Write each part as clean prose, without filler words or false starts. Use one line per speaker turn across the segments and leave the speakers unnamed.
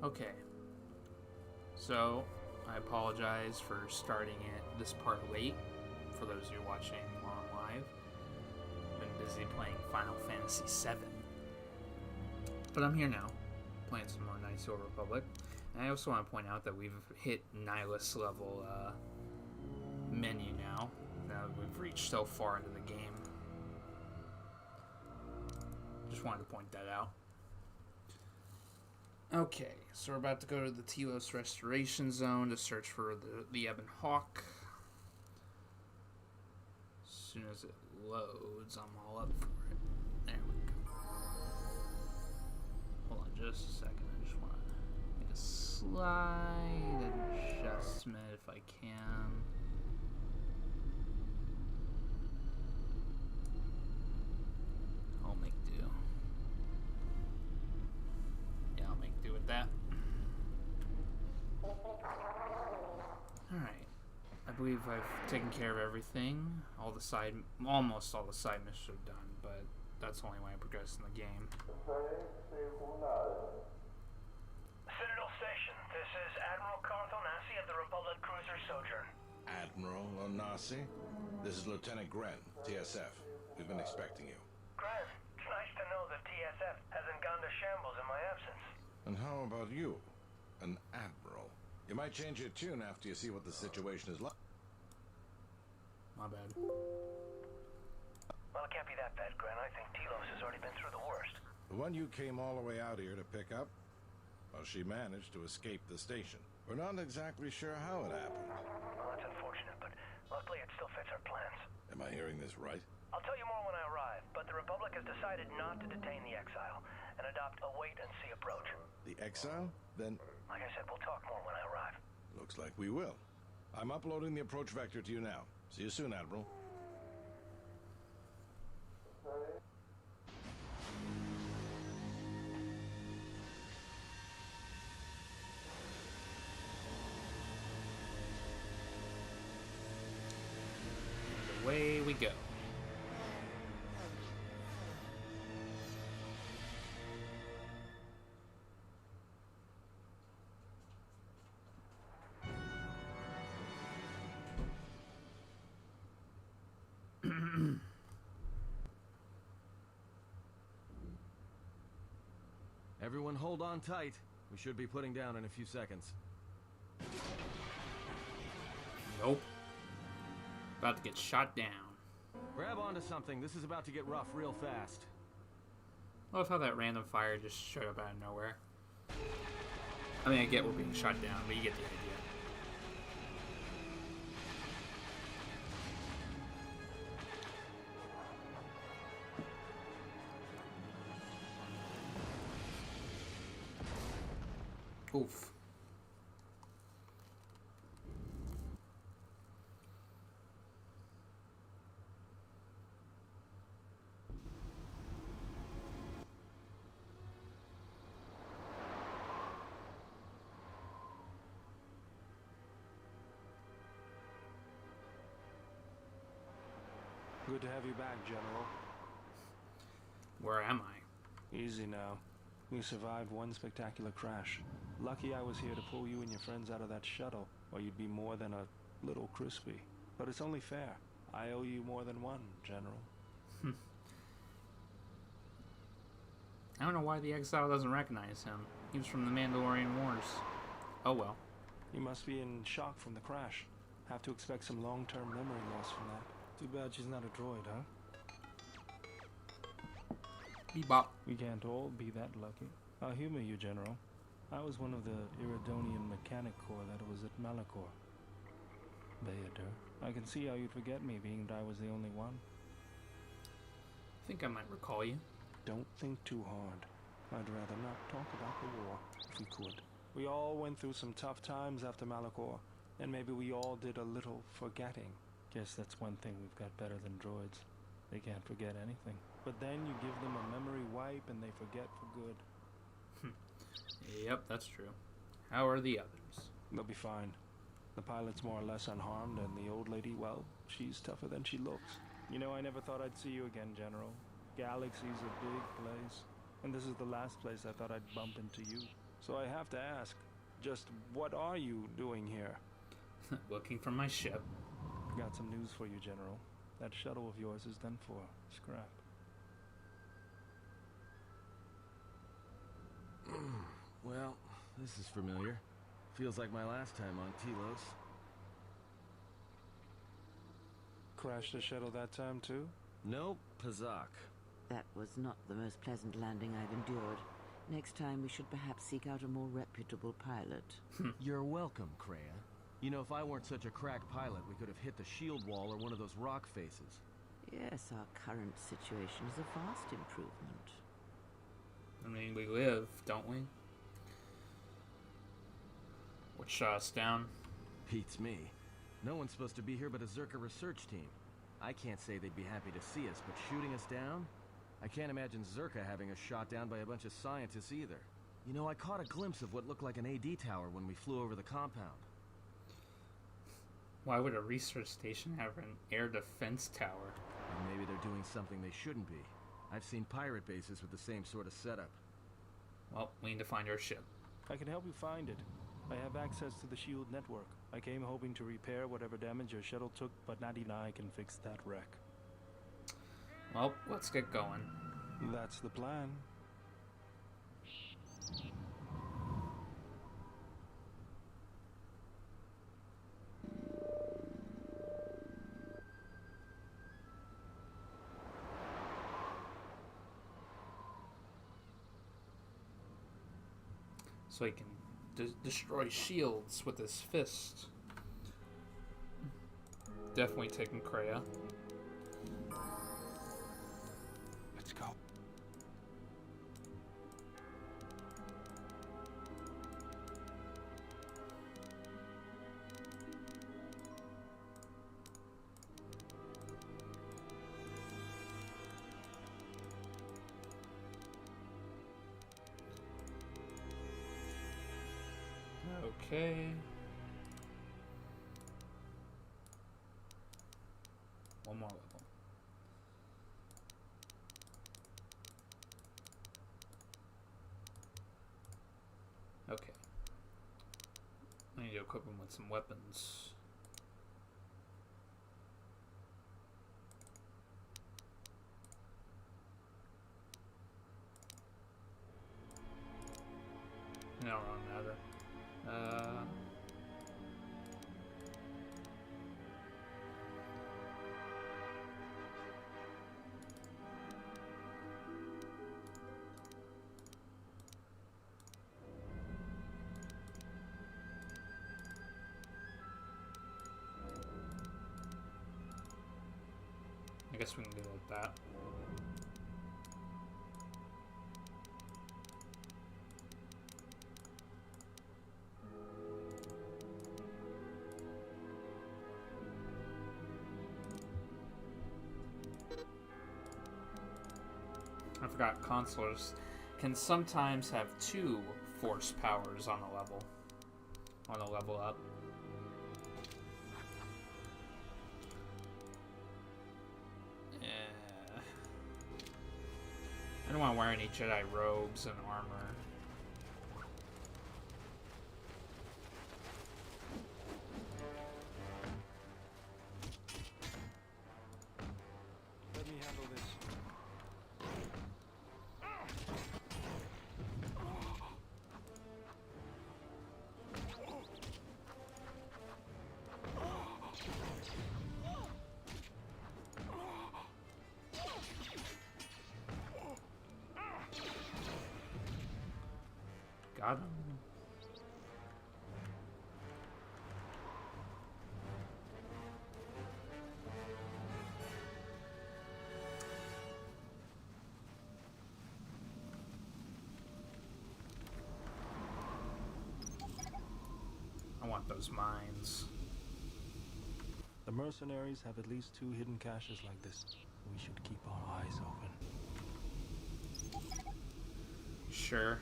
Okay. So, I apologize for starting this part late. For those of you watching on live, I've been busy playing Final Fantasy VII. But I'm here now, playing some more Knights of the Republic. And I also want to point out that we've hit Nihlus level menu now that we've reached so far into the game. Just wanted to point that out. Okay, so we're about to go to the Telos Restoration Zone to search for the Ebon Hawk. As soon as it loads, I'm all up for it. There we go. Hold on just a second. I just want to make a slight adjustment if I can. I'll make do. Yeah, I'll make do with that. Alright. I believe I've taken care of everything. Almost all the side missions are done, but that's the only way I progress in the game.
Citadel Station, this is Admiral Carth Onasi of the Republic Cruiser Sojourn.
Admiral Onasi? This is Lieutenant Gren, TSF. We've been expecting you.
Gren, it's nice to know that TSF hasn't gone to shambles in my absence.
And how about you? An Admiral. You might change your tune after you see what the situation is like.
My bad.
Well, it can't be that bad, Gren. I think Telos has already been through the worst.
The one you came all the way out here to pick up? Well, she managed to escape the station. We're not exactly sure how it happened.
Well, that's unfortunate, but luckily it still fits our plans.
Am I hearing this right?
I'll tell you more when I arrive, but the Republic has decided not to detain the Exile and adopt a wait-and-see approach.
The Exile? Then...
Like I said, we'll talk more when I arrive.
Looks like we will. I'm uploading the approach vector to you now. See you soon, Admiral.
Away we go.
Everyone hold on tight. We should be putting down in a few seconds.
Nope. About to get shot down.
Grab onto something. This is about to get rough real fast.
Love how that random fire just showed up out of nowhere. I mean, I get we're being shot down, but you get the idea. Oof.
Good to have you back, General.
Where am I?
Easy now. You survived one spectacular crash. Lucky I was here to pull you and your friends out of that shuttle, or you'd be more than a little crispy. But it's only fair. I owe you more than one, General.
I don't know why the Exile doesn't recognize him. He was from the Mandalorian Wars. Oh well.
You must be in shock from the crash. Have to expect some long-term memory loss from that. Too bad she's not a droid, huh?
Bebop.
We can't all be that lucky. I'll humor you, General. I was one of the Iridonian Mechanic Corps that was at Malachor. Bao-Dur. I can see how you'd forget me, being that I was the only one.
I think I might recall you.
Don't think too hard. I'd rather not talk about the war, if we could. We all went through some tough times after Malachor, and maybe we all did a little forgetting. Guess that's one thing we've got better than droids. They can't forget anything. But then you give them a memory wipe and they forget for good.
Yep, that's true. How are the others?
They'll be fine. The pilot's more or less unharmed, and the old lady, well, she's tougher than she looks. You know, I never thought I'd see you again, General. Galaxy's a big place, and this is the last place I thought I'd bump into you. So I have to ask, just what are you doing here?
Looking for my ship.
Got some news for you, General. That shuttle of yours is done for. Scrap.
Well, this is familiar. Feels like my last time on Telos.
Crashed the shuttle that time, too?
Nope, Pazak.
That was not the most pleasant landing I've endured. Next time we should perhaps seek out a more reputable pilot.
You're welcome, Kreia. You know, if I weren't such a crack pilot, we could have hit the shield wall or one of those rock faces.
Yes, our current situation is a vast improvement.
I mean, we live, don't we? What shot us down?
Beats me. No one's supposed to be here but a Zerka research team. I can't say they'd be happy to see us, but shooting us down? I can't imagine Zerka having us shot down by a bunch of scientists either. You know, I caught a glimpse of what looked like an AD tower when we flew over the compound.
Why would a research station have an air defense tower?
Or maybe they're doing something they shouldn't be. I've seen pirate bases with the same sort of setup.
Well, we need to find our ship.
I can help you find it. I have access to the shield network. I came hoping to repair whatever damage your shuttle took, but not even I can fix that wreck.
Well, let's get going.
That's the plan.
So he can destroy shields with his fist. Definitely taking Kreia.
Let's go.
Okay. One more level. Okay. I need to equip him with some weapons. No, wrong matter. I guess we can do it like that. I forgot consulars can sometimes have 2 force powers on a level up. I don't want to wear any Jedi robes and armor.
Let me handle this.
Got him. I want those mines.
The mercenaries have at least 2 hidden caches like this. We should keep our eyes open.
Sure.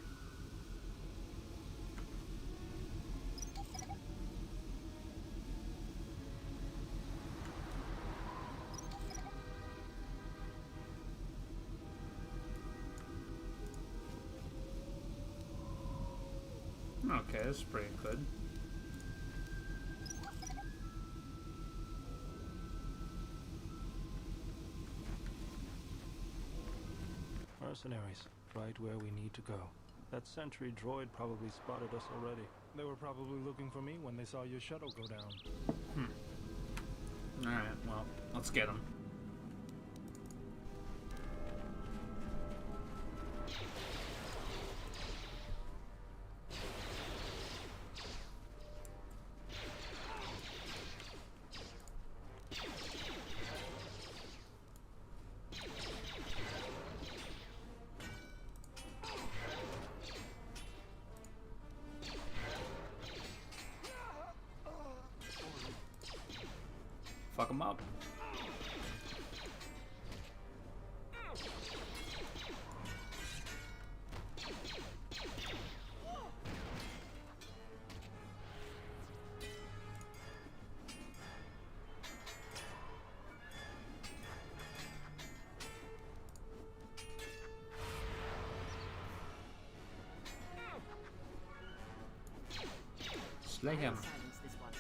Okay, that's pretty good.
Mercenaries, right where we need to go. That sentry droid probably spotted us already. They were probably looking for me when they saw your shuttle go down.
Alright, well, let's get him. Fuck him up. Slay him.
Silence this one.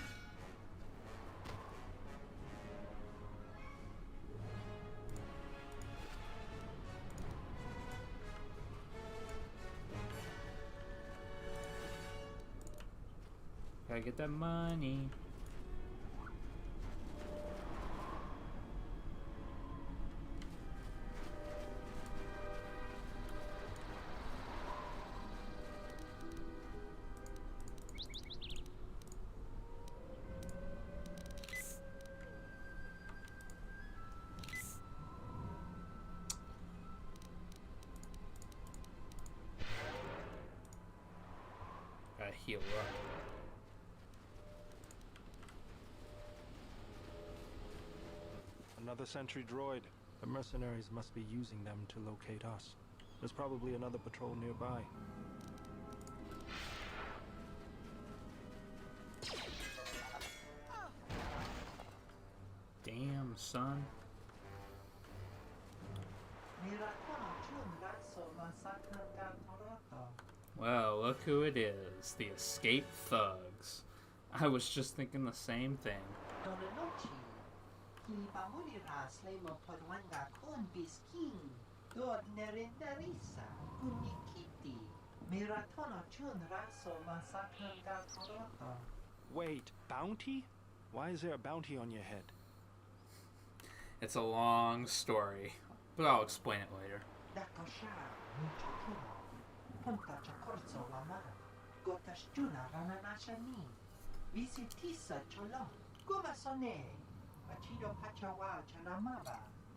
Gotta get that money. Gotta heal up.
Another sentry droid. The mercenaries must be using them to locate us. There's probably another patrol nearby.
Damn, son. Well, look who it is. The escaped thugs. I was just thinking the same thing.
Wait, bounty? Why is there a bounty on your head?
It's a long story, but I'll explain it later.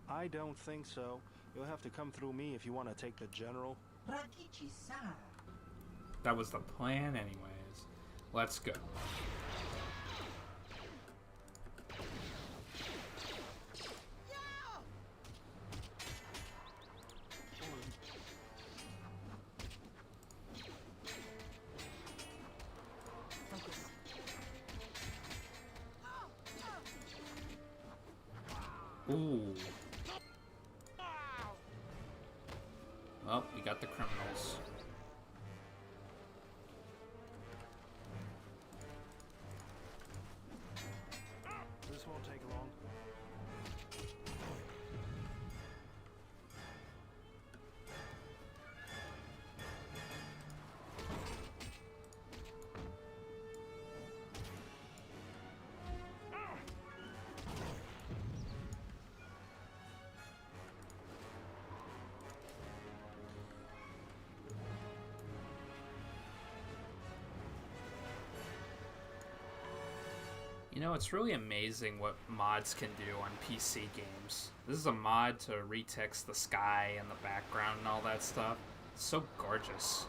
I don't think so. You'll have to come through me if you want to take the general.
That was the plan anyways. Let's go. Ooh. Well, we got the criminals.
This won't take long.
You know, it's really amazing what mods can do on PC games. This is a mod to retext the sky and the background and all that stuff. It's so gorgeous.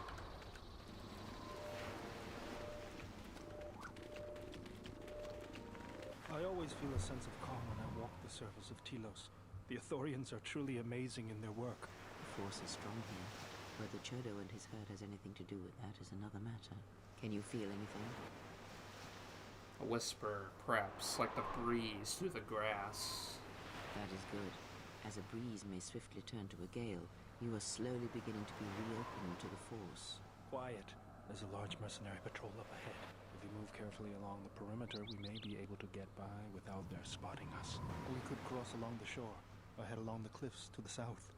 I always feel a sense of calm when I walk the surface of Telos. The Ithorians are truly amazing in their work.
The force is strong here. Whether Chodo and his herd has anything to do with that is another matter. Can you feel anything?
A whisper, perhaps, like the breeze through the grass.
That is good. As a breeze may swiftly turn to a gale, you are slowly beginning to be reopened to the force.
Quiet. There's a large mercenary patrol up ahead. If we move carefully along the perimeter, we may be able to get by without their spotting us. Or we could cross along the shore, or head along the cliffs to the south.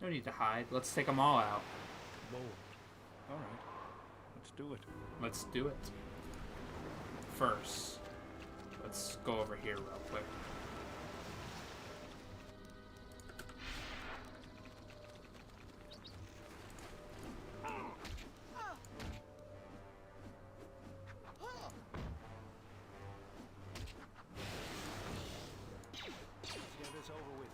No need to hide. Let's take them all out.
Bold. Alright, let's do it.
Let's do it. First, let's go over here real quick.
Get this over with.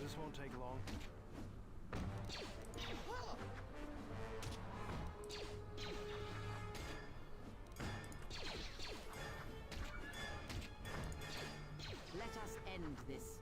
This won't take long.
Let us end this.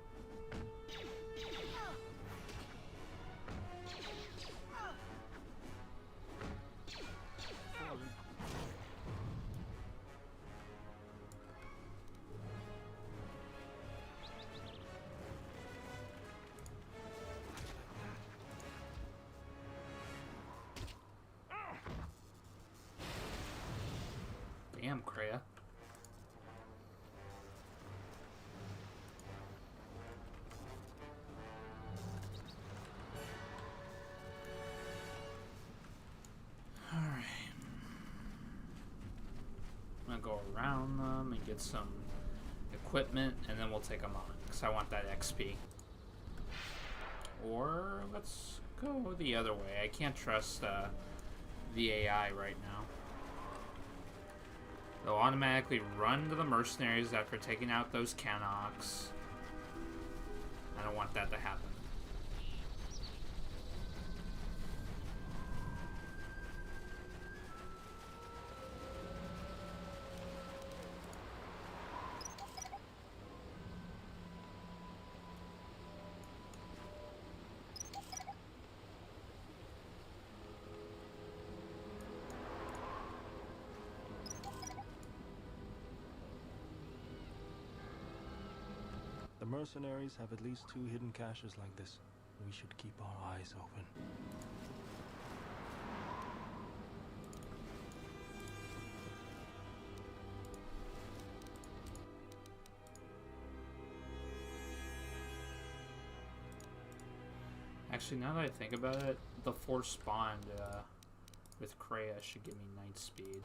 Damn, Kreia. Alright. I'm gonna go around them and get some equipment, and then we'll take them on, because I want that XP. Or let's go the other way. I can't trust the AI right now. They'll automatically run to the mercenaries after taking out those Canox. I don't want that to happen.
The mercenaries have at least 2 hidden caches like this. We should keep our eyes open.
Actually, now that I think about it, the Force Bond with Kreia should give me 9 speed.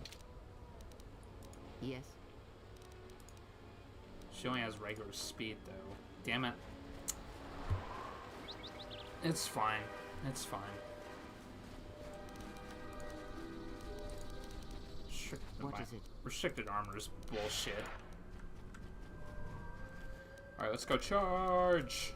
Yes.
She only has regular speed, though. Damn it. It's fine. It's fine.
What is it?
Restricted armor is bullshit. Alright, let's go charge!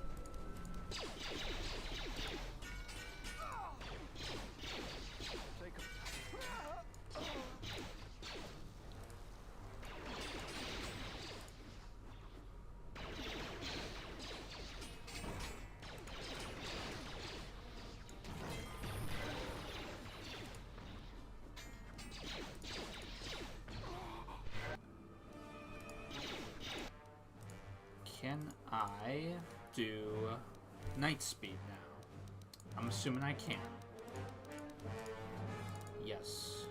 Can I do night speed now? I'm assuming I can. Yes.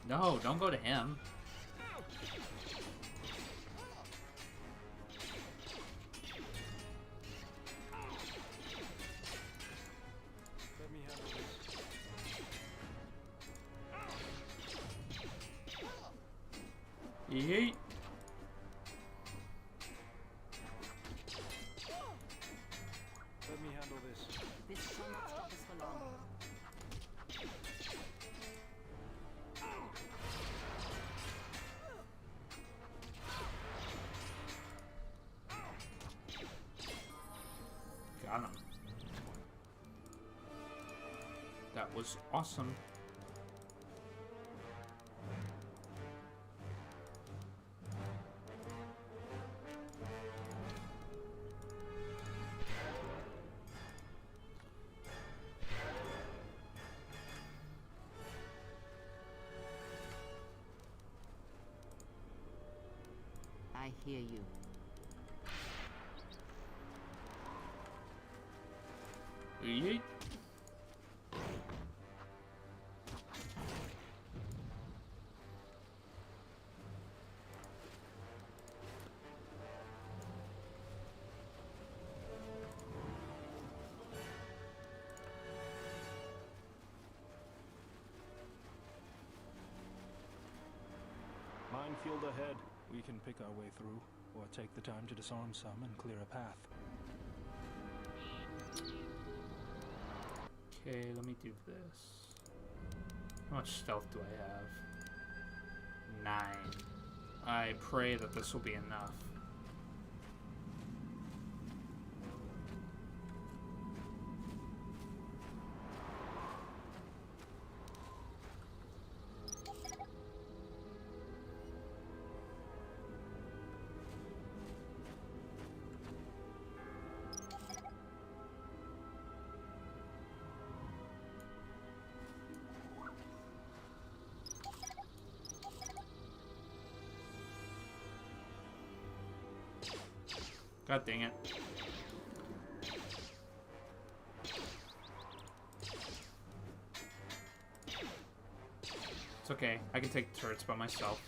No, don't go to him.
Let me handle this.
Yeet.
Let me handle this.
This shall not stop us for long.
That was awesome.
I hear you.
Yeet.
Minefield ahead. We can pick our way through, or take the time to disarm some and clear a path.
Okay, let me do this. How much stealth do I have? 9. I pray that this will be enough. God dang it. It's okay. I can take the turrets by myself.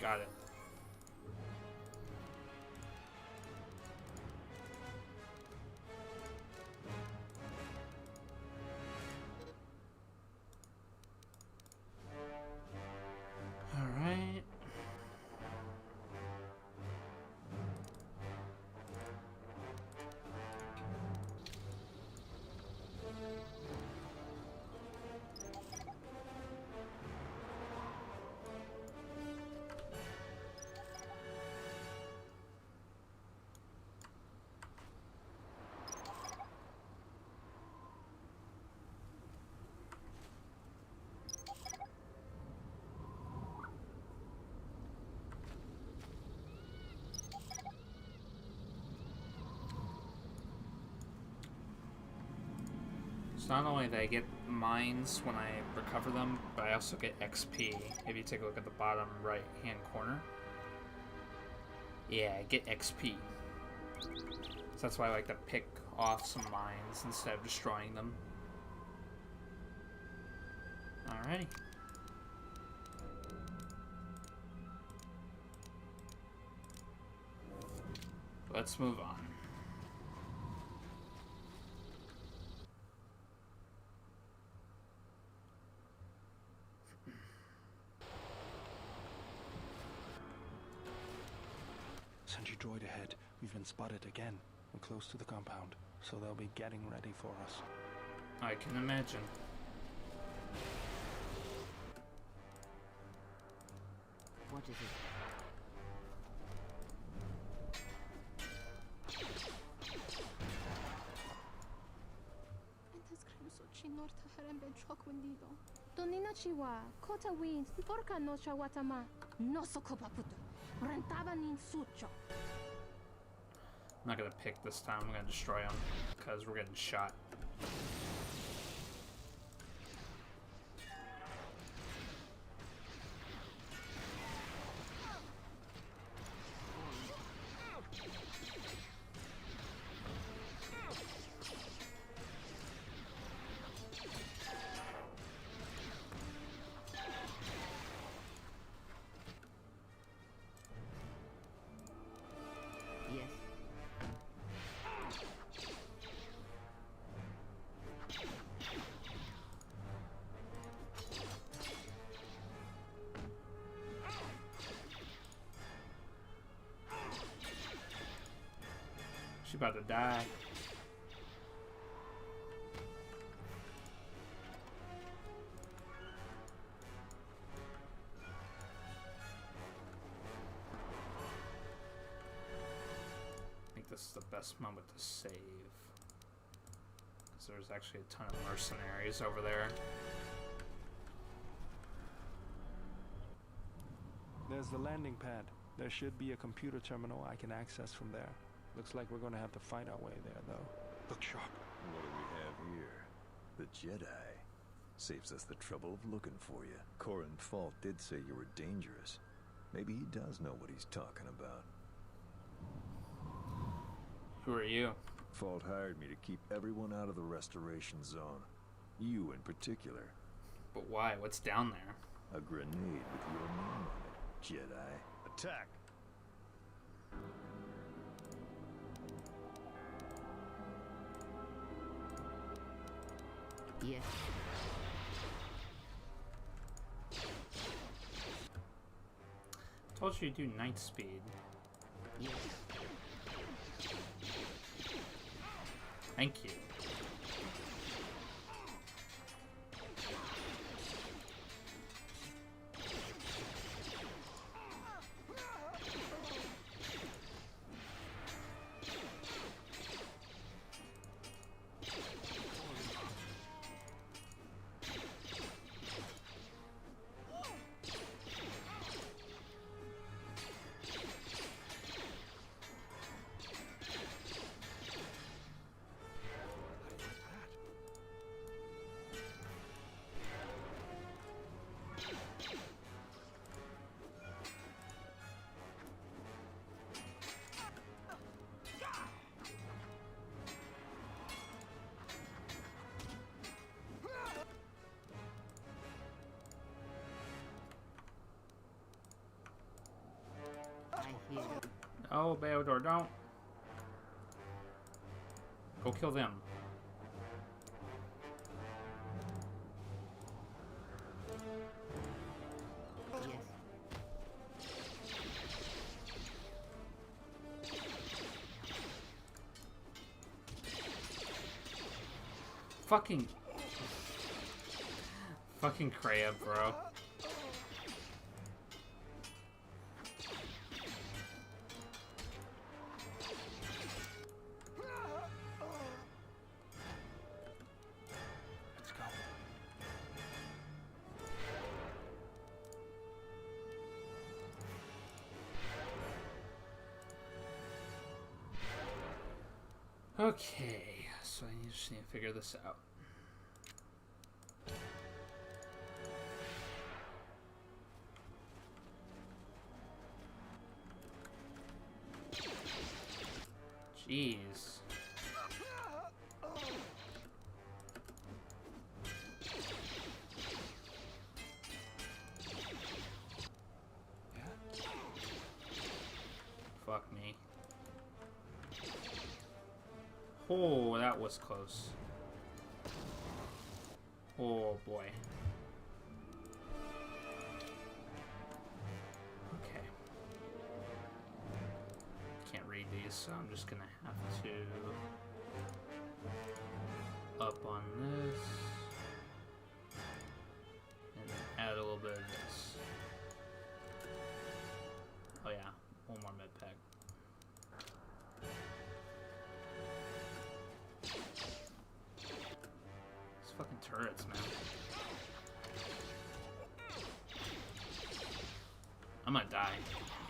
Got it. All right. So not only that I get mines when I recover them, but I also get XP. If you take a look at the bottom right hand corner. Yeah, I get XP. So that's why I like to pick off some mines instead of destroying them. Alrighty. Let's move on.
Sentry droid ahead. We've been spotted again. We're close to the compound, so they'll be getting ready for us.
I can imagine.
What is it? I'm not gonna pick this time. I'm gonna destroy them because we're getting shot.
She's about to die. I think this is the best moment to save. Because there's actually a ton of mercenaries over there.
There's the landing pad. There should be a computer terminal I can access from there. Looks like we're gonna have to fight our way there, though. Look sharp.
What do we have here? The Jedi. Saves us the trouble of looking for you. Corin Fault did say you were dangerous. Maybe he does know what he's talking about.
Who are you?
Fault hired me to keep everyone out of the restoration zone. You in particular.
But why? What's down there?
A grenade with your name on it, Jedi. Attack!
Yes.
Told you to do night speed.
Yes.
Thank you. Oh, Bao-Dur, don't. Go kill them.
Yes.
Fucking Kreia, bro. Okay, so I just need to figure this out. Jeez. Fuck me. Oh, that was close. Oh boy. Okay. Can't read these, so I'm just gonna have to up on this and then add a little bit of this. Oh yeah, one more med pack. Fucking turrets, man. I'm gonna die.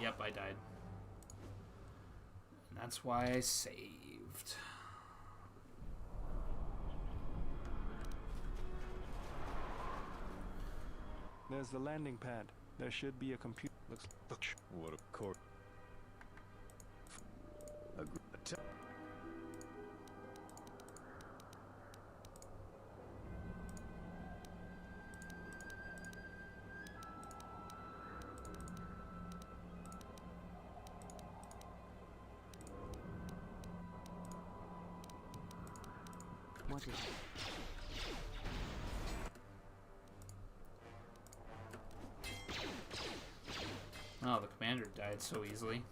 Yep, I died. And that's why I saved.
There's the landing pad. There should be a computer. Look.
What a court. Attack.
What is it?
Oh, the commander died so easily.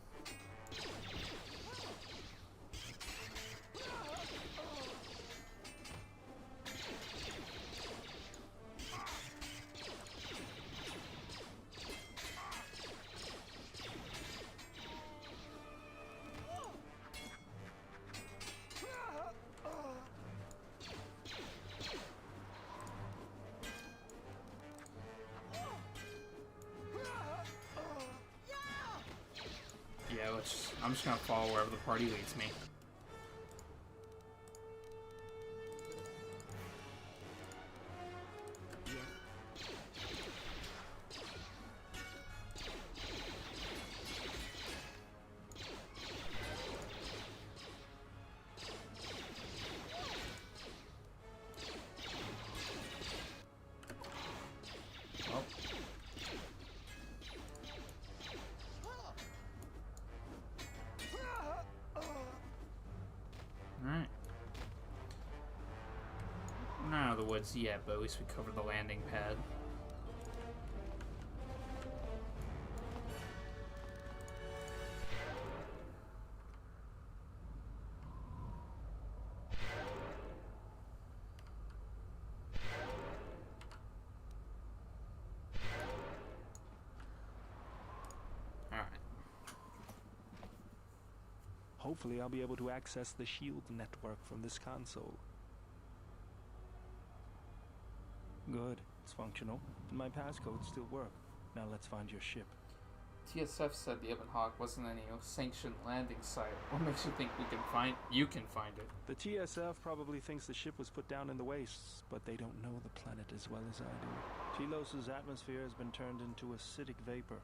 I'm just gonna follow wherever the party leads me. Alright. Not out of the woods yet, but at least we covered the landing pad.
Hopefully I'll be able to access the shield network from this console. Good, it's functional, and my passcodes still work. Now let's find your ship.
TSF said the Ebon Hawk wasn't any sanctioned landing site. What makes you think you can find it?
The TSF probably thinks the ship was put down in the wastes, but they don't know the planet as well as I do. Telos' atmosphere has been turned into acidic vapor.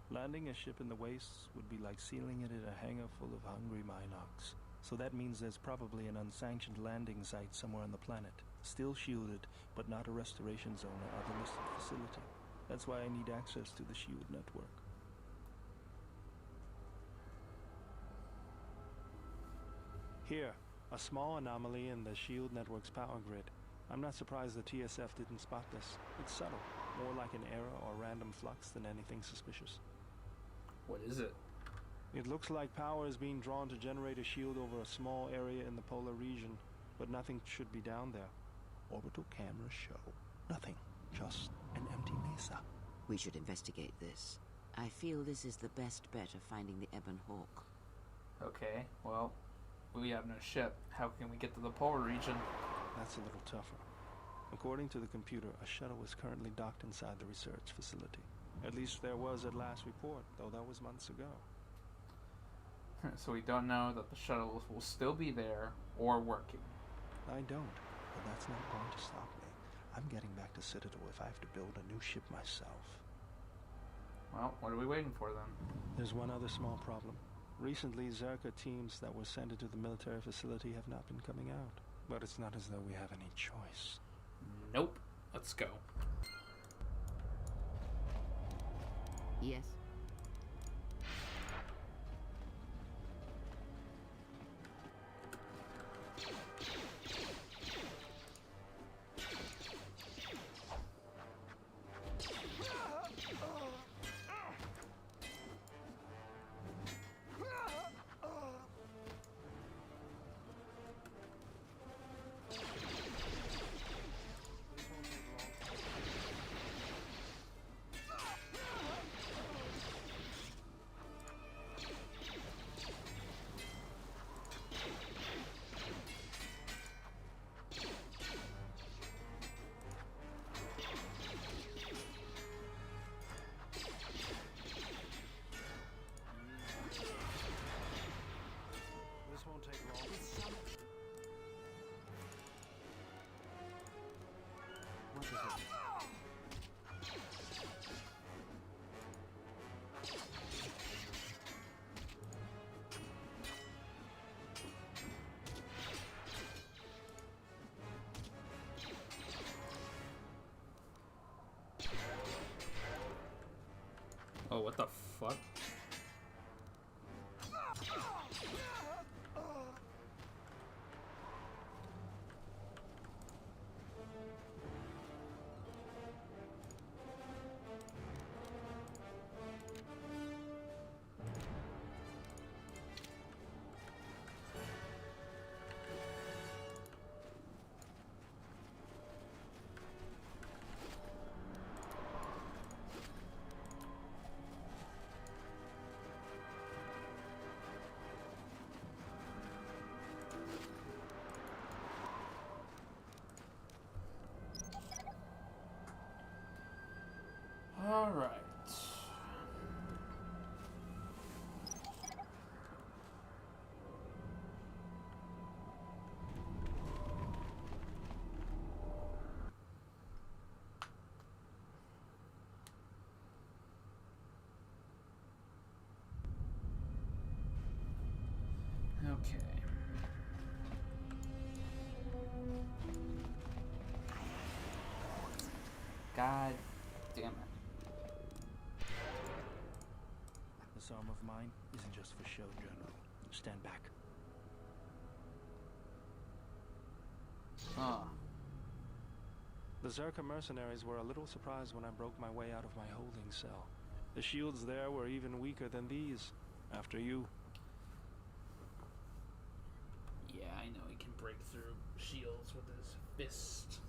Landing a ship in the wastes would be like sealing it in a hangar full of hungry Minocs. So that means there's probably an unsanctioned landing site somewhere on the planet. Still shielded, but not a restoration zone or other listed facility. That's why I need access to the shield network. Here, a small anomaly in the shield network's power grid. I'm not surprised the TSF didn't spot this. It's subtle, more like an error or random flux than anything suspicious.
What is it?
It looks like power is being drawn to generate a shield over a small area in the polar region, but nothing should be down there. Orbital cameras show nothing, just an empty mesa.
We should investigate this. I feel this is the best bet of finding the Ebon Hawk.
Okay, well, we have no ship. How can we get to the polar region?
That's a little tougher. According to the computer, a shuttle is currently docked inside the research facility. At least there was at last report, though that was months ago.
So we don't know that the shuttle will still be there or working.
I don't, but that's not going to stop me. I'm getting back to Citadel if I have to build a new ship myself.
Well, what are we waiting for then?
There's one other small problem. Recently, Zerka teams that were sent into the military facility have not been coming out. But it's not as though we have any choice.
Nope. Let's go.
Yes?
Oh, what the fuck? Alright. Okay. God damn it.
This arm of mine isn't just for show, General. Stand back.
Ah.
The Zerka mercenaries were a little surprised when I broke my way out of my holding cell. The shields there were even weaker than these. After you.
Yeah, I know he can break through shields with his fist.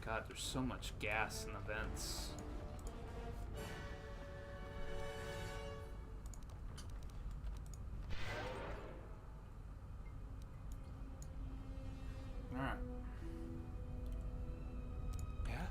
God, there's so much gas in the vents. Alright.
Yeah?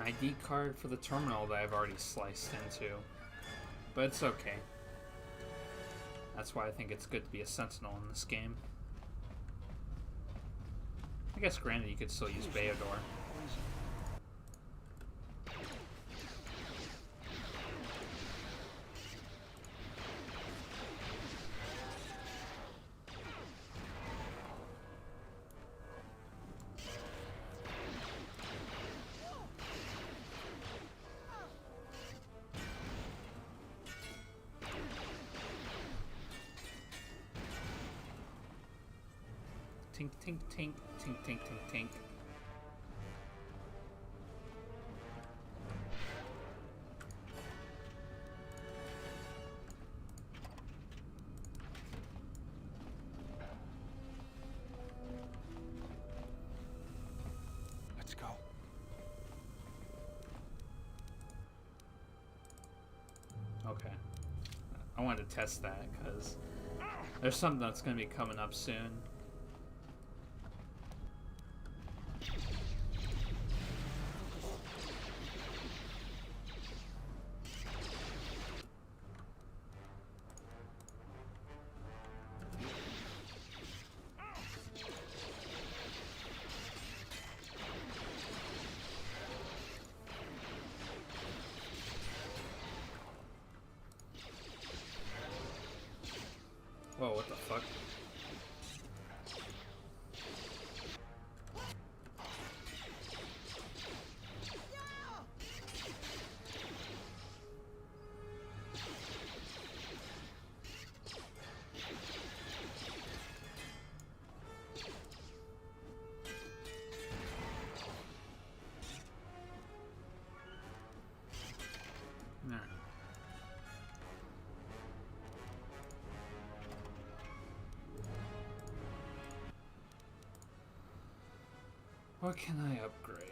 ID card for the terminal that I've already sliced into. But it's okay. That's why I think it's good to be a sentinel in this game. I guess granted you could still use Bao-Dur. Tink, tink, tink, tink, tink, tink, tink.
Let's go.
Okay. I wanted to test that because there's something that's going to be coming up soon. Whoa, what the fuck? Nah. What can I upgrade?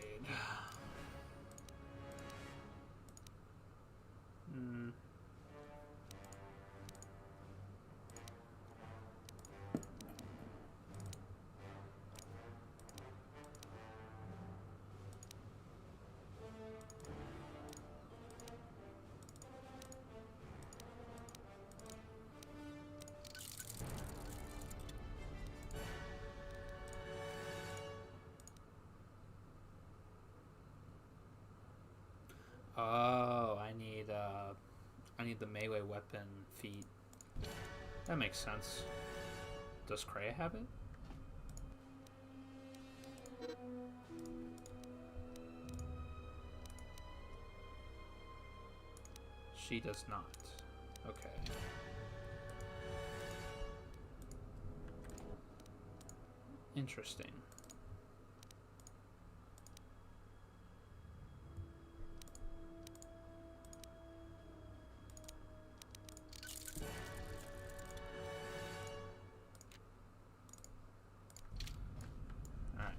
Oh, I need the melee weapon feat. That makes sense. Does Kreia have it? She does not. Okay. Interesting. Alright.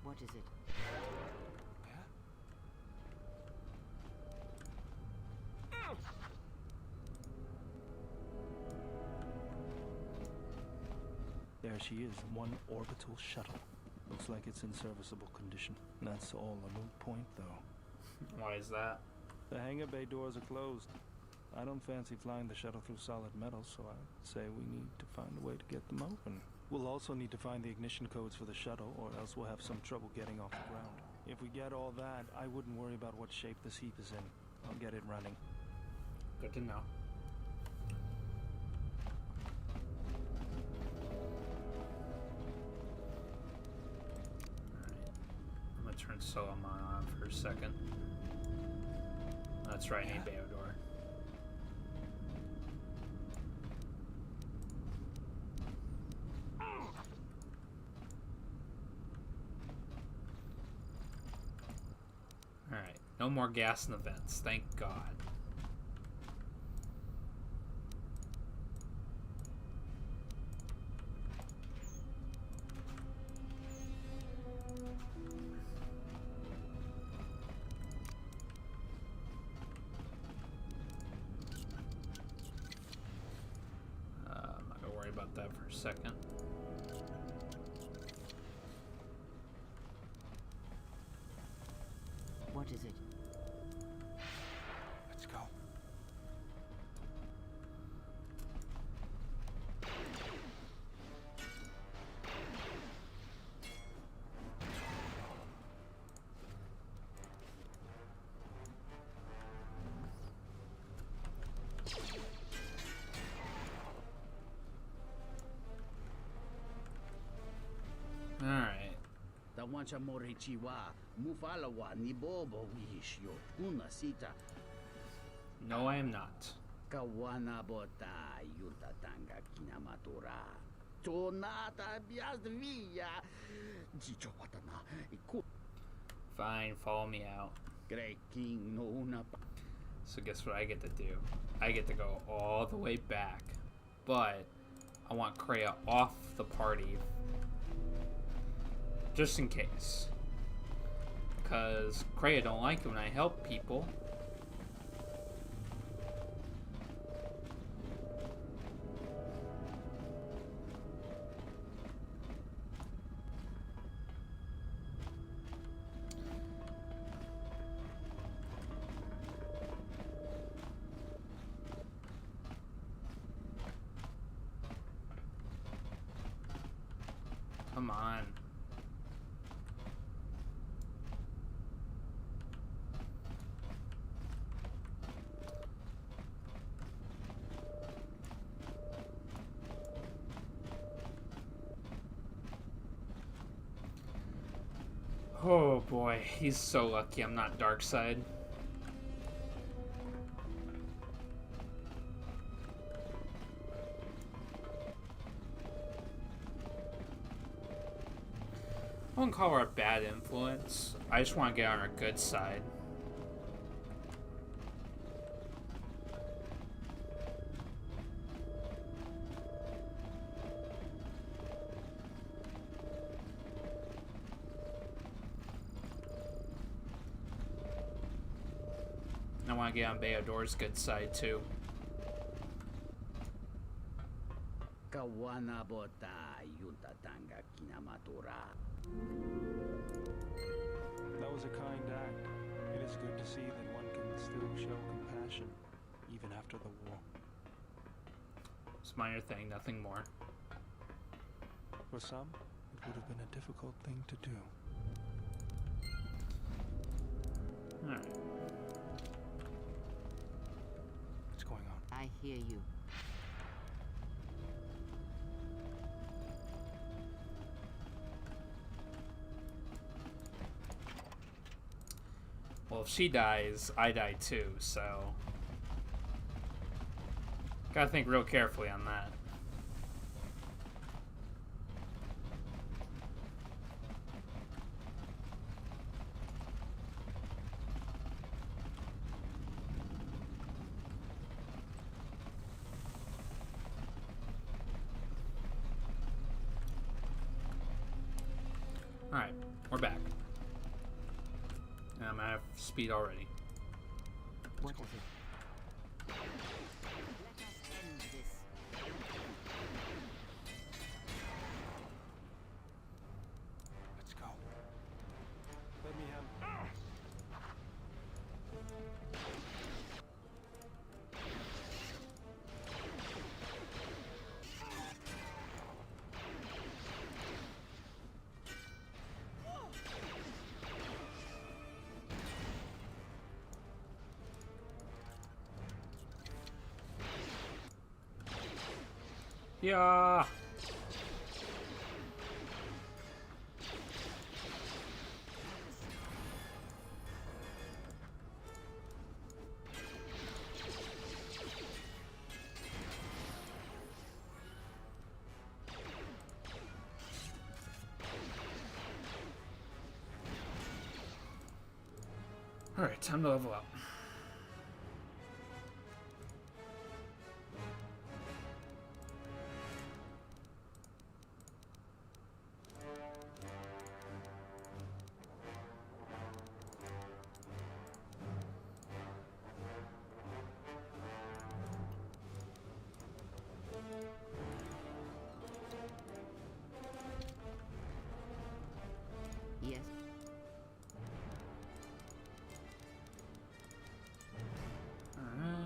What is it?
There she is, one orbital shuttle. Looks like it's in serviceable condition. That's all a moot point, though.
Why is that?
The hangar bay doors are closed. I don't fancy flying the shuttle through solid metal, so I'd say we need to find a way to get them open. We'll also need to find the ignition codes for the shuttle, or else we'll have some trouble getting off the ground. If we get all that, I wouldn't worry about what shape this heap is in. I'll get it running.
Good to know. I'm gonna turn Solomon on for a second. That's right, hey Bao-Dur. Alright, no more gas in the vents, thank God. I'm not gonna worry about that for a second.
What is it?
Let's go.
Alright.
Tawancha morichiwa, mufalawa ni bobo wishyo, unasita,
No, I am not.
kawana bota yutatanga kinamatura. Tonata biasvia, jichopatana, iku,
Fine, follow me out.
greking no una.
So guess what I get to do? I get to go all the way back. But I want Kreia off the party. Just in case. Because Kreia don't like it when I help people. Come on. Oh boy, he's so lucky I'm not dark side. I wouldn't call her a bad influence. I just want to get on her good side. I want to get on Bao-Dur's good side too.
Kawana bota yutatanga kinamatura.
That was a kind act. It is good to see that one can still show compassion, even after the war.
It's a minor thing, nothing more.
For some, it would have been a difficult thing to do.
Alright.
What's going on?
I hear you.
Well, if she dies, I die too, so Gotta think real carefully on that. Alright, we're back. And I'm out of speed already.
What is it? Let us end this.
Let's go. Let me have.
Yeah. All right, time to level up.
Yes.
Alright.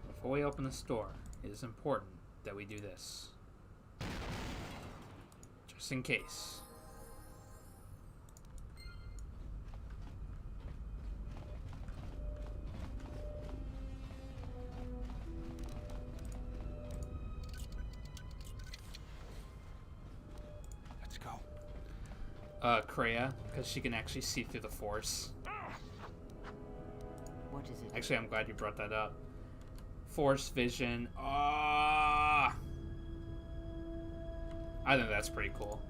Before we open the store, it is important that we do this. Just in case.
Let's go.
Kreia, because she can actually see through the Force.
What is it?
Actually, I'm glad you brought that up. Force vision. Ah! I think that's pretty cool.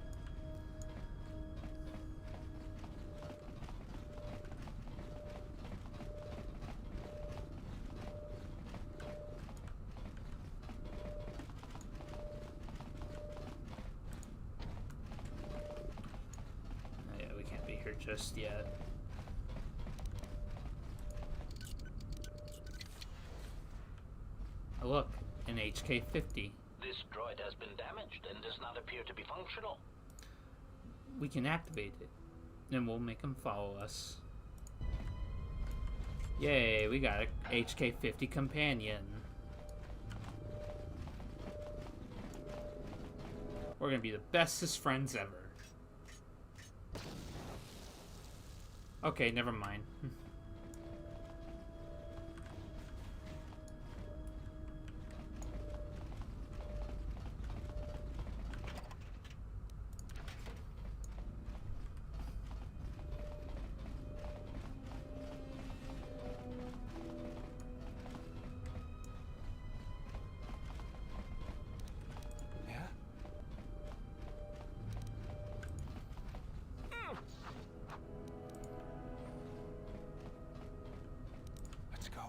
Yeah, we can't be here just yet. Oh, look, an HK-50.
This droid has been damaged and does not appear to be functional.
We can activate it, and we'll make him follow us. Yay, we got a HK-50 companion. We're gonna be the bestest friends ever. Okay, never mind.
Yeah? Let's go.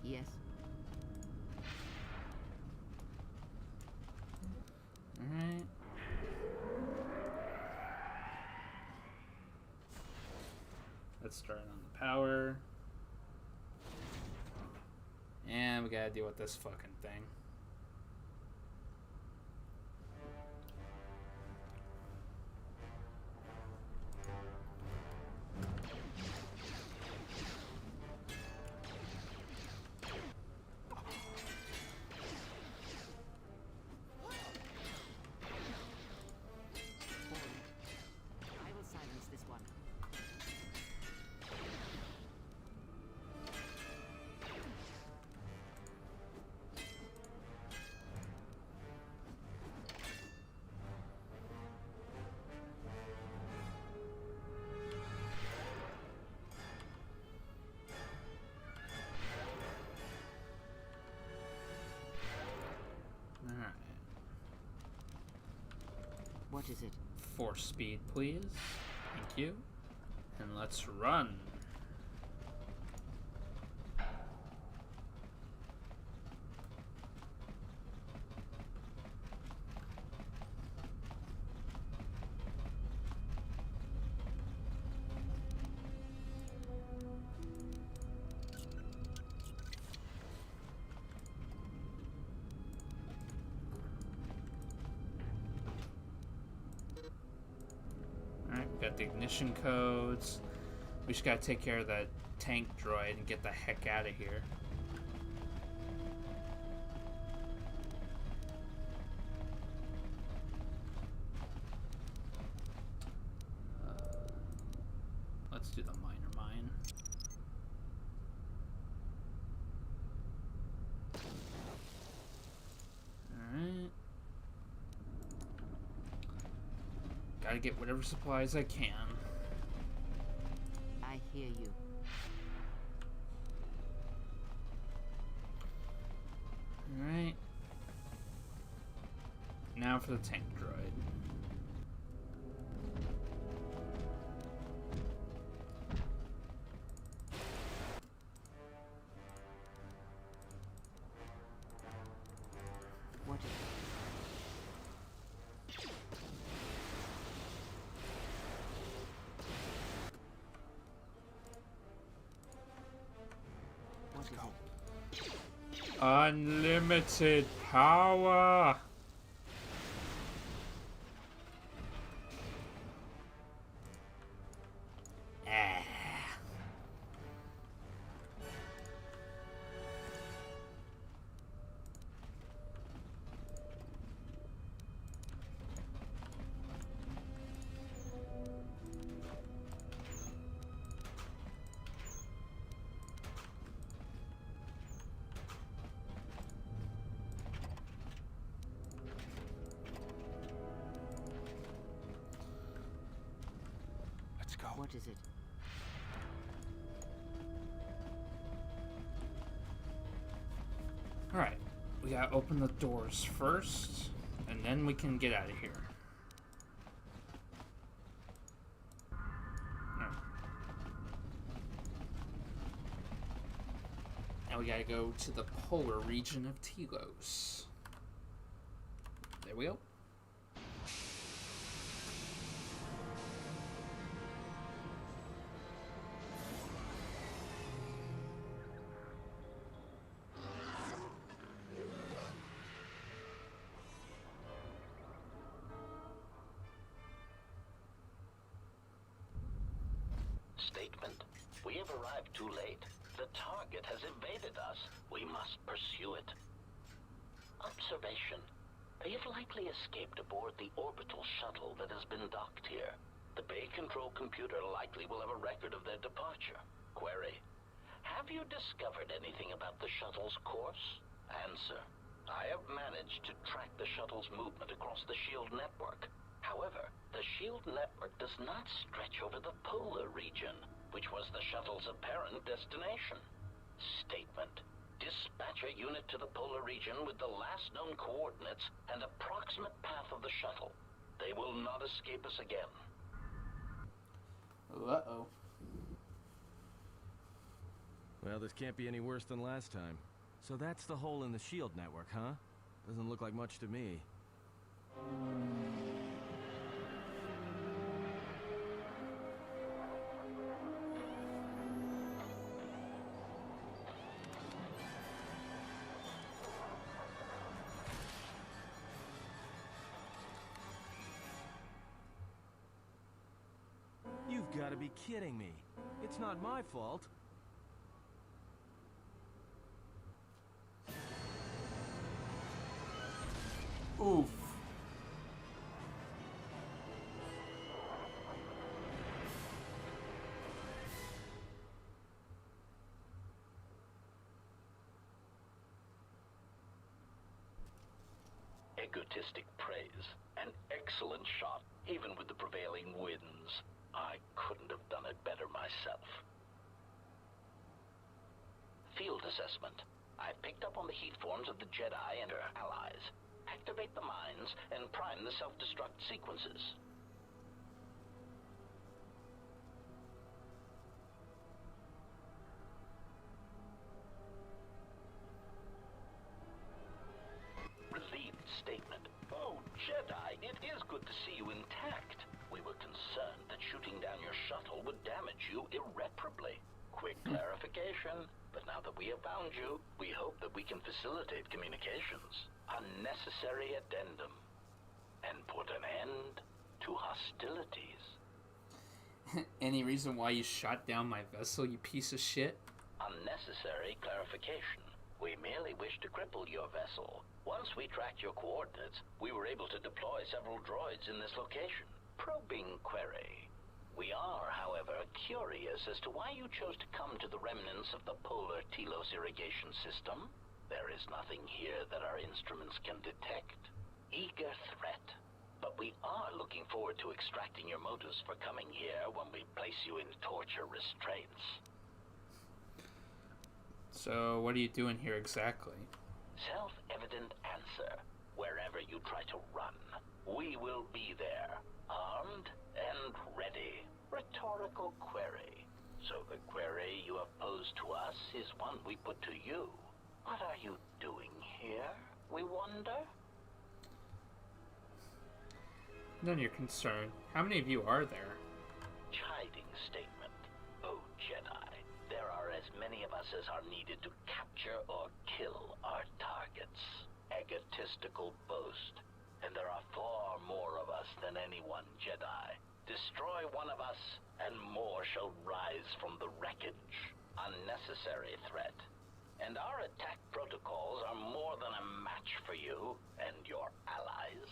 Yes.
Alright. Let's start on the power. And we gotta deal with this fucking thing.
I will silence this one. What is it?
Force speed, please. Thank you. And let's run. Got the ignition codes. We just gotta take care of that tank droid and get the heck out of here. Let's do the minor mine. Alright. Gotta get whatever supplies I can.
I hear you.
Alright. Now for the tank droid.
What is it?
Unlimited power!
What is it?
Alright, we gotta open the doors first, and then we can get out of here. Alright. Now we gotta go to the polar region of Telos. There we go.
Statement. We have arrived too late. The target has evaded us. We must pursue it. Observation. They have likely escaped aboard the orbital shuttle that has been docked here. The bay control computer likely will have a record of their departure. Query. Have you discovered anything about the shuttle's course? Answer. I have managed to track the shuttle's movement across the SHIELD network. However, the SHIELD network does not stretch over the polar region, which was the shuttle's apparent destination. Statement. Dispatch a unit to the polar region with the last known coordinates and approximate path of the shuttle. They will not escape us again.
Uh-oh.
Well, this can't be any worse than last time. So that's the hole in the SHIELD network, huh? Doesn't look like much to me. You've got to be kidding me. It's not my fault.
Oof.
Egotistic praise. An excellent shot, even with the prevailing winds. I couldn't have done it better myself. Field assessment. I picked up on the heat forms of the Jedi and their allies. activate the mines and prime the self-destruct sequences. Relieved statement. Oh, Jedi, it is good to see you intact. We were concerned that shooting down your shuttle would damage you irreparably. Quick clarification, but now that we have found you, we hope that we can facilitate communications. Unnecessary addendum. And put an end to hostilities.
Any reason why you shot down my vessel, you piece of shit?
Unnecessary clarification. We merely wish to cripple your vessel. Once we tracked your coordinates, we were able to deploy several droids in this location. Probing query. We are, however, curious as to why you chose to come to the remnants of the polar Telos irrigation system. There is nothing here that our instruments can detect. Eager threat. But we are looking forward to extracting your motives for coming here when we place you in torture restraints.
So, what are you doing here exactly?
Self-evident answer. Wherever you try to run, we will be there, armed and ready. Rhetorical query. So the query you have posed to us is one we put to you. What are you doing here, we wonder?
None of your concern. How many of you are there?
Chiding statement. Oh, Jedi. There are as many of us as are needed to capture or kill our targets. Egotistical boast. And there are far more of us than any one Jedi. Destroy one of us, and more shall rise from the wreckage. Unnecessary threat. And our attack protocols are more than a match for you and your allies.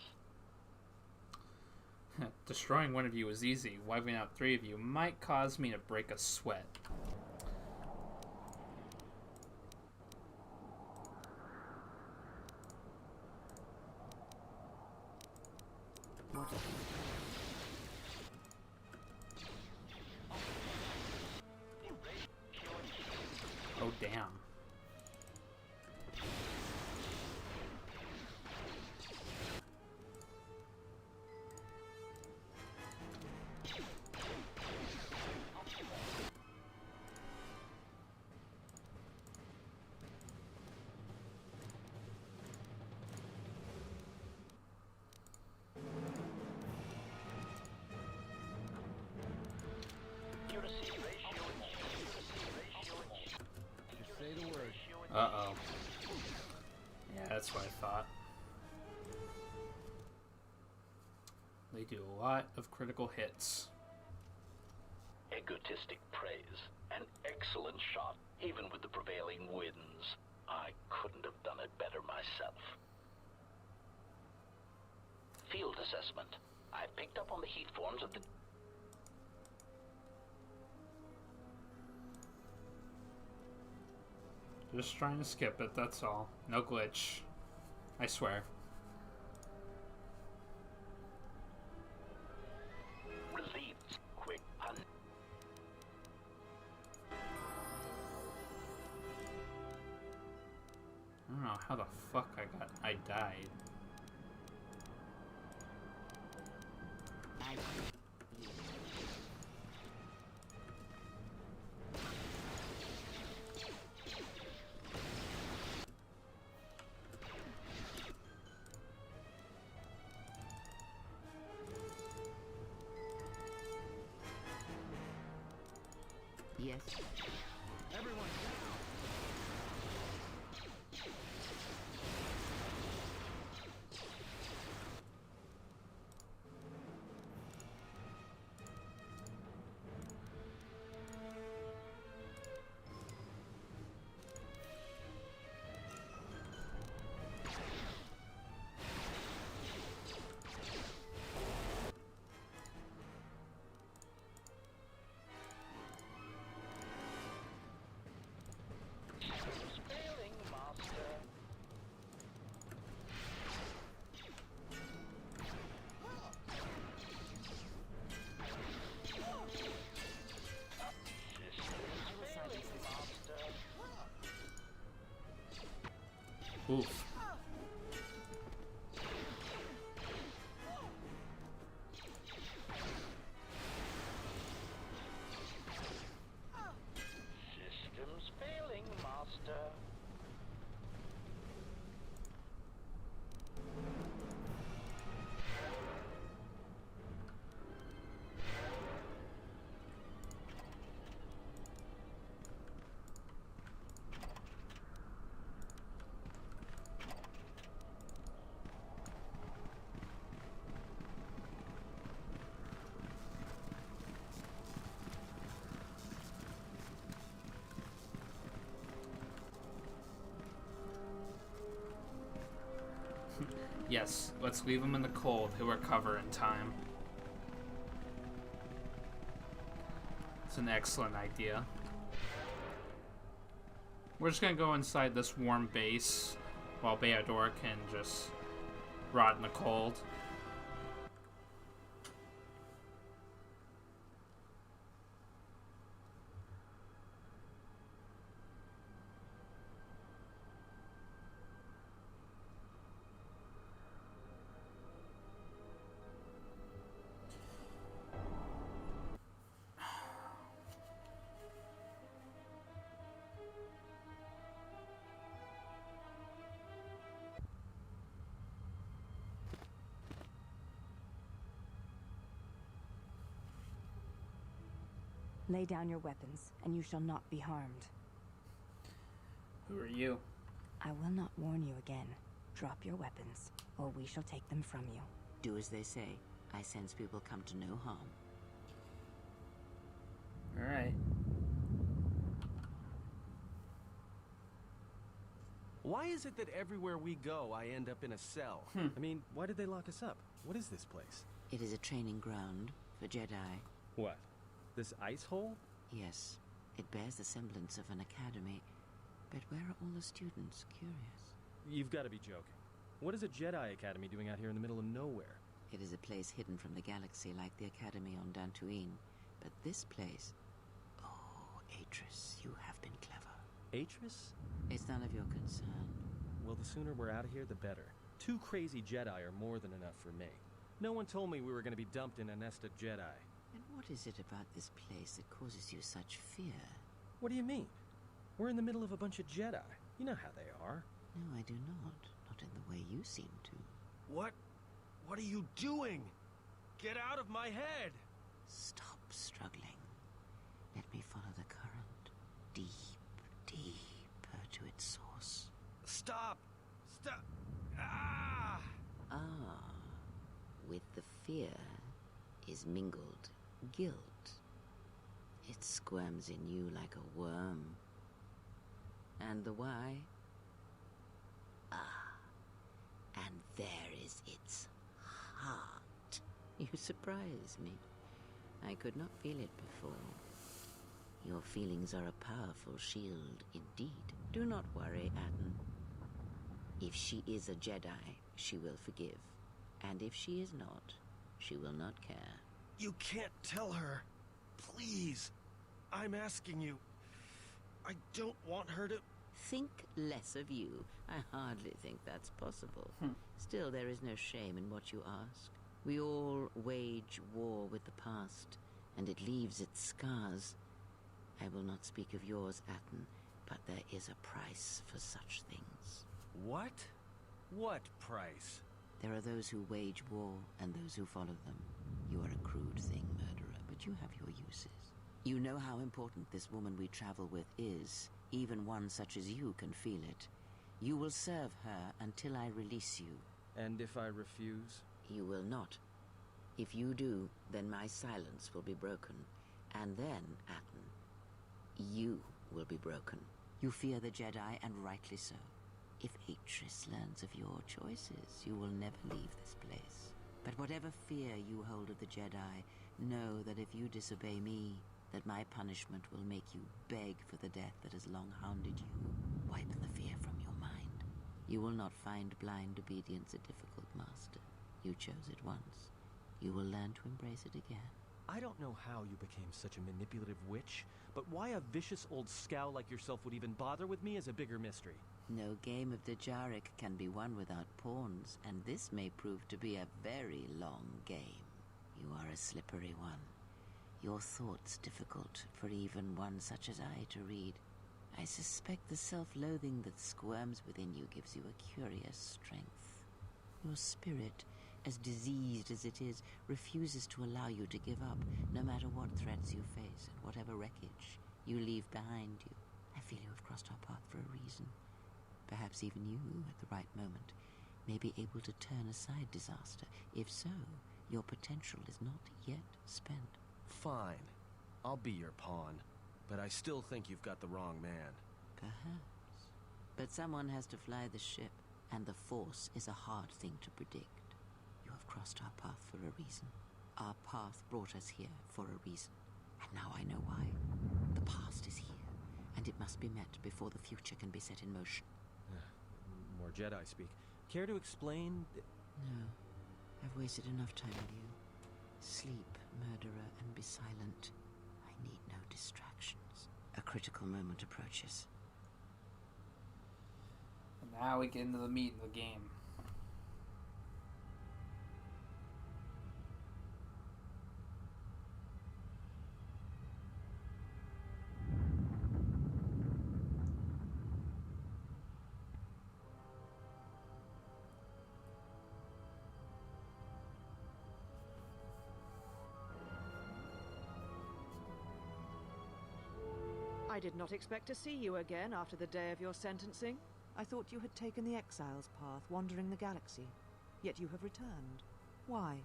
Destroying one of you is easy. Wiping out 3 of you might cause me to break a sweat. Oh, damn. Uh-oh. Yeah, that's what I thought. They do a lot of critical hits.
Egotistic praise. An excellent shot, even with the prevailing winds. I couldn't have done it better myself. Field assessment. I picked up on the heat forms of the...
Just trying to skip it, that's all. No glitch. I swear.
Relieved. Quick.
I don't know how the fuck I died.
Yes.
Everyone down!
Oof. Yes, let's leave him in the cold. He'll recover in time. It's an excellent idea. We're just gonna go inside this warm base while Bao-Dur can just rot in the cold.
Lay down your weapons, and you shall not be harmed.
Who are you?
I will not warn you again. Drop your weapons, or we shall take them from you.
Do as they say. I sense we will come to no harm.
Alright.
Why is it that everywhere we go, I end up in a cell? I mean, why did they lock us up? What is this place?
It is a training ground for Jedi.
What? This ice hole?
Yes, it bears the semblance of an academy. But where are all the students? Curious.
You've got to be joking. What is a Jedi Academy doing out here in the middle of nowhere?
It is a place hidden from the galaxy like the academy on Dantooine. But this place... Oh, Atris, you have been clever.
Atris?
It's none of your concern.
Well, the sooner we're out of here, the better. 2 crazy Jedi are more than enough for me. No one told me we were going to be dumped in a nest of Jedi.
And what is it about this place that causes you such fear?
What do you mean? We're in the middle of a bunch of Jedi. You know how they are.
No, I do not. Not in the way you seem to.
What? What are you doing? Get out of my head!
Stop struggling. Let me follow the current. Deeper to its source.
Stop! Stop! Ah!
Ah. With the fear is mingled guilt. It squirms in you like a worm. And the why? Ah. And there is its heart. You surprise me. I could not feel it before. Your feelings are a powerful shield indeed. Do not worry, Atten. If she is a Jedi, she will forgive. And if she is not, she will not care.
You can't tell her. Please. I'm asking you. I don't want her to...
Think less of you. I hardly think that's possible. Still, there is no shame in what you ask. We all wage war with the past, and it leaves its scars. I will not speak of yours, Atten, but there is a price for such things.
What? What price?
There are those who wage war, and those who follow them. You are a crude thing, murderer, but you have your uses. You know how important this woman we travel with is. Even one such as you can feel it. You will serve her until I release you.
And if I refuse?
You will not. If you do, then my silence will be broken. And then, Atten, you will be broken. You fear the Jedi, and rightly so. If Atris learns of your choices, you will never leave this place. But whatever fear you hold of the Jedi, know that if you disobey me, that my punishment will make you beg for the death that has long hounded you. Wipe the fear from your mind. You will not find blind obedience a difficult master. You chose it once. You will learn to embrace it again.
I don't know how you became such a manipulative witch, but why a vicious old scowl like yourself would even bother with me is a bigger mystery.
No game of Dajaric can be won without pawns, and this may prove to be a very long game. You are a slippery one. Your thoughts difficult for even one such as I to read. I suspect the self-loathing that squirms within you gives you a curious strength. Your spirit, as diseased as it is, refuses to allow you to give up, no matter what threats you face and whatever wreckage you leave behind you. I feel you have crossed our path for a reason. Perhaps even you, at the right moment, may be able to turn aside disaster. If so, your potential is not yet spent.
Fine. I'll be your pawn. But I still think you've got the wrong man.
Perhaps. But someone has to fly the ship. And the Force is a hard thing to predict. You have crossed our path for a reason. Our path brought us here for a reason. And now I know why. The past is here, and it must be met before the future can be set in motion.
More Jedi speak. Care to explain?
No. I've wasted enough time with you. Sleep, murderer, and be silent. I need no distractions. A critical moment approaches.
And now we get into the meat of the game.
I did not expect to see you again after the day of your sentencing. I thought you had taken the Exiles path, wandering the galaxy. Yet you have returned. Why?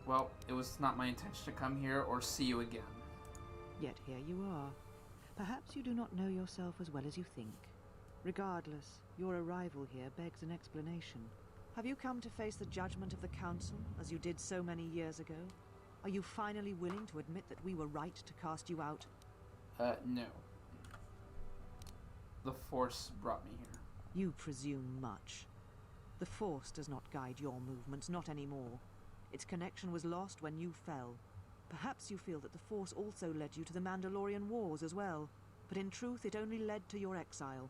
Well, it was not my intention to come here or see you again.
Yet here you are. Perhaps you do not know yourself as well as you think. Regardless, your arrival here begs an explanation. Have you come to face the judgment of the Council, as you did so many years ago? Are you finally willing to admit that we were right to cast you out?
No. The Force brought me here.
You presume much. The Force does not guide your movements, not anymore. Its connection was lost when you fell. Perhaps you feel that the Force also led you to the Mandalorian Wars as well, but in truth it only led to your exile.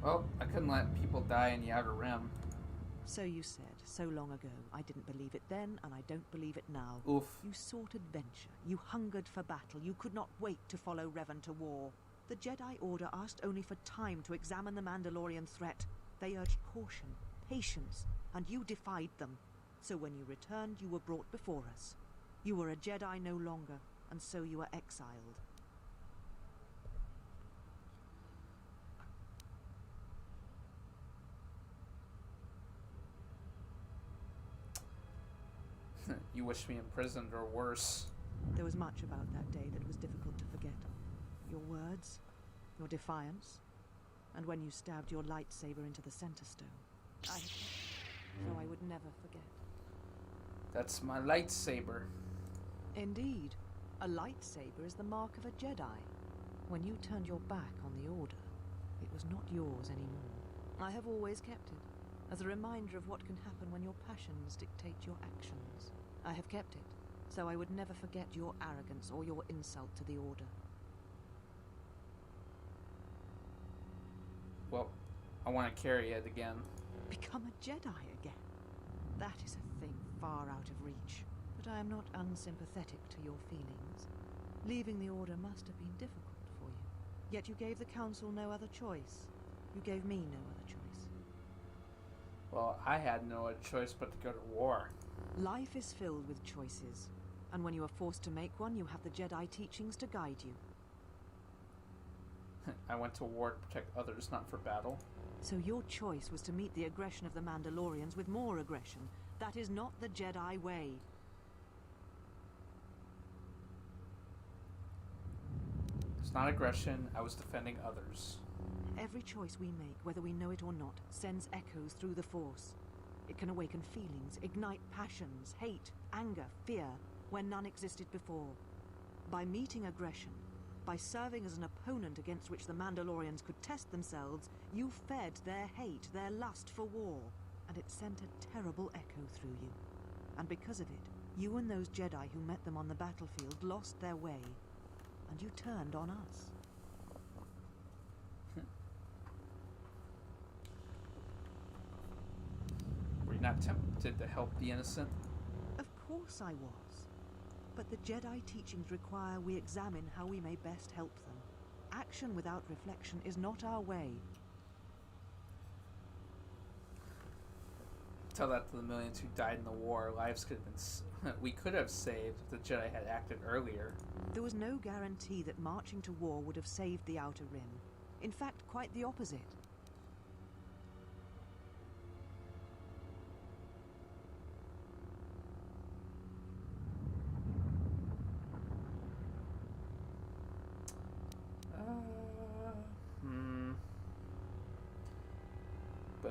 Well, I couldn't let people die in the Outer Rim.
So you said, so long ago. I didn't believe it then, and I don't believe it now.
Oof.
You sought adventure. You hungered for battle. You could not wait to follow Revan to war. The Jedi Order asked only for time to examine the Mandalorian threat. They urged caution, patience, and you defied them. So when you returned, you were brought before us. You were a Jedi no longer, and so you were exiled.
You wish me imprisoned or worse.
There was much about that day that was difficult to forget. Your words, your defiance, and when you stabbed your lightsaber into the center stone. I have so I would never forget.
That's my lightsaber.
Indeed. A lightsaber is the mark of a Jedi. When you turned your back on the Order, it was not yours anymore. I have always kept it, as a reminder of what can happen when your passions dictate your actions. I have kept it, so I would never forget your arrogance or your insult to the Order.
Well, I want to carry it again.
Become a Jedi again? That is a thing far out of reach. But I am not unsympathetic to your feelings. Leaving the Order must have been difficult for you. Yet you gave the Council no other choice. You gave me no other choice.
Well, I had no other choice but to go to war.
Life is filled with choices, and when you are forced to make one, you have the Jedi teachings to guide you.
I went to war to protect others, not for battle.
So your choice was to meet the aggression of the Mandalorians with more aggression. That is not the Jedi way.
It's not aggression, I was defending others.
Every choice we make, whether we know it or not, sends echoes through the Force. It can awaken feelings, ignite passions, hate, anger, fear, where none existed before. By meeting aggression, by serving as an opponent against which the Mandalorians could test themselves, you fed their hate, their lust for war, and it sent a terrible echo through you. And because of it, you and those Jedi who met them on the battlefield lost their way, and you turned on us.
Were you not tempted to help the innocent?
Of course I was. But the Jedi teachings require we examine how we may best help them. Action without reflection is not our way.
Tell that to the millions who died in the war. Lives could have been we could have saved if the Jedi had acted earlier.
There was no guarantee that marching to war would have saved the Outer Rim. In fact, quite the opposite.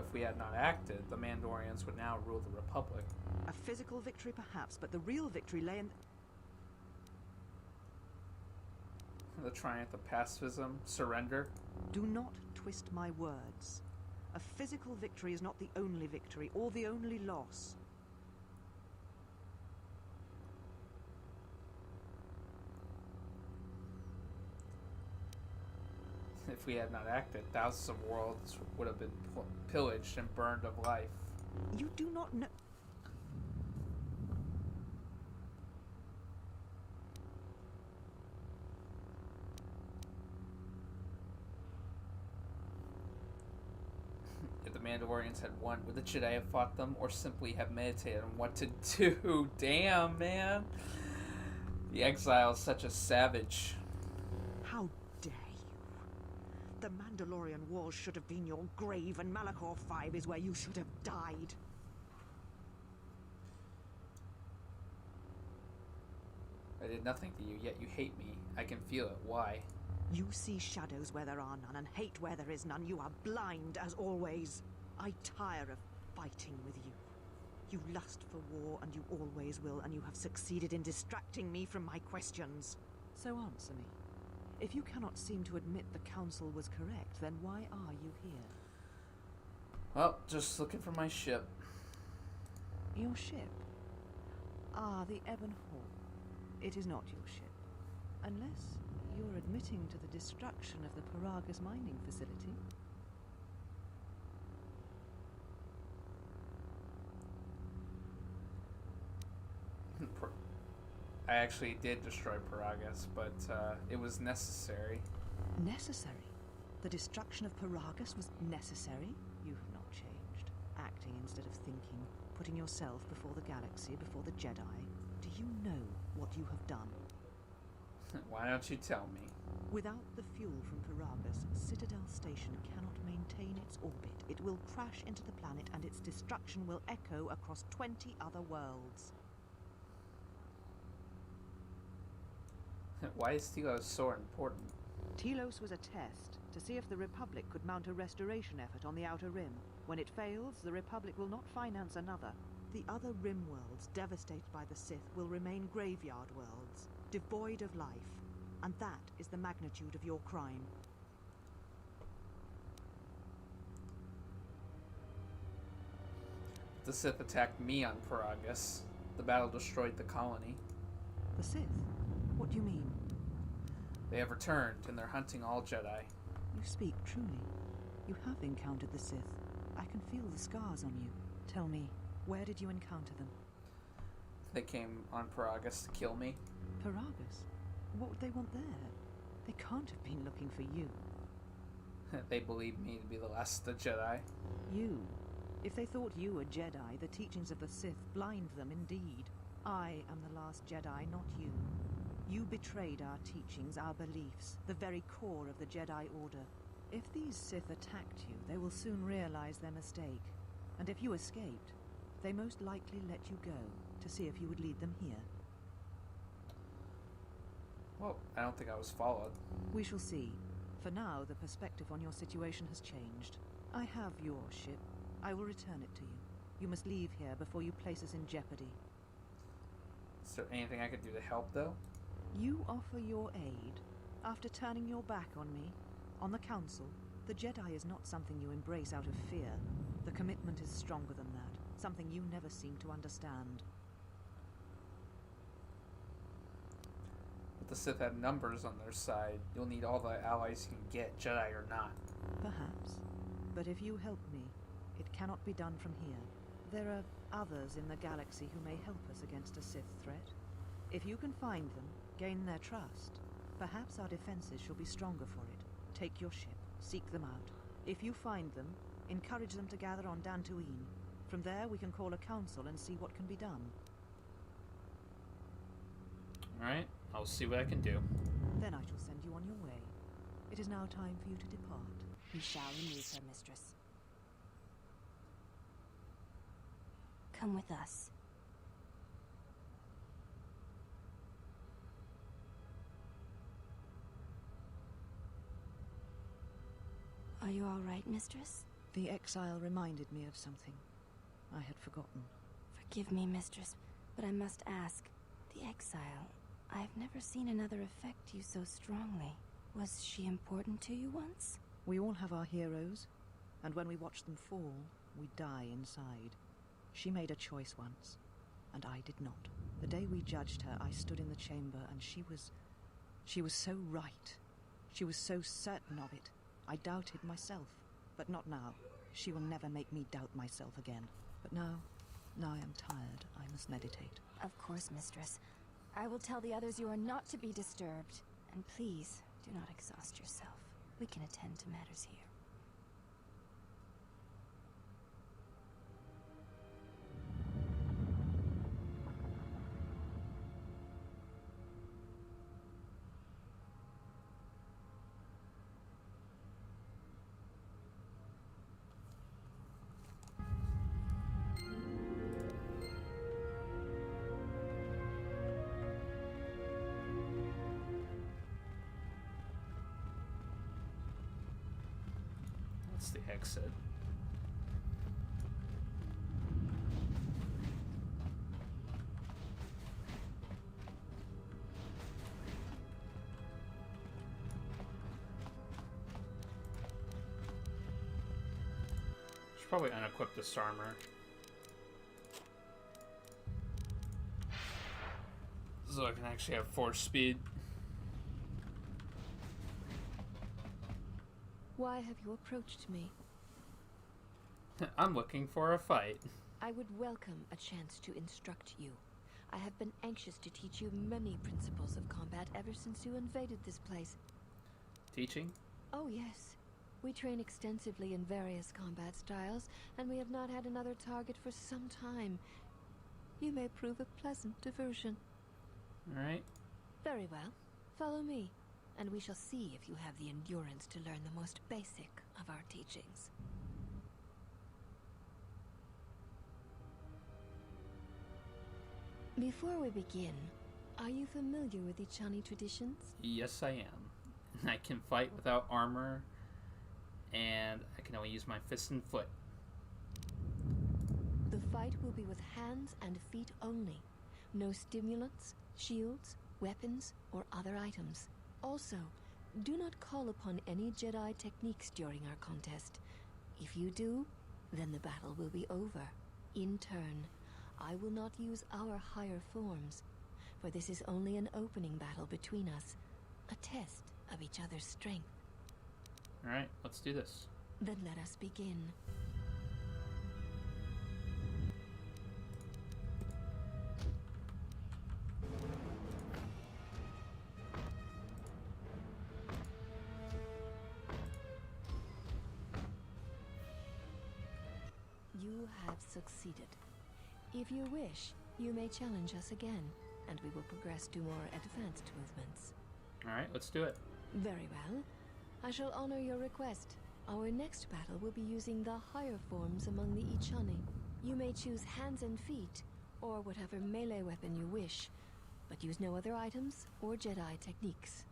if we had not acted, the Mandalorians would now rule the Republic.
A physical victory, perhaps, but the real victory lay in...
The triumph of pacifism, surrender.
Do not twist my words. A physical victory is not the only victory, or the only loss.
If we had not acted, thousands of worlds would have been pillaged and burned of life.
You do not know...
If the Mandalorians had won, would the Jedi have fought them, or simply have meditated on what to do? Damn, man. The Exile is such a savage.
How dare you? The Mandalorian Wars should have been your grave, and Malachor 5 is where you should have died.
I did nothing to you, yet you hate me. I can feel it. Why?
You see shadows where there are none, and hate where there is none. You are blind, as always. I tire of fighting with you. You lust for war, and you always will, and you have succeeded in distracting me from my questions. So answer me. If you cannot seem to admit the Council was correct, then why are you here?
Well, just looking for my ship.
Your ship? Ah, the Ebon Hall. It is not your ship. Unless you're admitting to the destruction of the Paragus mining facility.
I actually did destroy Paragus, but it was necessary.
Necessary? The destruction of Paragus was necessary? You have not changed. Acting instead of thinking, putting yourself before the galaxy, before the Jedi. Do you know what you have done?
Why don't you tell me?
Without the fuel from Paragus, Citadel Station cannot maintain its orbit. It will crash into the planet, and its destruction will echo across 20 other worlds.
Why is Telos so important?
Telos was a test to see if the Republic could mount a restoration effort on the Outer Rim. When it fails, the Republic will not finance another. The other Rim worlds, devastated by the Sith, will remain graveyard worlds, devoid of life. And that is the magnitude of your crime.
The Sith attacked me on Paragus. The battle destroyed the colony.
The Sith? What do you mean?
They have returned, and they're hunting all Jedi.
You speak truly. You have encountered the Sith. I can feel the scars on you. Tell me, where did you encounter them?
They came on Paragus to kill me.
Paragus? What would they want there? They can't have been looking for you.
They believed me to be the last of the Jedi.
You? If they thought you were Jedi, the teachings of the Sith blind them indeed. I am the last Jedi, not you. You betrayed our teachings, our beliefs, the very core of the Jedi Order. If these Sith attacked you, they will soon realize their mistake. And if you escaped, they most likely let you go to see if you would lead them here.
Well, I don't think I was followed.
We shall see. For now, the perspective on your situation has changed. I have your ship. I will return it to you. You must leave here before you place us in jeopardy.
Is there anything I could do to help, though?
You offer your aid after turning your back on me, on the Council. The Jedi is not something you embrace out of fear. The commitment is stronger than that, something you never seem to understand.
But the Sith have numbers on their side. You'll need all the allies you can get, Jedi or not.
Perhaps. But if you help me, it cannot be done from here. There are others in the galaxy who may help us against a Sith threat. If you can find them, gain their trust, perhaps our defenses shall be stronger for it. Take your ship, seek them out. If you find them, encourage them to gather on Dantooine. From there, we can call a council and see what can be done.
Alright, I'll see what I can do.
Then I shall send you on your way. It is now time for you to depart.
We shall remove her, mistress. Come with us. Are you all right, mistress?
The exile reminded me of something I had forgotten.
Forgive me, Mistress, but I must ask. The exile, I've never seen another affect you so strongly. Was she important to you once?
We all have our heroes, and when we watch them fall, we die inside. She made a choice once, and I did not. The day we judged her, I stood in the chamber, and she was so right. She was so certain of it. I doubted myself, but not now. She will never make me doubt myself again. But now I am tired. I must meditate.
Of course, Mistress. I will tell the others you are not to be disturbed. And please, do not exhaust yourself. We can attend to matters here.
That's the exit. Should probably unequip this armor. So I can actually have force speed.
Why have you approached me?
I'm looking for a fight.
I would welcome a chance to instruct you. I have been anxious to teach you many principles of combat ever since you invaded this place.
Teaching?
Oh yes. We train extensively in various combat styles, and we have not had another target for some time. You may prove a pleasant diversion.
Alright.
Very well. Follow me, and we shall see if you have the endurance to learn the most basic of our teachings. Before we begin, are you familiar with the Chani traditions?
Yes, I am. I can fight without armor, and I can only use my fist and foot.
The fight will be with hands and feet only. No stimulants, shields, weapons, or other items. Also, do not call upon any Jedi techniques during our contest. If you do, then the battle will be over. In turn, I will not use our higher forms, for this is only an opening battle between us, a test of each other's strength.
Alright, let's do this.
Then let us begin. You have succeeded. If you wish, you may challenge us again, and we will progress to more advanced movements.
Alright, let's do it.
Very well. I shall honor your request. Our next battle will be using the higher forms among the Ichani. You may choose hands and feet, or whatever melee weapon you wish, but use no other items or Jedi techniques.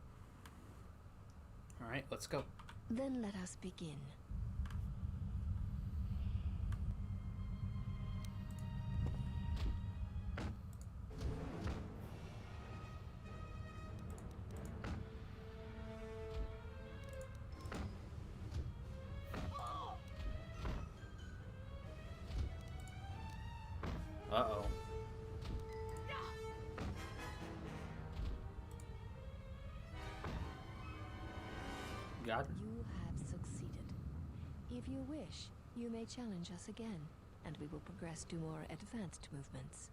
Alright, let's go.
Then let us begin.
Uh-oh. God.
You have succeeded. If you wish, you may challenge us again, and we will progress to more advanced movements.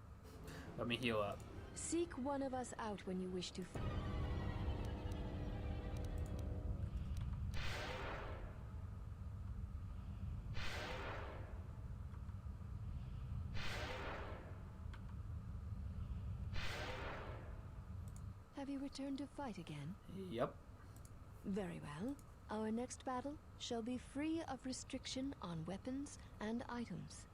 Let me heal up.
Seek one of us out when you wish to. Have you returned to fight again?
Yep.
Very well. Our next battle shall be free of restriction on weapons and items,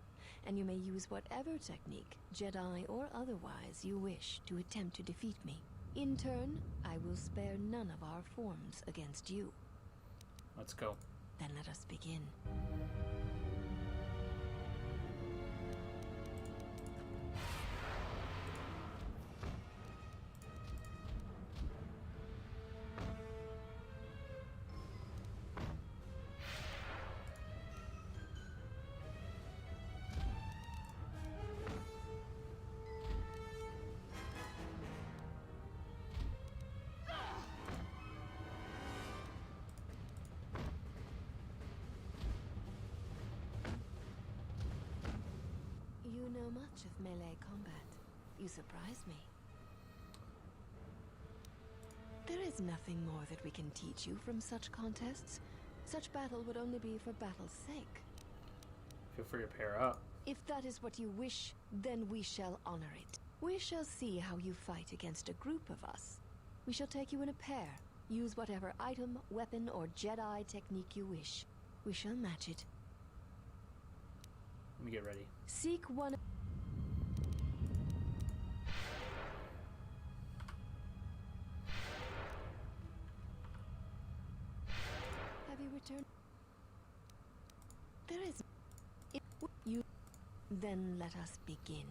and you may use whatever technique, Jedi or otherwise, you wish to attempt to defeat me. In turn, I will spare none of our forms against you.
Let's go.
Then let us begin. You know much of melee combat. You surprise me. There is nothing more that we can teach you from such contests. Such battle would only be for battle's sake.
Feel free to pair up.
If that is what you wish, then we shall honor it. We shall see how you fight against a group of us. We shall take you in a pair. Use whatever item, weapon, or Jedi technique you wish. We shall match it.
Let me get ready.
Seek one. Have you returned? There is. If you. Then let us begin.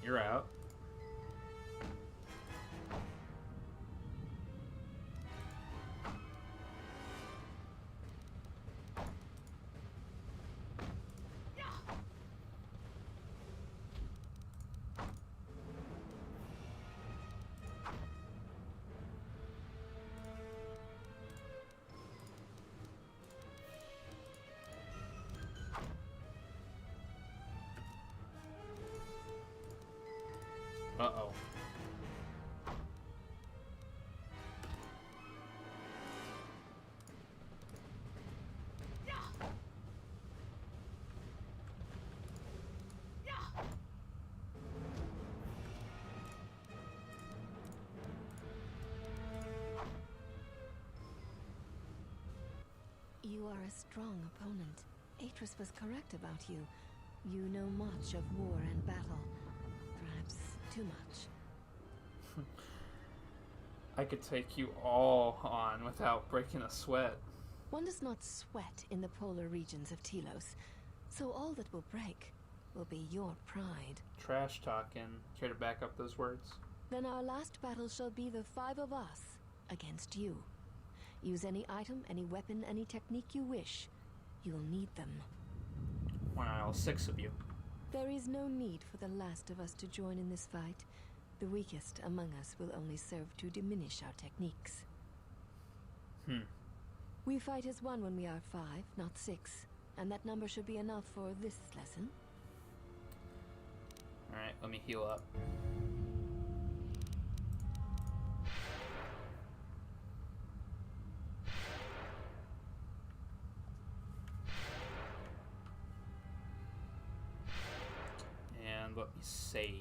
You're out. Uh-oh.
You are a strong opponent. Atris was correct about you. You know much of war and battle. Perhaps too much.
I could take you all on without breaking a sweat.
One does not sweat in the polar regions of Telos, so all that will break will be your pride.
Trash talking. Care to back up those words?
Then our last battle shall be the 5 of us against you. Use any item, any weapon, any technique you wish. You'll need them.
Why not all 6 of you?
There is no need for the last of us to join in this fight. The weakest among us will only serve to diminish our techniques. We fight as one when we are 5, not 6. And that number should be enough for this lesson.
Alright, let me heal up. And let me save.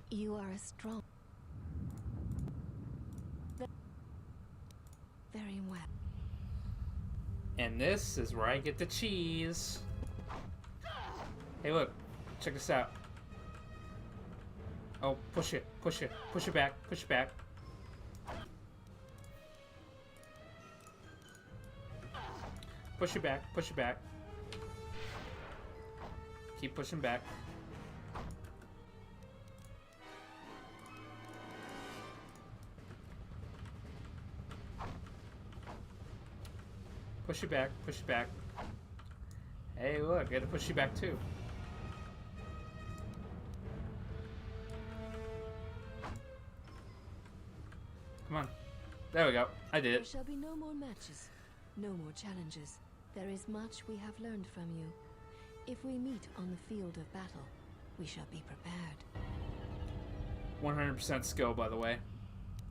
You are a strong... Very well.
And this is where I get the cheese. Hey, look. Check this out. Oh, push it. Push it. Push it back. Push it back. Push it back. Push it back. Keep pushing back. Push it back, push it back. Hey, look, I gotta push you back too. Come on. There we go. I did
There
it.
shall be no more matches, no more challenges. There is much we have learned from you. If we meet on the field of battle, we shall be prepared.
100% skill, by the way.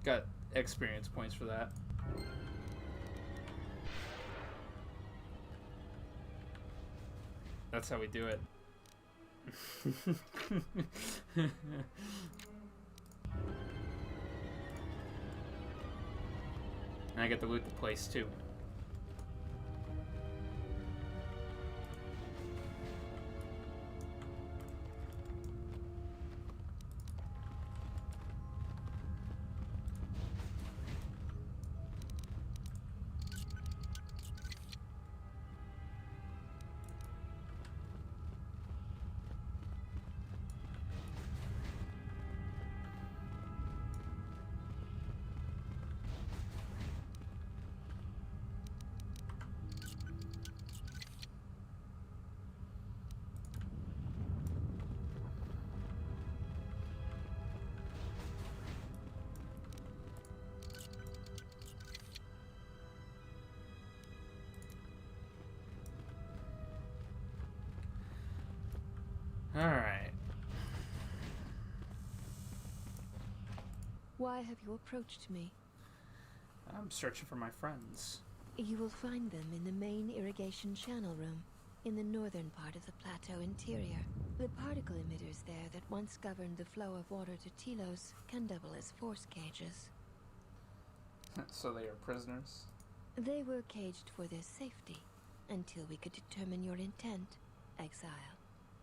Got experience points for that. That's how we do it. And I get to loot the place too. Alright.
Why have you approached me?
I'm searching for my friends.
You will find them in the main irrigation channel room, in the northern part of the plateau interior. The particle emitters there that once governed the flow of water to Telos can double as force cages.
So they are prisoners?
They were caged for their safety, until we could determine your intent, Exile.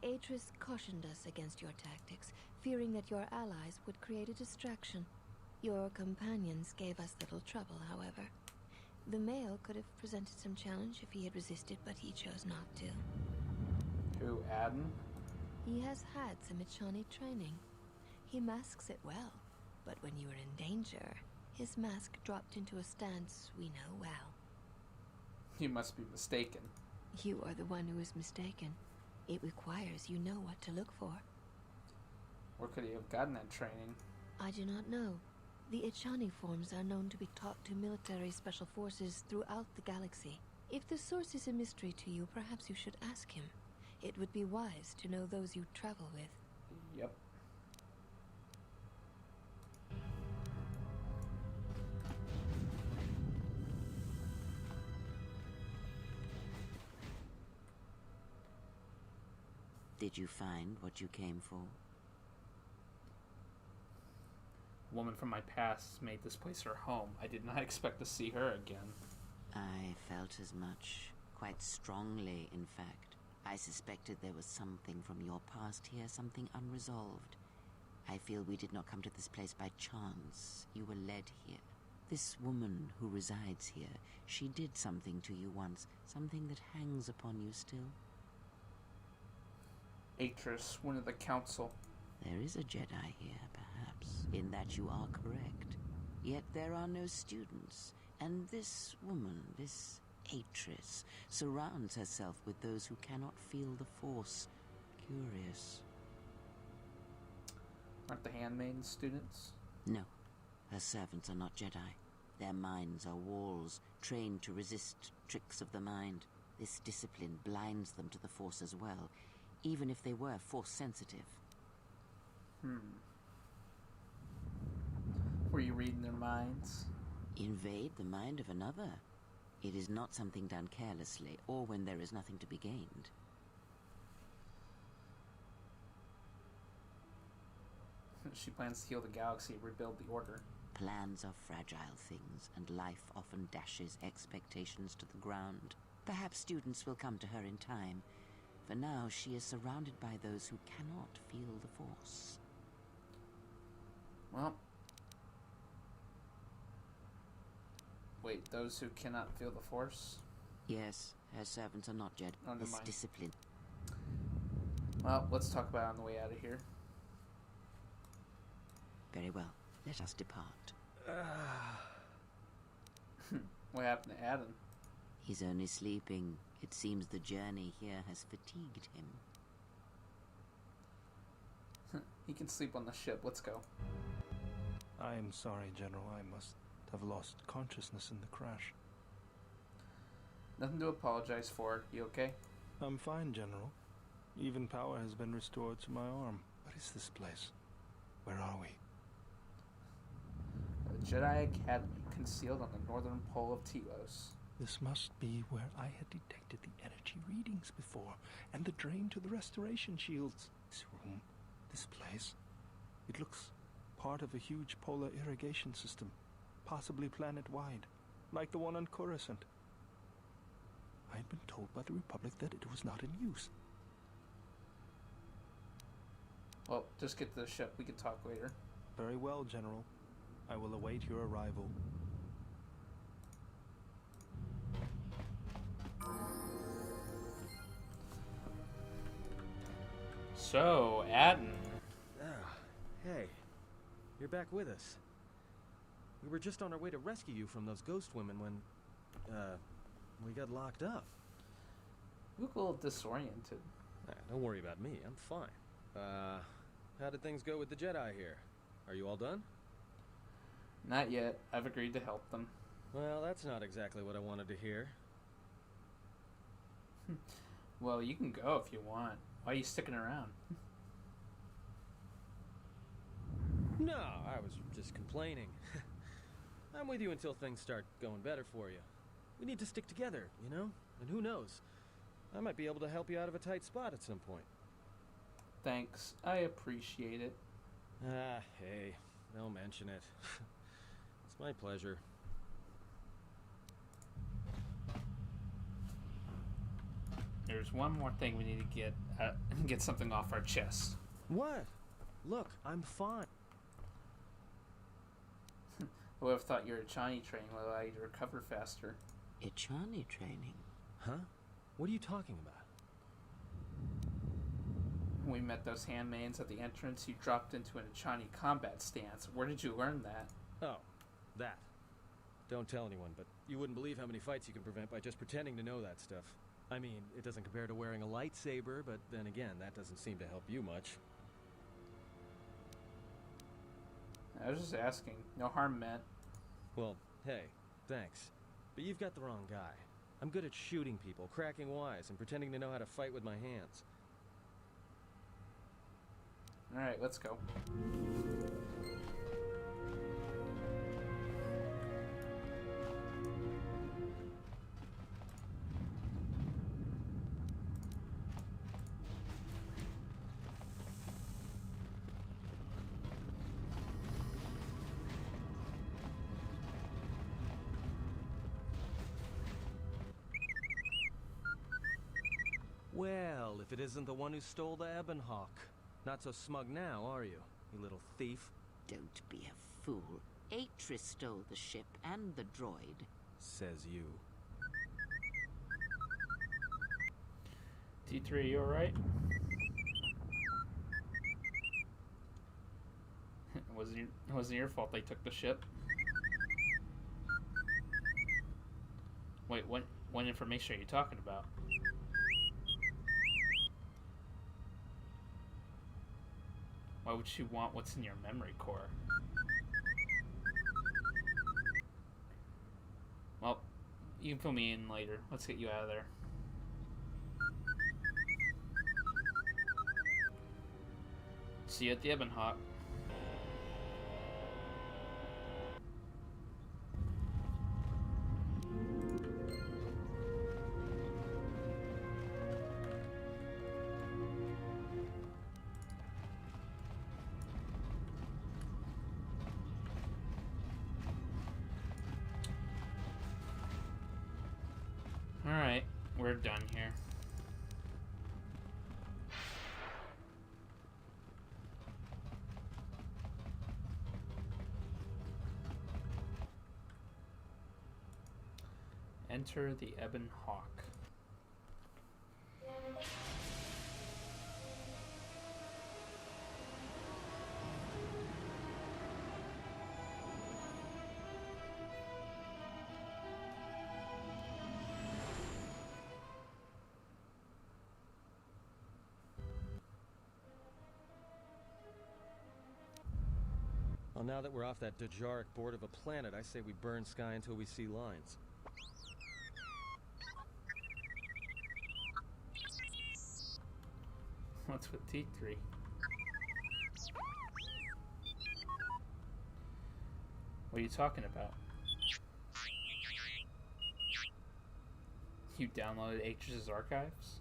Atris cautioned us against your tactics, fearing that your allies would create a distraction. Your companions gave us little trouble, however. The male could have presented some challenge if he had resisted, but he chose not to.
Who, Admiral?
He has had some Echani training. He masks it well, but when you were in danger, his mask dropped into a stance we know well.
You must be mistaken.
You are the one who is mistaken. It requires you know what to look for.
Where could he have gotten that training?
I do not know. The Echani forms are known to be taught to military special forces throughout the galaxy. If the source is a mystery to you, perhaps you should ask him. It would be wise to know those you travel with.
Yep.
Did you find what you came for?
A woman from my past made this place her home. I did not expect to see her again.
I felt as much. Quite strongly, in fact. I suspected there was something from your past here, something unresolved. I feel we did not come to this place by chance. You were led here. This woman who resides here, she did something to you once, something that hangs upon you still.
Atris, one of the council.
There is a Jedi here, perhaps, in that you are correct. Yet there are no students, and this woman, this Atris, surrounds herself with those who cannot feel the Force. Curious.
Aren't the Handmaidens students?
No, her servants are not Jedi. Their minds are walls, trained to resist tricks of the mind. This discipline blinds them to the Force as well, even if they were Force-sensitive.
Were you reading their minds?
Invade the mind of another. It is not something done carelessly, or when there is nothing to be gained.
She plans to heal the galaxy, rebuild the Order.
Plans are fragile things, and life often dashes expectations to the ground. Perhaps students will come to her in time. For now, she is surrounded by those who cannot feel the Force.
Well... Wait, those who cannot feel the Force?
Yes, her servants are not Jedi.
Oh, never
This
mind.
discipline.
Well, let's talk about it on the way out of here.
Very well. Let us depart.
What happened to Adam?
He's only sleeping. It seems the journey here has fatigued him.
He can sleep on the ship. Let's go.
I am sorry, General. I must have lost consciousness in the crash.
Nothing to apologize for. You okay?
I'm fine, General. Even power has been restored to my arm. What is this place? Where are we?
The Jedi Academy, concealed on the northern pole of Telos.
This must be where I had detected the energy readings before, and the drain to the restoration shields. This room, this place, it looks part of a huge polar irrigation system, possibly planet-wide, like the one on Coruscant. I had been told by the Republic that it was not in use.
Well, just get to the ship. We can talk later.
Very well, General. I will await your arrival.
So, Adden.
Hey, you're back with us. We were just on our way to rescue you from those ghost women when, we got locked up.
You look a little disoriented.
Don't worry about me, I'm fine. How did things go with the Jedi here? Are you all done?
Not yet. I've agreed to help them.
Well, that's not exactly what I wanted to hear.
Well, you can go if you want. Why are you sticking around?
No, I was just complaining. I'm with you until things start going better for you. We need to stick together, you know? And who knows? I might be able to help you out of a tight spot at some point.
Thanks. I appreciate it.
Hey, don't mention it. It's my pleasure.
There's one more thing we need to get something off our chest.
What? Look, I'm fine.
Who would have thought your Ichani training would allow you to recover faster?
Ichani training?
Huh? What are you talking about?
When we met those handmaidens at the entrance, you dropped into an Ichani combat stance. Where did you learn that?
Oh, that. Don't tell anyone, but you wouldn't believe how many fights you can prevent by just pretending to know that stuff. I mean, it doesn't compare to wearing a lightsaber, but then again, that doesn't seem to help you much.
I was just asking. No harm meant.
Well, hey, thanks. But you've got the wrong guy. I'm good at shooting people, cracking wise, and pretending to know how to fight with my hands.
Alright, let's go.
Well, if it isn't the one who stole the Ebon Hawk. Not so smug now, are you little thief?
Don't be a fool. Atris stole the ship and the droid.
Says you.
T3, you alright? It wasn't your fault they took the ship. Wait, what information are you talking about? Why would you want what's in your memory core? Well, you can fill me in later. Let's get you out of there. See you at the Ebon Hawk. Alright, we're done here. Enter the Ebon Hawk.
Well, now that we're off that Dajaric board of a planet, I say we burn sky until we see lines.
What's with T3? What are you talking about? You downloaded Atris' archives?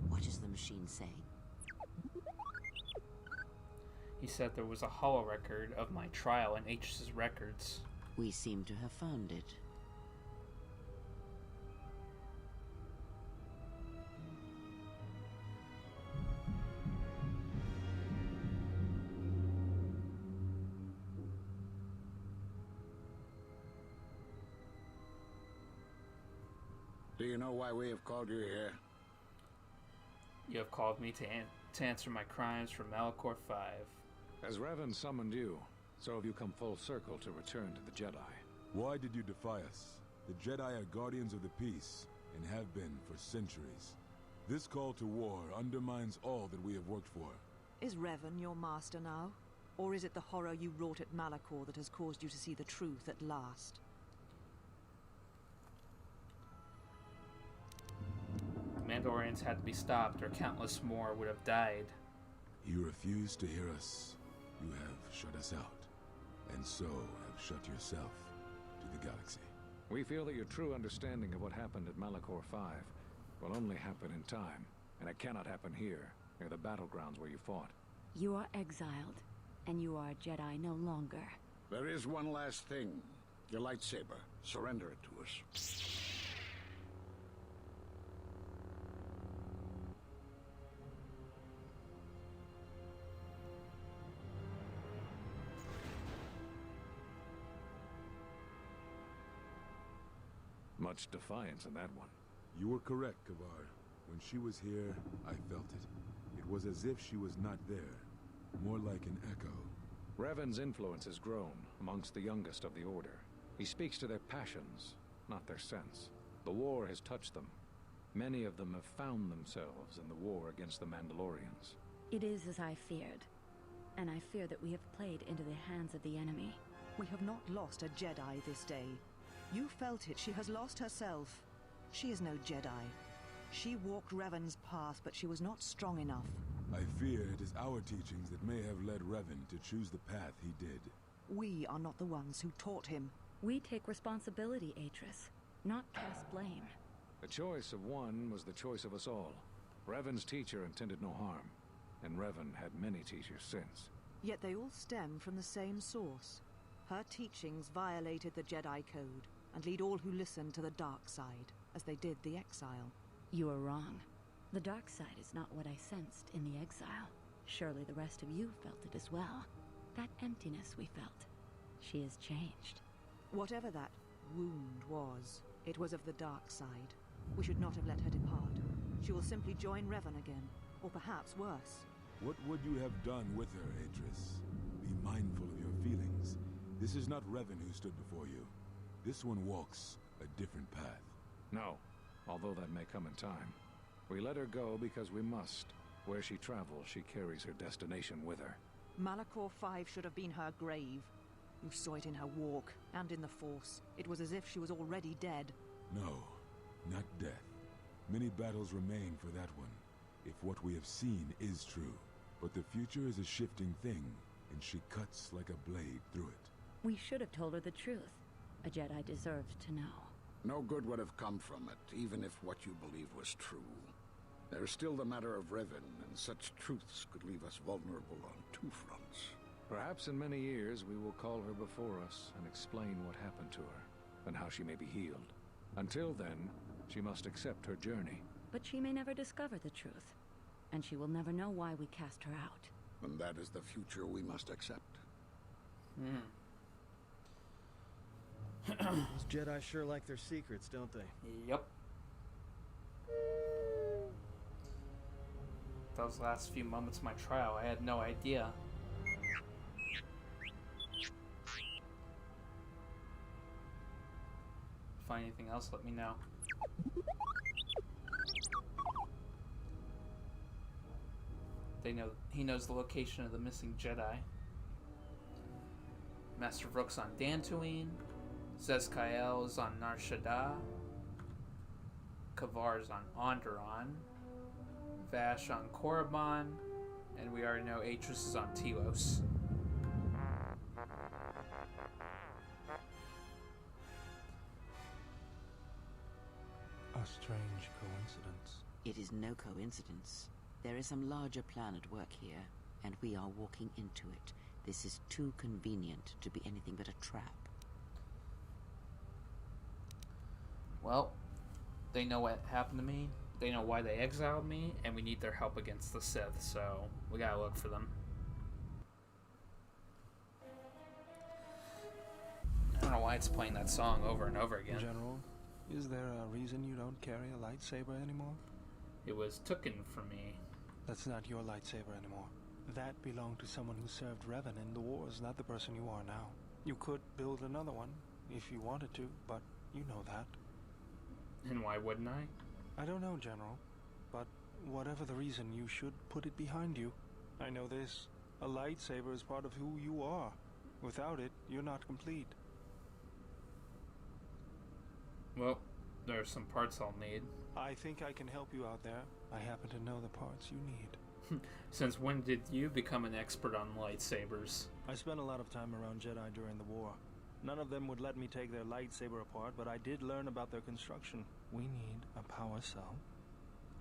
What does the machine say?
He said there was a holo record of my trial in Atris' records.
We seem to have found it.
Do you know why we have called you here?
You have called me to answer my crimes for Malachor 5.
As Revan summoned you, so have you come full circle to return to the Jedi.
Why did you defy us? The Jedi are guardians of the peace, and have been for centuries. This call to war undermines all that we have worked for.
Is Revan your master now? Or is it the horror you wrought at Malachor that has caused you to see the truth at last?
The Mandalorians had to be stopped, or countless more would have died.
You refuse to hear us. You have shut us out, and so have shut yourself to the galaxy.
We feel that your true understanding of what happened at Malachor 5 will only happen in time, and it cannot happen here, near the battlegrounds where you fought.
You are exiled, and you are a Jedi no longer.
There is one last thing. Your lightsaber. Surrender it to us.
Much defiance in that one.
You were correct, Kavar. When she was here, I felt it. It was as if she was not there. More like an echo.
Revan's influence has grown amongst the youngest of the Order. He speaks to their passions, not their sense. The war has touched them. Many of them have found themselves in the war against the Mandalorians.
It is as I feared, and I fear that we have played into the hands of the enemy.
We have not lost a Jedi this day. You felt it. She has lost herself. She is no Jedi. She walked Revan's path, but she was not strong enough.
I fear it is our teachings that may have led Revan to choose the path he did.
We are not the ones who taught him.
We take responsibility, Atris, not cast blame.
The choice of one was the choice of us all. Revan's teacher intended no harm, and Revan had many teachers since.
Yet they all stem from the same source. Her teachings violated the Jedi Code, and lead all who listen to the dark side, as they did the Exile.
You are wrong. The dark side is not what I sensed in the Exile. Surely the rest of you felt it as well. That emptiness we felt. She has changed.
Whatever that wound was, it was of the dark side. We should not have let her depart. She will simply join Revan again, or perhaps worse.
What would you have done with her, Atris? Be mindful of your feelings. This is not Revan who stood before you. This one walks a different path.
No, although that may come in time. We let her go because we must. Where she travels, she carries her destination with her.
Malachor 5 should have been her grave. You saw it in her walk, and in the Force. It was as if she was already dead.
No, not death. Many battles remain for that one, if what we have seen is true. But the future is a shifting thing, and she cuts like a blade through it.
We should have told her the truth. A Jedi deserved to know.
No good would have come from it, even if what you believe was true. There's still the matter of Revan, and such truths could leave us vulnerable on two fronts.
Perhaps in many years we will call her before us and explain what happened to her, and how she may be healed. Until then, she must accept her journey.
But she may never discover the truth, and she will never know why we cast her out.
And that is the future we must accept.
Those Jedi sure like their secrets, don't they?
Yep. Those last few moments of my trial, I had no idea. Find anything else, let me know. He knows the location of the missing Jedi. Master Rook's on Dantooine. Zezkael is on Nar Shaddaa. Kavar's on Onderon. Vash on Korriban. And we already know Atris is on Telos.
A strange coincidence.
It is no coincidence. There is some larger plan at work here, and we are walking into it. This is too convenient to be anything but a trap.
Well, they know what happened to me, they know why they exiled me, and we need their help against the Sith, so we gotta look for them. I don't know why it's playing that song over and over again.
General, is there a reason you don't carry a lightsaber anymore?
It was taken from me.
That's not your lightsaber anymore. That belonged to someone who served Revan in the wars, not the person you are now. You could build another one, if you wanted to, but you know that.
And why wouldn't I?
I don't know, General, but whatever the reason, you should put it behind you. I know this. A lightsaber is part of who you are. Without it, you're not complete.
Well, there are some parts I'll need.
I think I can help you out there. I happen to know the parts you need.
Since when did you become an expert on lightsabers?
I spent a lot of time around Jedi during the war. None of them would let me take their lightsaber apart, but I did learn about their construction. We need a power cell,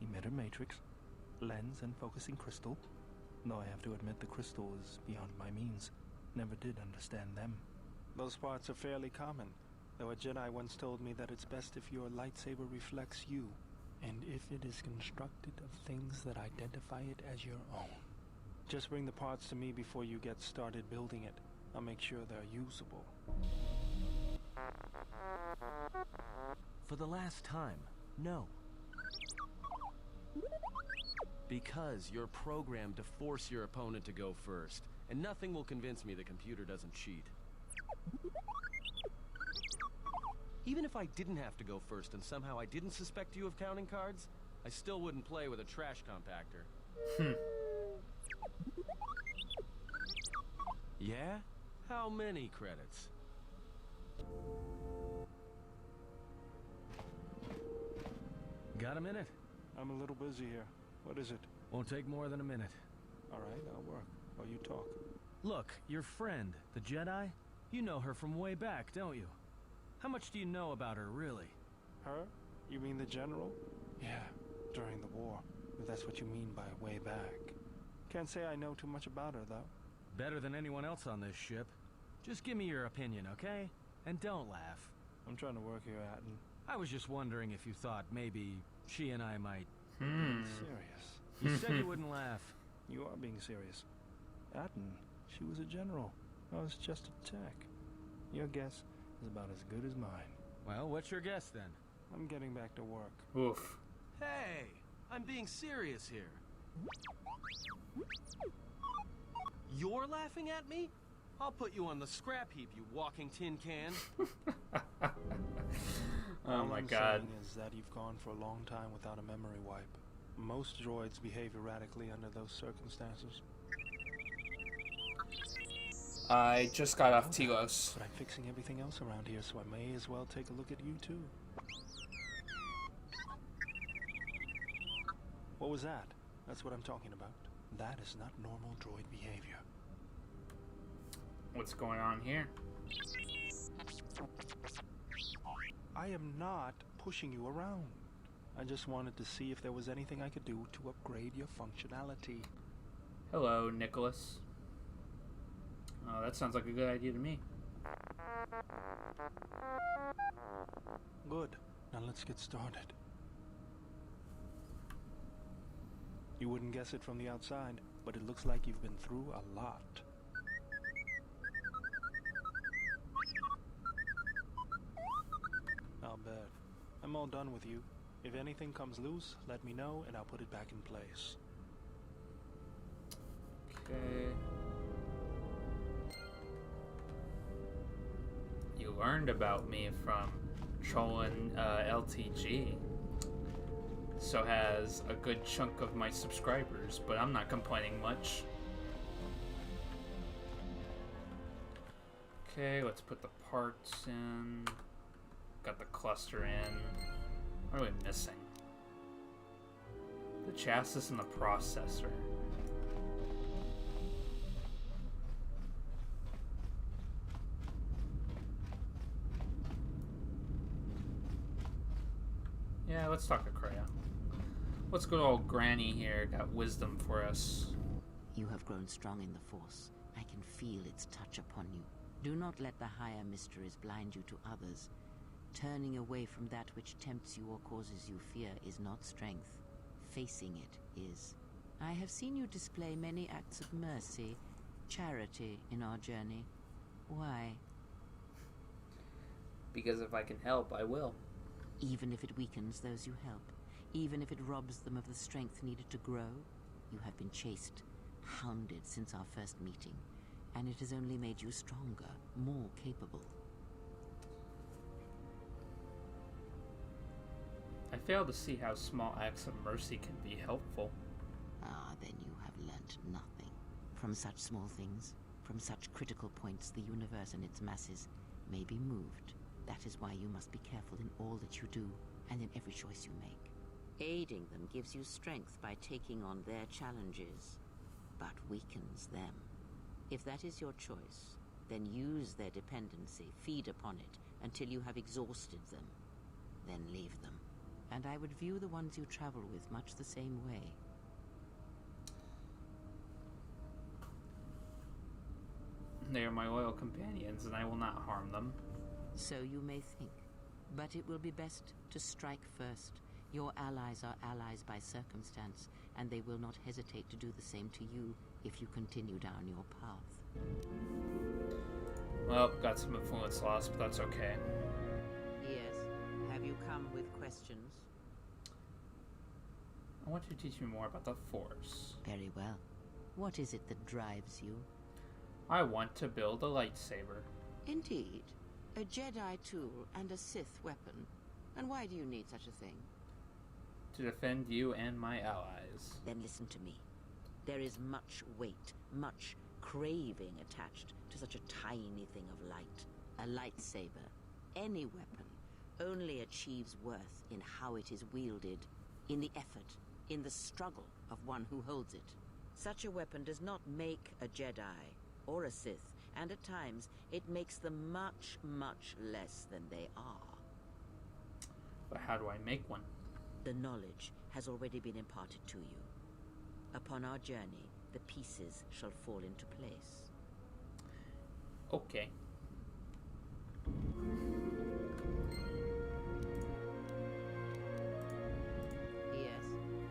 emitter matrix, lens and focusing crystal. Though I have to admit the crystal is beyond my means. Never did understand them. Those parts are fairly common, though a Jedi once told me that it's best if your lightsaber reflects you, and if it is constructed of things that identify it as your own. Just bring the parts to me before you get started building it. I'll make sure they're usable.
For the last time, no. Because you're programmed to force your opponent to go first, and nothing will convince me the computer doesn't cheat. Even if I didn't have to go first and somehow I didn't suspect you of counting cards, I still wouldn't play with a trash compactor. Yeah? How many credits? Got a minute?
I'm a little busy here. What is it?
Won't take more than a minute.
All right, I'll work while you talk.
Look, your friend, the Jedi, you know her from way back, don't you? How much do you know about her, really?
Her? You mean the General? Yeah, during the war. If that's what you mean by way back. Can't say I know too much about her, though.
Better than anyone else on this ship. Just give me your opinion, okay? And don't laugh.
I'm trying to work here, Atten.
I was just wondering if you thought maybe she and I might...
Serious.
You said you wouldn't laugh.
You are being serious. Atten, she was a general. I was just a tech. Your guess is about as good as mine.
Well, what's your guess then?
I'm getting back to work.
Oof.
Hey, I'm being serious here. You're laughing at me? I'll put you on the scrap heap, you walking tin can.
Oh my god.
All I'm saying is that you've gone for a long time without a memory wipe. Most droids behave erratically under those circumstances.
I just got off Telos.
But I'm fixing everything else around here, so I may as well take a look at you too. What was that? That's what I'm talking about. That is not normal droid behavior.
What's going on here?
I am not pushing you around. I just wanted to see if there was anything I could do to upgrade your functionality.
Hello, Nihlus. Oh, that sounds like a good idea to me.
Good. Now let's get started. You wouldn't guess it from the outside, but it looks like you've been through a lot. I'll bet. I'm all done with you. If anything comes loose, let me know and I'll put it back in place.
Okay. You learned about me from trolling LTG. So has a good chunk of my subscribers, but I'm not complaining much. Okay, let's put the parts in. Got the cluster in. What are we missing? The chassis and the processor. Yeah, let's talk to Kreia. What's good old Granny here got wisdom for us?
You have grown strong in the Force. I can feel its touch upon you. Do not let the higher mysteries blind you to others. Turning away from that which tempts you or causes you fear is not strength. Facing it is. I have seen you display many acts of mercy, charity in our journey. Why?
Because if I can help, I will.
Even if it weakens those you help, even if it robs them of the strength needed to grow, you have been chased, hounded since our first meeting, and it has only made you stronger, more capable.
I fail to see how small acts of mercy can be helpful.
Ah, then you have learnt nothing. From such small things, from such critical points, the universe and its masses may be moved. That is why you must be careful in all that you do, and in every choice you make. Aiding them gives you strength by taking on their challenges, but weakens them. If that is your choice, then use their dependency, feed upon it, until you have exhausted them. Then leave them. And I would view the ones you travel with much the same way.
They are my loyal companions, and I will not harm them.
So you may think, but it will be best to strike first. Your allies are allies by circumstance, and they will not hesitate to do the same to you if you continue down your path.
Well, got some influence loss, but that's okay.
Yes. Have you come with questions?
I want you to teach me more about the Force.
Very well. What is it that drives you?
I want to build a lightsaber.
Indeed. A Jedi tool and a Sith weapon. And why do you need such a thing?
To defend you and my allies.
Then listen to me. There is much weight, much craving attached to such a tiny thing of light. A lightsaber, any weapon, only achieves worth in how it is wielded, in the effort, in the struggle of one who holds it. Such a weapon does not make a Jedi or a Sith, and at times it makes them much, much less than they are.
But how do I make one?
The knowledge has already been imparted to you. Upon our journey, the pieces shall fall into place.
Okay.
Yes.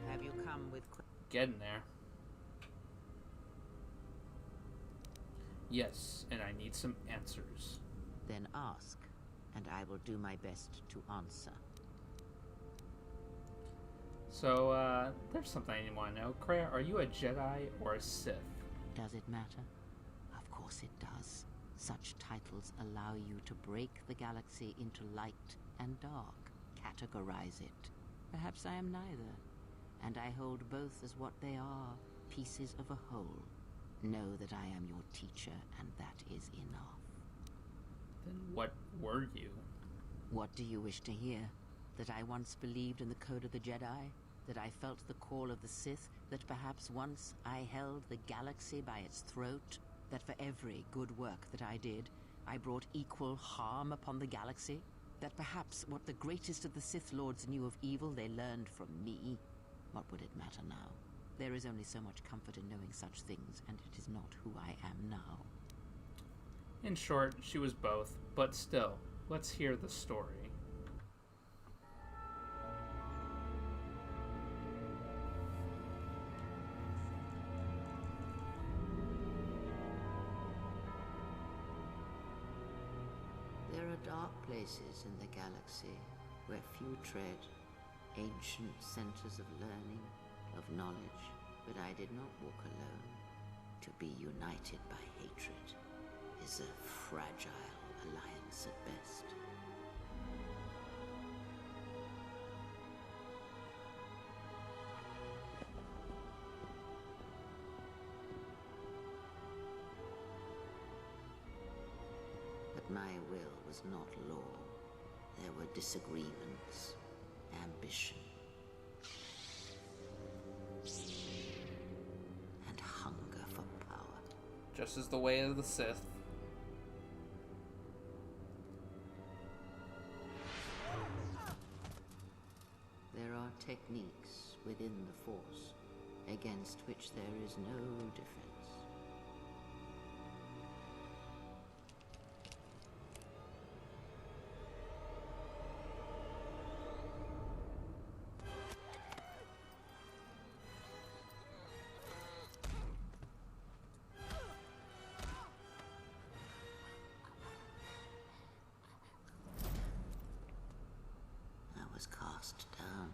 Have you come with...
Getting there. Yes, and I need some answers.
Then ask, and I will do my best to answer.
So, there's something I want to know. Kreia, are you a Jedi or a Sith?
Does it matter? Of course it does. Such titles allow you to break the galaxy into light and dark, categorize it. Perhaps I am neither, and I hold both as what they are, pieces of a whole. Know that I am your teacher, and that is enough.
Then what were you?
What do you wish to hear? That I once believed in the code of the Jedi? That I felt the call of the Sith? That perhaps once I held the galaxy by its throat? That for every good work that I did, I brought equal harm upon the galaxy? That perhaps what the greatest of the Sith Lords knew of evil they learned from me? What would it matter now? There is only so much comfort in knowing such things, and it is not who I am now.
In short, she was both, but still, let's hear the story.
There are dark places in the galaxy where few tread, ancient centers of learning, of knowledge, but I did not walk alone. To be united by hatred is a fragile alliance at best. But my will was not law. There were disagreements, ambition, and hunger for power.
Just as the way of the Sith.
techniques within the Force, against which there is no defense. I was cast down,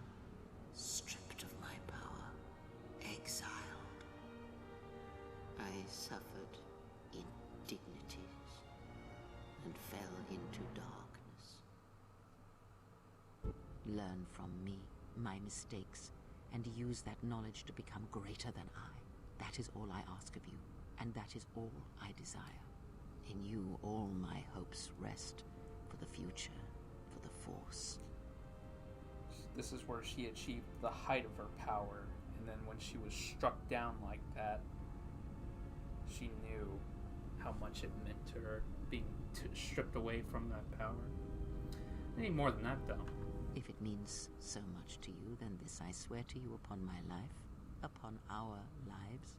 stripped of my power, exiled. I suffered indignities and fell into darkness. Learn from me, my mistakes, and use that knowledge to become greater than I. That is all I ask of you, and that is all I desire. In you all my hopes rest, for the future, for the Force.
This is where she achieved the height of her power, and then when she was struck down like that, she knew how much it meant to her, being stripped away from that power. I need more than that, though.
If it means so much to you, then this I swear to you upon my life, upon our lives,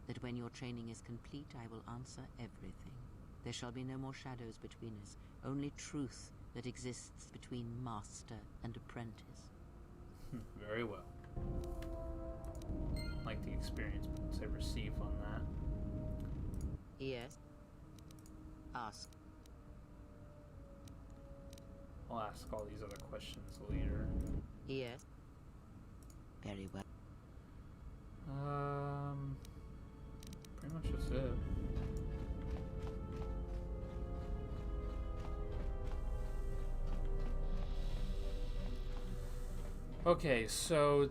that when your training is complete, I will answer everything. There shall be no more shadows between us, only truth that exists between master and apprentice.
Very well. Like the experience points I receive on that.
Yes. Ask.
I'll ask all these other questions later.
Yes. Very well.
Pretty much that's it. Okay, so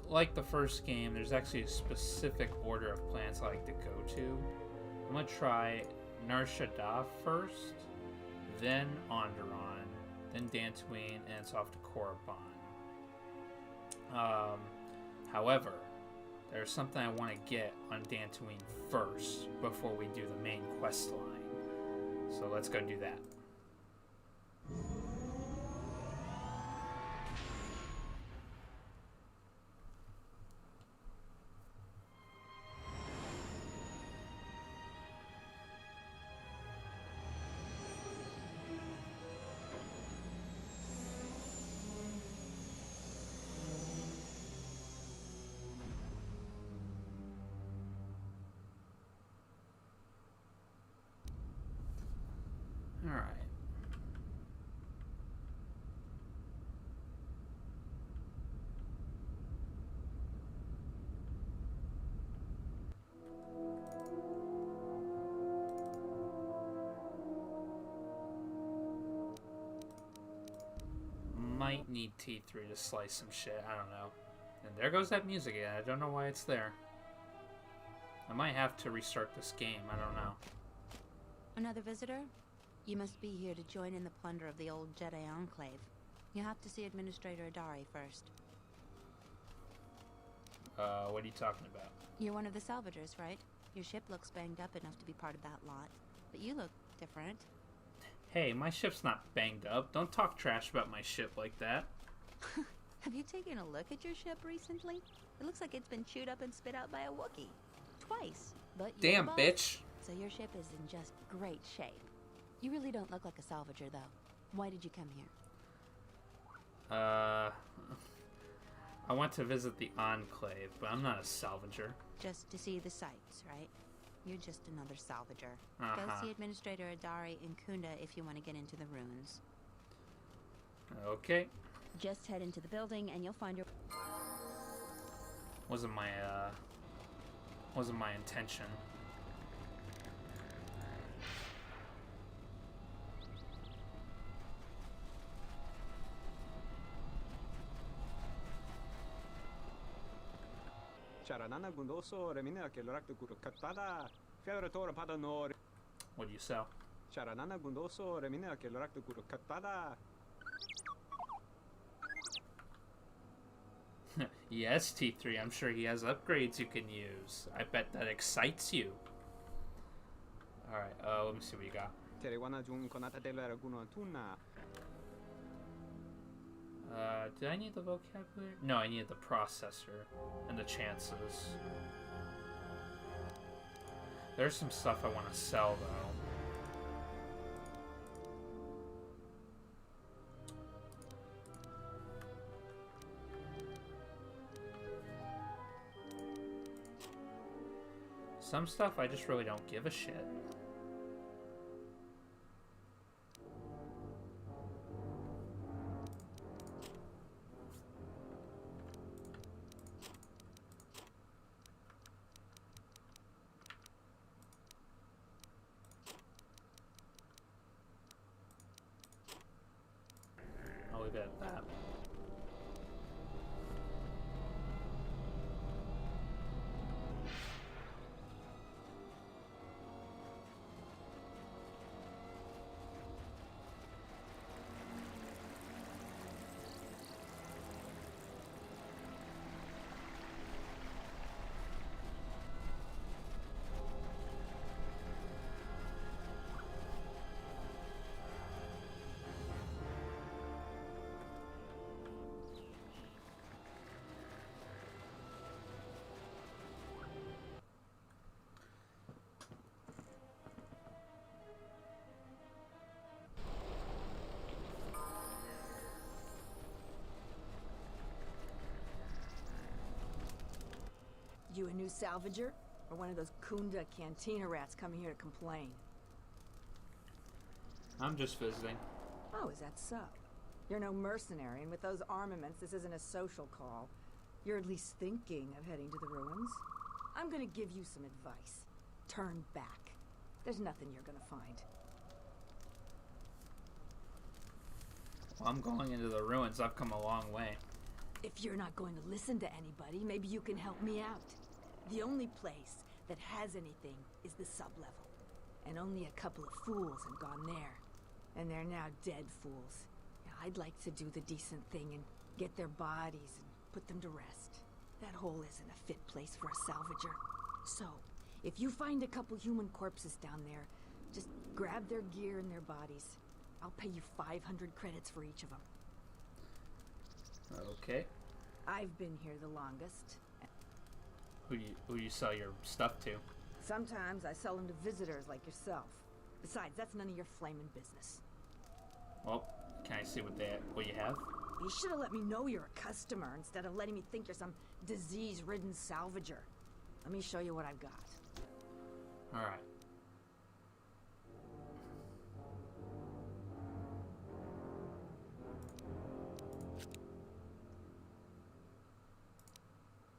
like the first game, there's actually a specific order of planets I like to go to. I'm gonna try Nar Shaddaa first, then Onderon, then Dantooine, and it's off to Korriban. However, there's something I want to get on Dantooine first before we do the main quest line. So let's go do that. Alright. Might need T3 to slice some shit, I don't know. And there goes that music again, I don't know why it's there. I might have to restart this game, I don't know.
Another visitor? You must be here to join in the plunder of the old Jedi Enclave. You have to see Administrator Adari first.
What are you talking about?
You're one of the salvagers, right? Your ship looks banged up enough to be part of that lot. But you look different.
Hey, my ship's not banged up. Don't talk trash about my ship like that.
Have you taken a look at your ship recently? It looks like it's been chewed up and spit out by a Wookiee. Twice. But
damn, bitch.
So your ship is in just great shape. You really don't look like a salvager, though. Why did you come here?
I want to visit the Enclave, but I'm not a salvager.
Just to see the sights, right? You're just another salvager. Go see Administrator Adari in Kunda if you want to get into the ruins.
Okay.
Just head into the building and you'll find your...
Wasn't my intention. What do you sell? Yes, T3, I'm sure he has upgrades you can use. I bet that excites you. Alright, let me see what you got. Did I need the vocabulary? No, I needed the processor and the chances. There's some stuff I want to sell, though. Some stuff I just really don't give a shit. I'll leave it at that.
You a new salvager? Or one of those Kunda cantina rats coming here to complain?
I'm just visiting.
Oh, is that so? You're no mercenary, and with those armaments, this isn't a social call. You're at least thinking of heading to the ruins. I'm gonna give you some advice. Turn back. There's nothing you're gonna find.
Well, I'm going into the ruins. I've come a long way.
If you're not going to listen to anybody, maybe you can help me out. The only place that has anything is the sublevel. And only a couple of fools have gone there. And they're now dead fools. I'd like to do the decent thing and get their bodies and put them to rest. That hole isn't a fit place for a salvager. So, if you find a couple human corpses down there, just grab their gear and their bodies. I'll pay you 500 credits for each of them.
Okay.
I've been here the longest.
Who you sell your stuff to?
Sometimes I sell them to visitors like yourself. Besides, that's none of your flaming business.
Well, can I see what you have?
You should have let me know you're a customer instead of letting me think you're some disease-ridden salvager. Let me show you what I've got.
All right.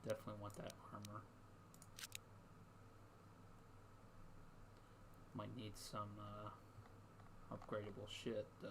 Definitely want that armor. Might need some upgradable shit though.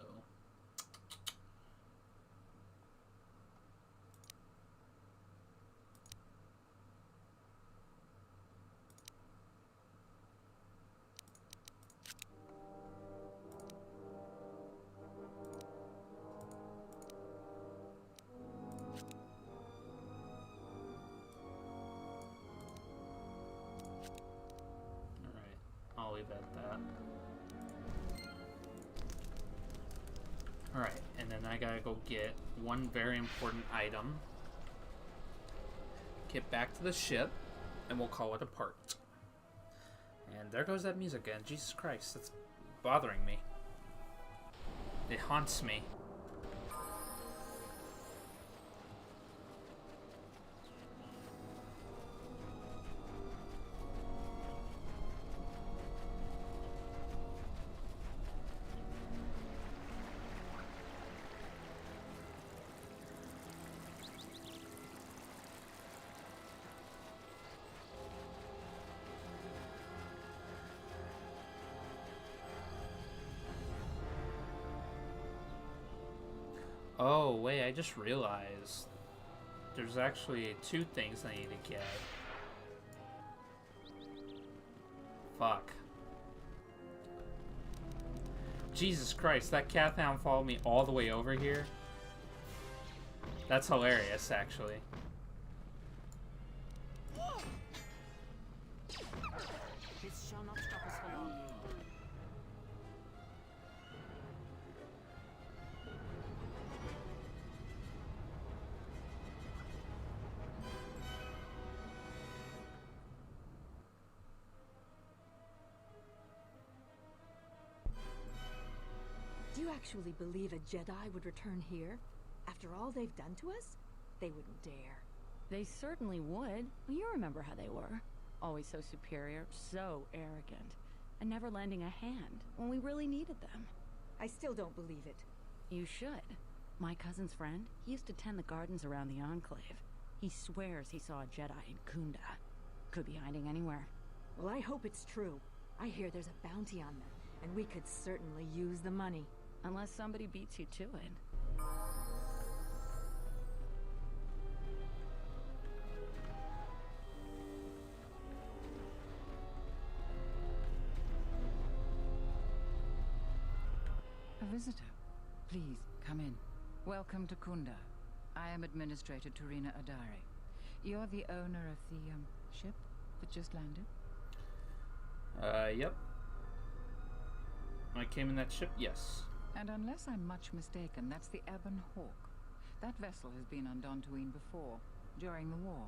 I'll leave it at that. Alright, and then I gotta go get one very important item. Get back to the ship, and we'll call it a part. And there goes that music again. Jesus Christ, that's bothering me. It haunts me. Oh, wait, I just realized there's actually two things I need to get. Fuck. Jesus Christ, that cat hound followed me all the way over here? That's hilarious, actually.
This shall not stop us for long.
Do you actually believe a Jedi would return here? After all they've done to us? They wouldn't dare.
They certainly would. You remember how they were. Always so superior, so arrogant, and never lending a hand when we really needed them.
I still don't believe it.
You should. My cousin's friend, he used to tend the gardens around the Enclave. He swears he saw a Jedi in Kunda. Could be hiding anywhere.
Well, I hope it's true. I hear there's a bounty on them, and we could certainly use the money.
Unless somebody beats you to it.
A visitor. Please, come in. Welcome to Kunda. I am Administrator Turina Adari. You're the owner of the, ship that just landed?
Yep. I came in that ship, yes.
And unless I'm much mistaken, that's the Ebon Hawk. That vessel has been on Dantooine before, during the war.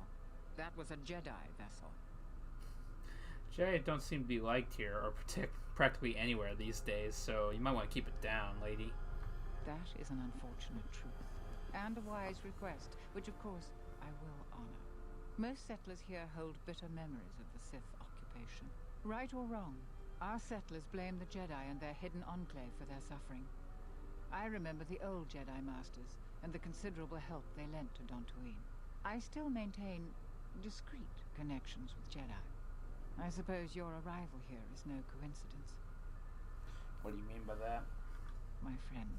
That was a Jedi vessel.
Jedi don't seem to be liked here, or practically anywhere these days, so you might want to keep it down, lady.
That is an unfortunate truth, and a wise request, which of course I will honor. Most settlers here hold bitter memories of the Sith occupation. Right or wrong, our settlers blame the Jedi and their hidden enclave for their suffering. I remember the old Jedi Masters and the considerable help they lent to Dantooine. I still maintain discreet connections with Jedi. I suppose your arrival here is no coincidence.
What do you mean by that?
My friend,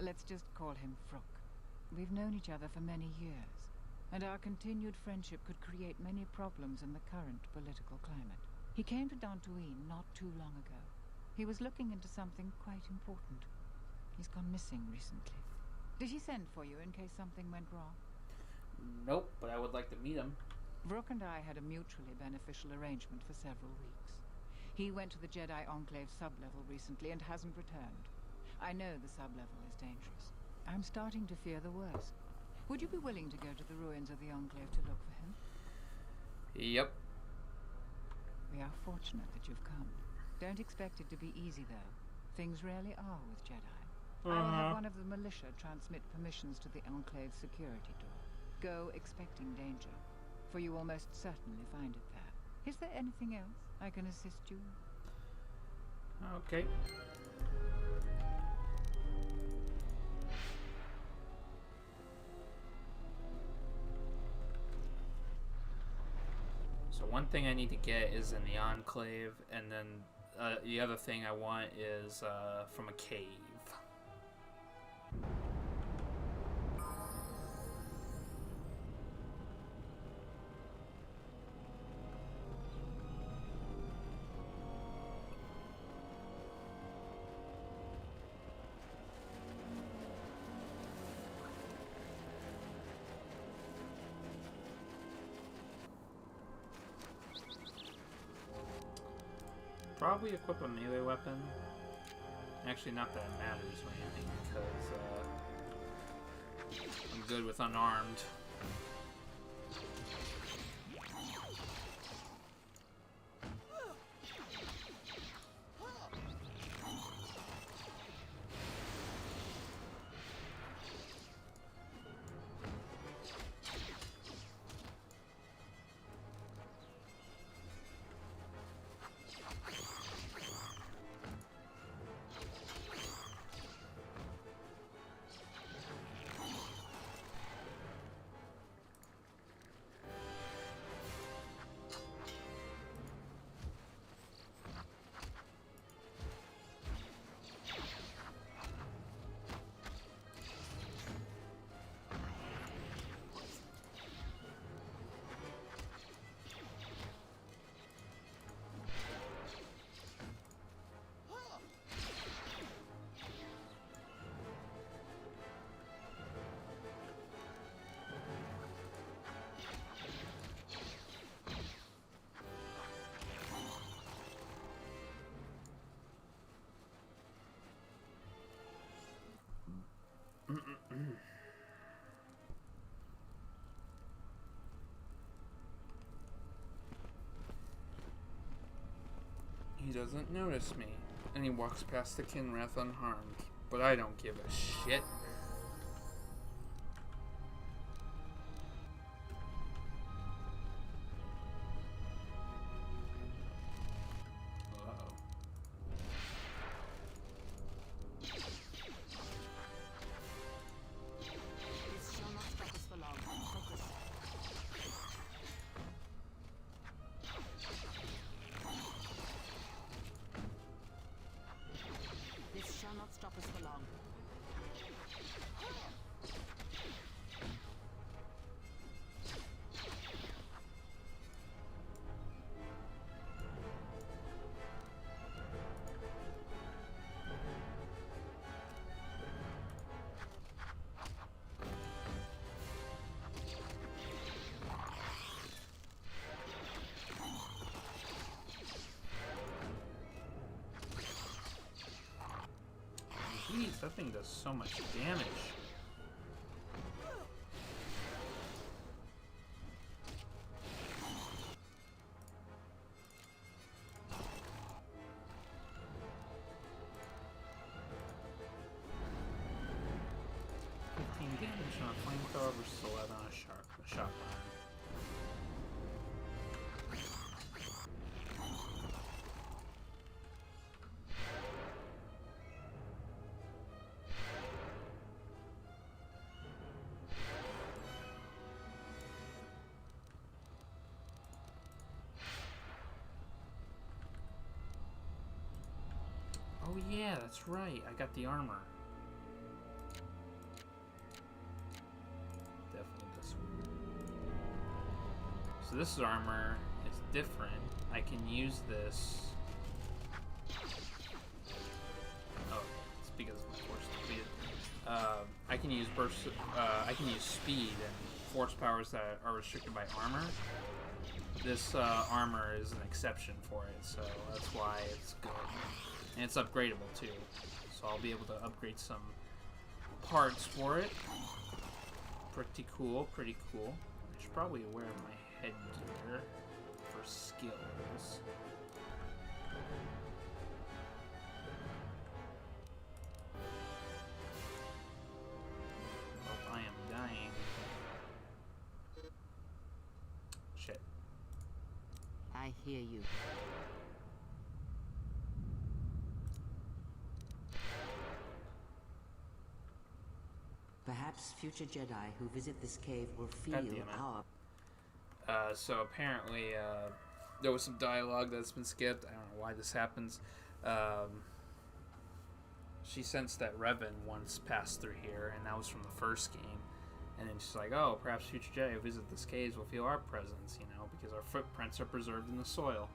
let's just call him Frook. We've known each other for many years, and our continued friendship could create many problems in the current political climate. He came to Dantooine not too long ago. He was looking into something quite important. He's gone missing recently. Did he send for you in case something went wrong?
Nope, but I would like to meet him.
Vrook and I had a mutually beneficial arrangement for several weeks. He went to the Jedi Enclave sublevel recently and hasn't returned. I know the sublevel is dangerous. I'm starting to fear the worst. Would you be willing to go to the ruins of the Enclave to look for him?
Yep.
We are fortunate that you've come. Don't expect it to be easy, though. Things rarely are with Jedi. I will have one of the militia transmit permissions to the Enclave security door. Go expecting danger, for you will most certainly find it there. Is there anything else I can assist you with?
Okay. So one thing I need to get is in the Enclave, and then the other thing I want is from a cave. Probably equip a melee weapon. Actually, not that it matters or anything, because I'm good with unarmed. He doesn't notice me, and he walks past the Kinrath unharmed. But I don't give a shit. Jeez, that thing does so much damage. Damage on a flamethrower versus 11 on a shotgun. Oh yeah, that's right. I got the armor. So this armor is different. I can use this. Oh, it's because of the force depleted. I can use burst. I can use speed and force powers that are restricted by armor. This armor is an exception for it, so that's why it's good, and it's upgradable too. So I'll be able to upgrade some parts for it. Pretty cool. Pretty cool. I should probably wear my headgear for skills. Oh, I am dying. Shit.
I hear you. Perhaps future Jedi who visit this cave will feel our...
So apparently, there was some dialogue that's been skipped. I don't know why this happens. She sensed that Revan once passed through here, and that was from the first game. And then she's like, oh, perhaps future Jedi who visit this cave will feel our presence, you know, because our footprints are preserved in the soil.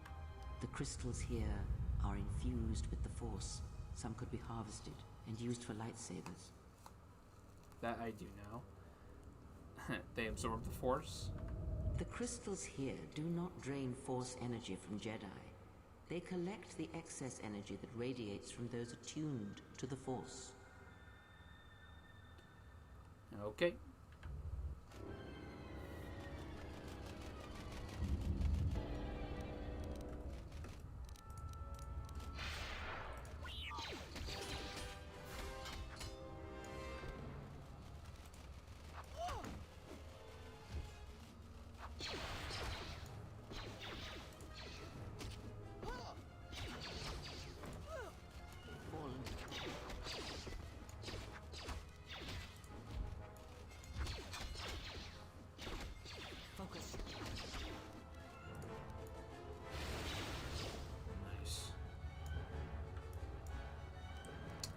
The crystals here are infused with the Force. Some could be harvested and used for lightsabers.
That I do know. They absorb the Force?
The crystals here do not drain Force energy from Jedi. They collect the excess energy that radiates from those attuned to the Force.
Okay.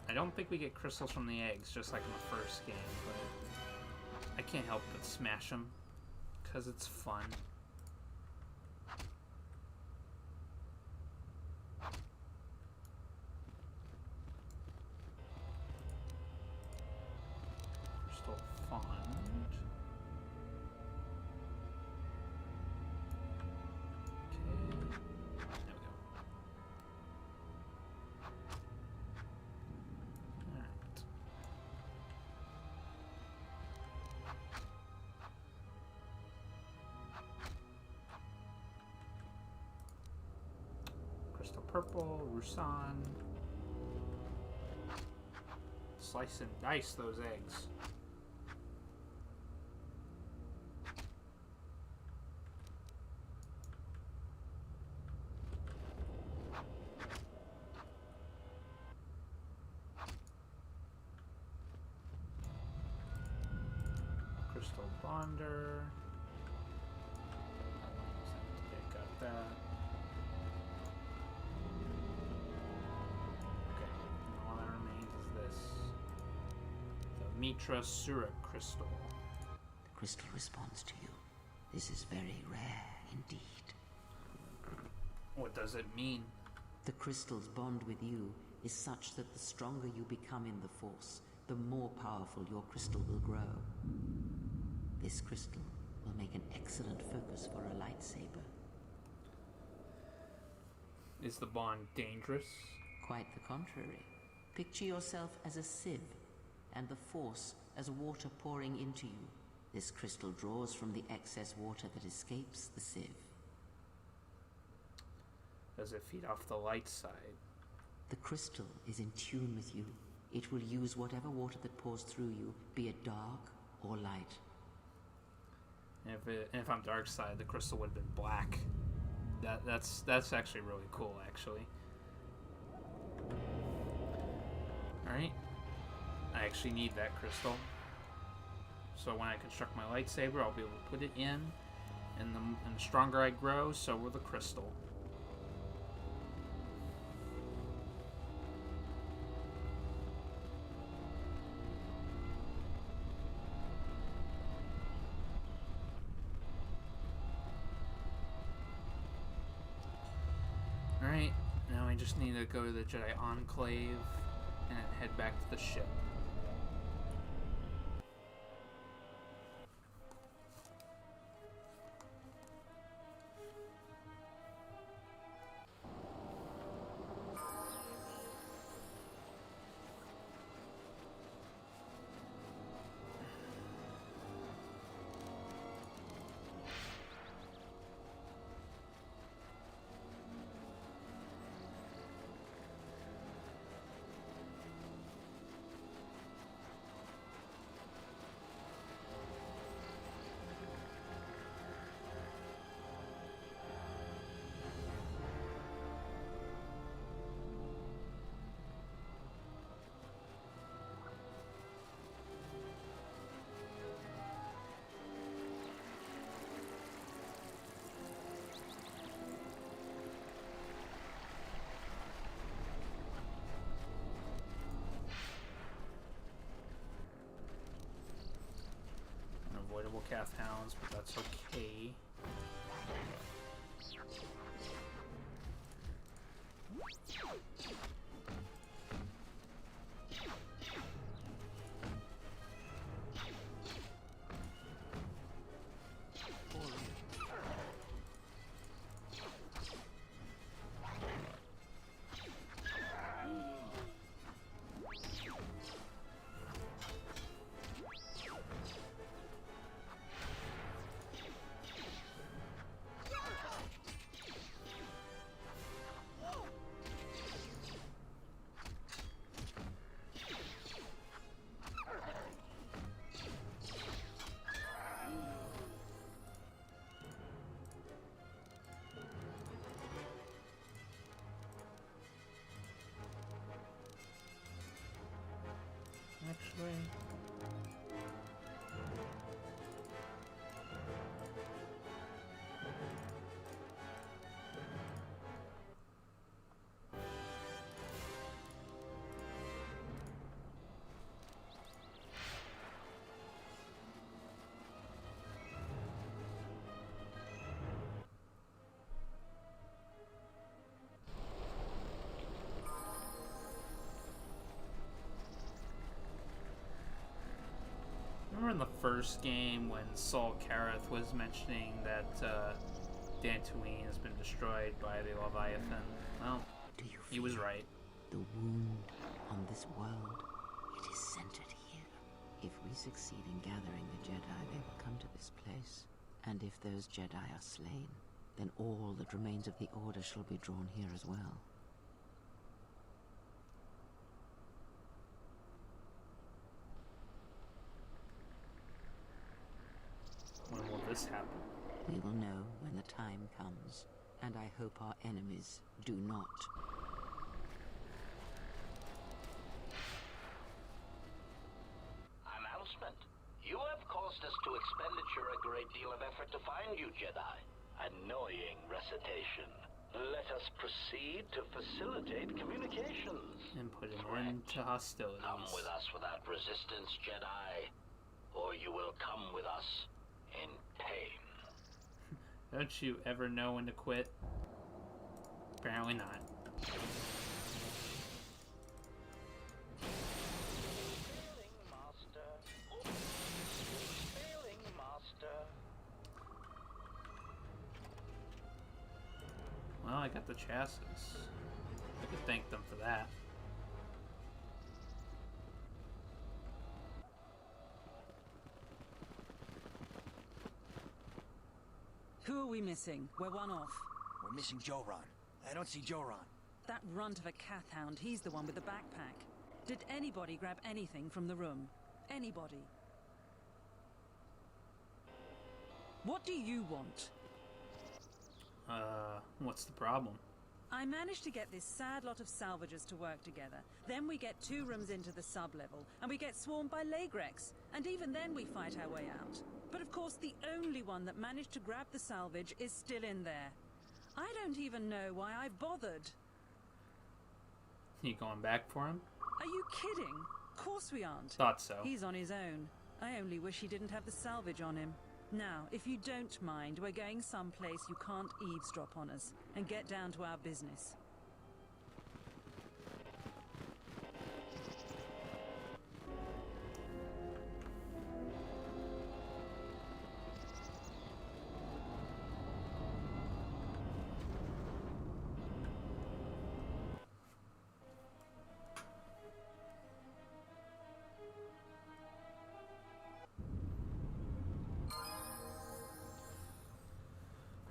I don't think we get crystals from the eggs, just like in the first game, but I can't help but smash them, because it's fun. Crystal fund. Purple, Rusan. slice and dice those eggs. Crystal bonder. Okay, got that. Okay, all that remains is this. The Mitra Sura crystal.
The crystal responds to you. This is very rare indeed.
What does it mean?
The crystal's bond with you is such that the stronger you become in the Force, the more powerful your crystal will grow. This crystal will make an excellent focus for a lightsaber.
Is the bond dangerous?
Quite the contrary. Picture yourself as a sieve, and the Force as water pouring into you. This crystal draws from the excess water that escapes the sieve.
Does it feed off the light side?
The crystal is in tune with you. It will use whatever water that pours through you, be it dark or light.
If I'm dark side, the crystal would have been black. That's actually really cool, actually. Alright. I actually need that crystal. So when I construct my lightsaber, I'll be able to put it in. And the stronger I grow, so will the crystal. Alright, now I just need to go to the Jedi Enclave and head back to the ship. Unavoidable Cath Hounds, but that's okay. Actually, remember in the first game when Saul Carth was mentioning that Dantooine has been destroyed by the Leviathan? Well, he was right.
The wound on this world, it is centered here. If we succeed in gathering the Jedi, they will come to this place. And if those Jedi are slain, then all that remains of the Order shall be drawn here as well. time comes, and I hope our enemies do not.
Announcement. You have caused us to expenditure a great deal of effort to find you, Jedi. Annoying recitation. Let us proceed to facilitate communications.
And put an end to hostilities.
Come with us without resistance, Jedi, or you will come with us in pain.
Don't you ever know when to quit? Apparently not. Well, I got the chassis. I could thank them for that.
Who are we missing? We're one off.
We're missing Joran. I don't see Joran.
That runt of a Cath hound, he's the one with the backpack. Did anybody grab anything from the room? Anybody? What do you want?
What's the problem?
I managed to get this sad lot of salvagers to work together. Then we get 2 rooms into the sub-level, and we get swarmed by Lagrex. And even then we fight our way out. But of course the only one that managed to grab the salvage is still in there. I don't even know why I bothered.
You going back for him?
Are you kidding? Of course we aren't.
Thought so.
He's on his own. I only wish he didn't have the salvage on him. Now, if you don't mind, we're going someplace you can't eavesdrop on us, and get down to our business.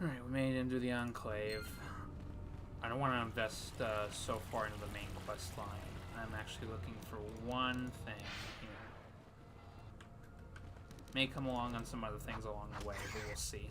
Alright, we made it into the Enclave. I don't want to invest so far into the main quest line. I'm actually looking for one thing here. May come along on some other things along the way, but we'll see.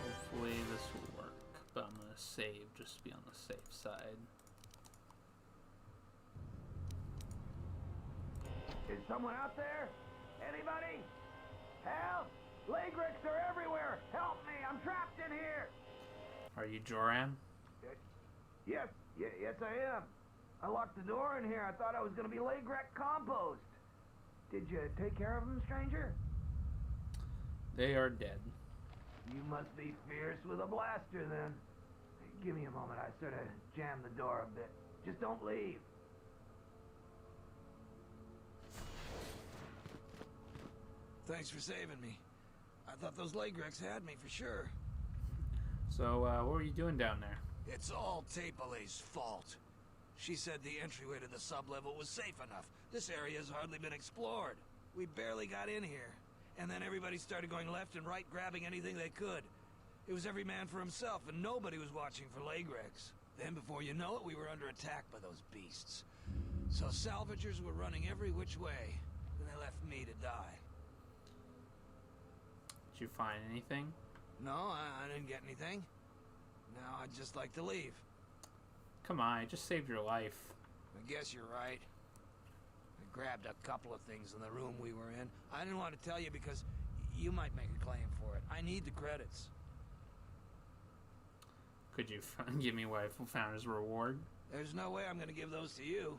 Hopefully this will work, but I'm gonna save just to be on the safe side.
Is someone out there? Anybody? Help! Lagrex are everywhere! Help me! I'm trapped in here!
Are you Joran?
Yes, yes I am. I locked the door in here. I thought I was gonna be Lagrex compost. Did you take care of them, stranger?
They are dead.
You must be fierce with a blaster, then. Give me a moment. I sort of jammed the door a bit. Just don't leave.
Thanks for saving me. I thought those Lagrex had me for sure.
So, what were you doing down there?
It's all Tepale's fault. She said the entryway to the sub-level was safe enough. This area has hardly been explored. We barely got in here. And then everybody started going left and right, grabbing anything they could. It was every man for himself, and nobody was watching for Lagrex. Then, before you know it, we were under attack by those beasts. So salvagers were running every which way, and they left me to die.
Did you find anything?
No, I didn't get anything. Now I'd just like to leave.
Come on, I just saved your life.
I guess you're right. I grabbed a couple of things in the room we were in. I didn't want to tell you because you might make a claim for it. I need the credits.
Could you give me what I found as a reward?
There's no way I'm going to give those to you.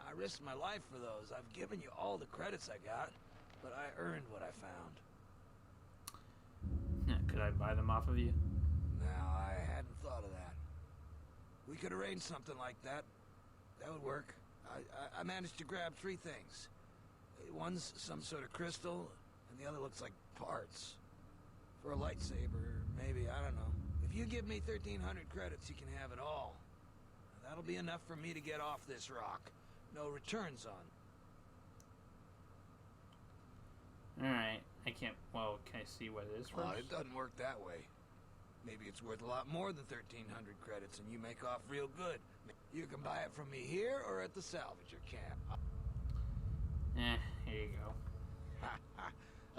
I risked my life for those. I've given you all the credits I got, but I earned what I found.
Could I buy them off of you?
Now, I hadn't thought of that. We could arrange something like that. That would work. I managed to grab 3 things. One's some sort of crystal, and the other looks like parts. For a lightsaber, maybe, I don't know. If you give me 1,300 credits, you can have it all. That'll be enough for me to get off this rock. No returns on.
Alright, I can't... Well, can I see what it is first?
Well, it doesn't work that way. Maybe it's worth a lot more than 1,300 credits, and you make off real good. You can buy it from me here or at the salvager camp.
Here you go.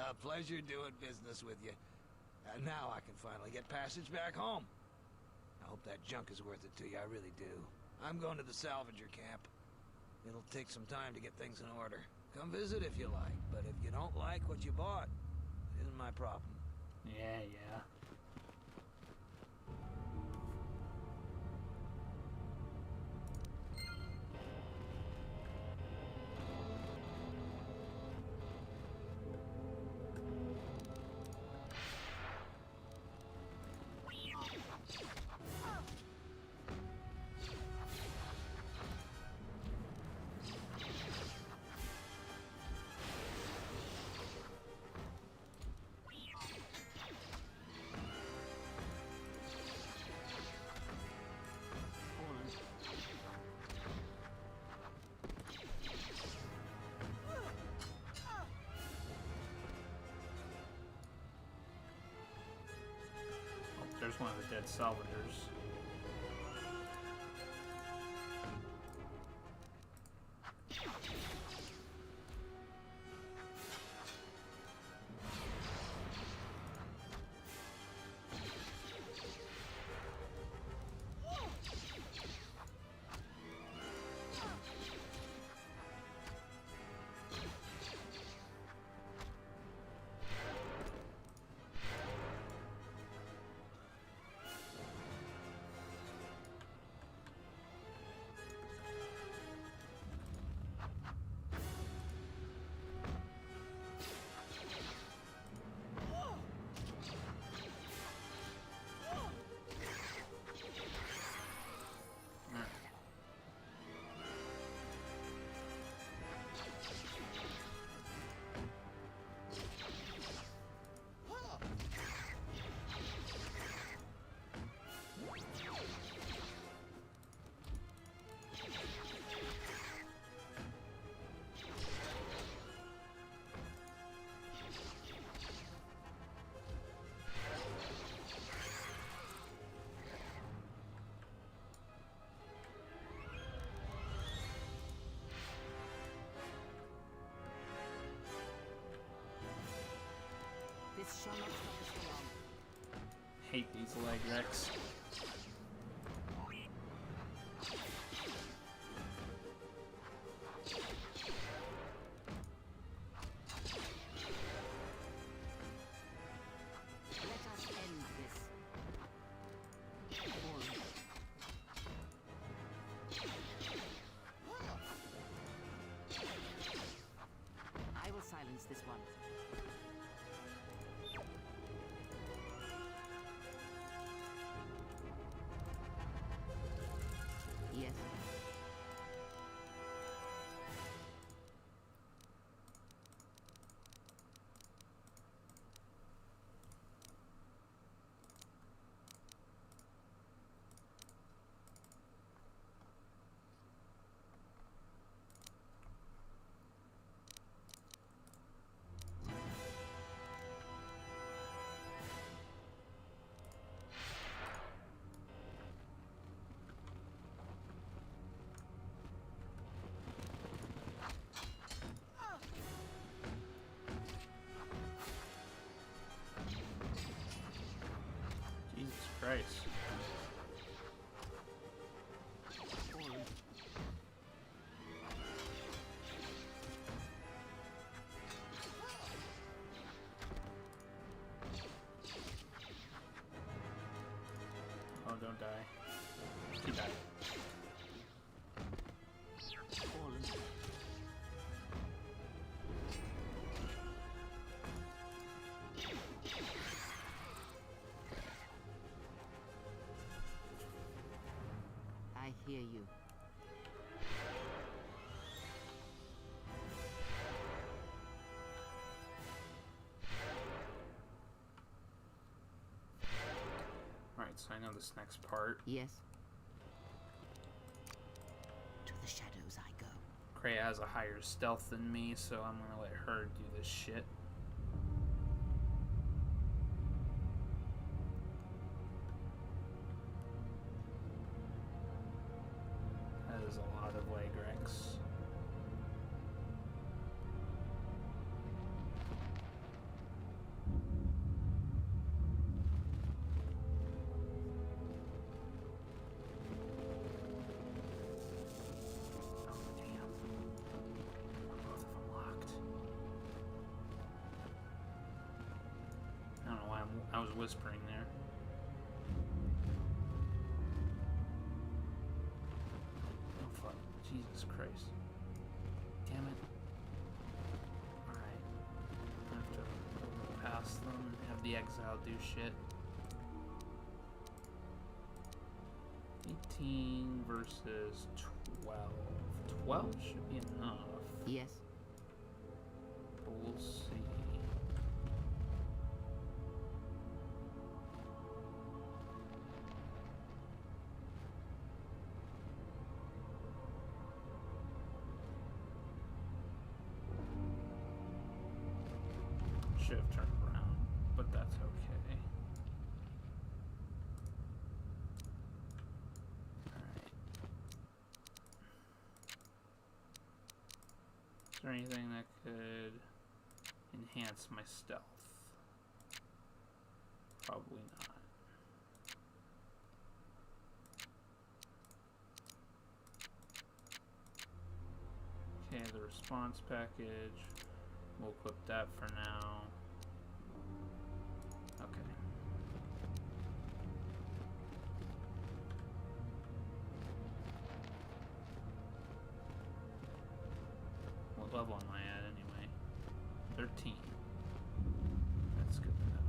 A pleasure doing business with you. Now I can finally get passage back home. I hope that junk is worth it to you, I really do. I'm going to the salvager camp. It'll take some time to get things in order. Come visit if you like, but if you don't like what you bought, it isn't my problem.
Yeah. There's one of the dead salvagers.
This shall not stop us for long.
Hate these leg wrecks.
I will silence this one. Yes.
Jesus Christ. Oh, don't die. He died.
hear you.
Alright, so I know this next part.
Yes. To the shadows I go.
Kreia has a higher stealth than me, so I'm gonna let her do this shit. That is a lot of leg wrecks. I was whispering there. Oh fuck. Jesus Christ. Damn it. Alright. I have to go past them and have the Exile do shit. 18 versus 12. 12 should be enough.
Yes.
But we'll see. Should have turned around, but that's okay. Alright. Is there anything that could enhance my stealth? Probably not. Okay, the response package. We'll equip that for now. Okay. What level am I at anyway? 13. That's good to know.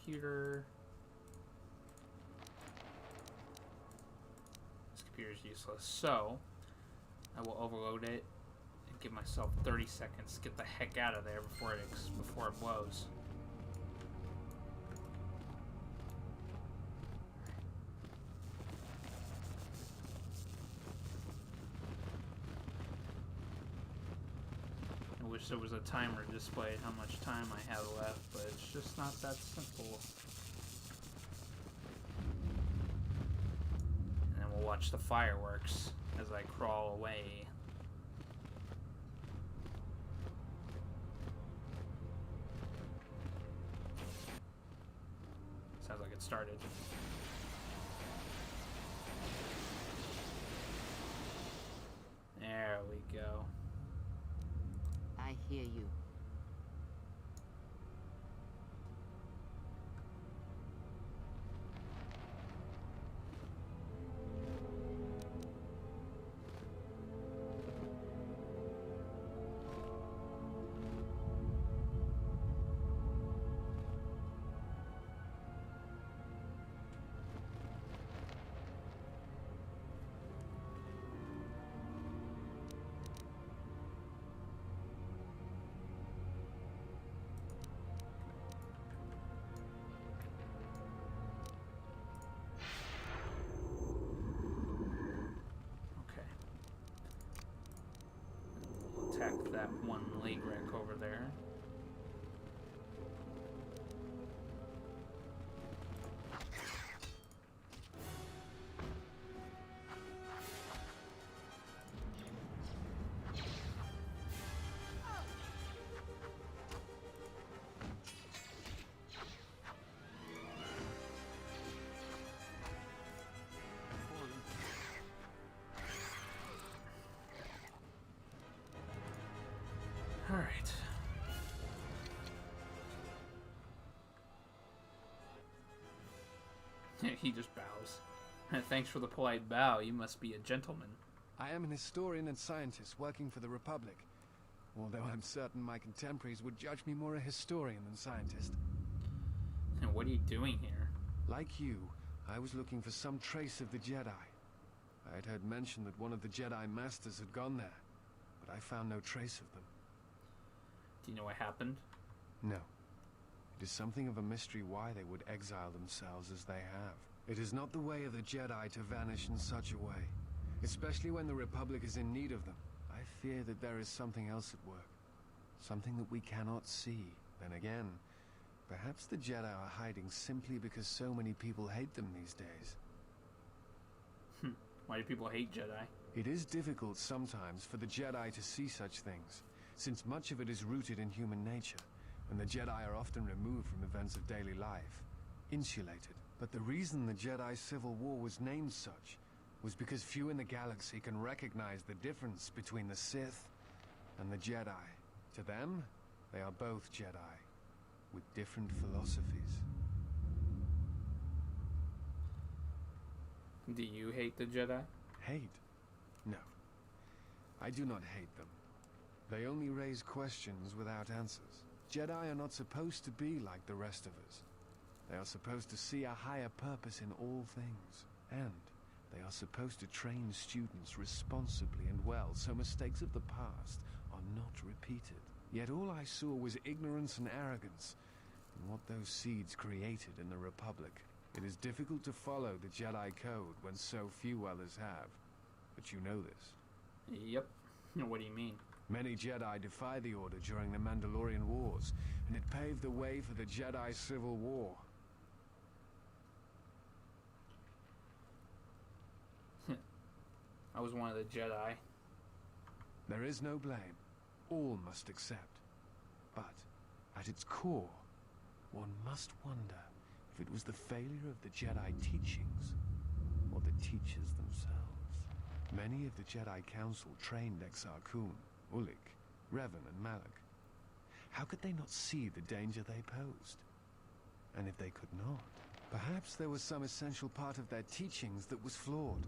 Computer. This computer is useless, so I will overload it and give myself 30 seconds to get the heck out of there before it blows. I wish there was a timer displayed how much time I have left, but it's just not that simple. And then we'll watch the fireworks as I crawl away. Sounds like it started. There we go.
I hear you. Attack that one leg wreck over there.
Alright. He just bows. Thanks for the polite bow. You must be a gentleman.
I am an historian and scientist working for the Republic. Although I'm certain my contemporaries would judge me more a historian than scientist.
And what are you doing here?
Like you, I was looking for some trace of the Jedi. I had heard mention that one of the Jedi Masters had gone there, but I found no trace of them.
Do you know what happened?
No. It is something of a mystery why they would exile themselves as they have. It is not the way of the Jedi to vanish in such a way, especially when the Republic is in need of them. I fear that there is something else at work, something that we cannot see. Then again, perhaps the Jedi are hiding simply because so many people hate them these days.
Why do people hate Jedi?
It is difficult sometimes for the Jedi to see such things, since much of it is rooted in human nature, and the Jedi are often removed from events of daily life, insulated. But the reason the Jedi Civil War was named such was because few in the galaxy can recognize the difference between the Sith and the Jedi. To them, they are both Jedi, with different philosophies.
Do you hate the Jedi?
Hate? No. I do not hate them. They only raise questions without answers. Jedi are not supposed to be like the rest of us. They are supposed to see a higher purpose in all things. And they are supposed to train students responsibly and well, so mistakes of the past are not repeated. Yet all I saw was ignorance and arrogance, and what those seeds created in the Republic. It is difficult to follow the Jedi Code when so few others have. But you know this.
Yep. What do you mean?
Many Jedi defy the Order during the Mandalorian Wars, and it paved the way for the Jedi Civil War.
I was one of the Jedi.
There is no blame. All must accept. But, at its core, one must wonder if it was the failure of the Jedi teachings, or the teachers themselves. Many of the Jedi Council trained Exar Kun, Ulik, Revan, and Malak. How could they not see the danger they posed? And if they could not, perhaps there was some essential part of their teachings that was flawed.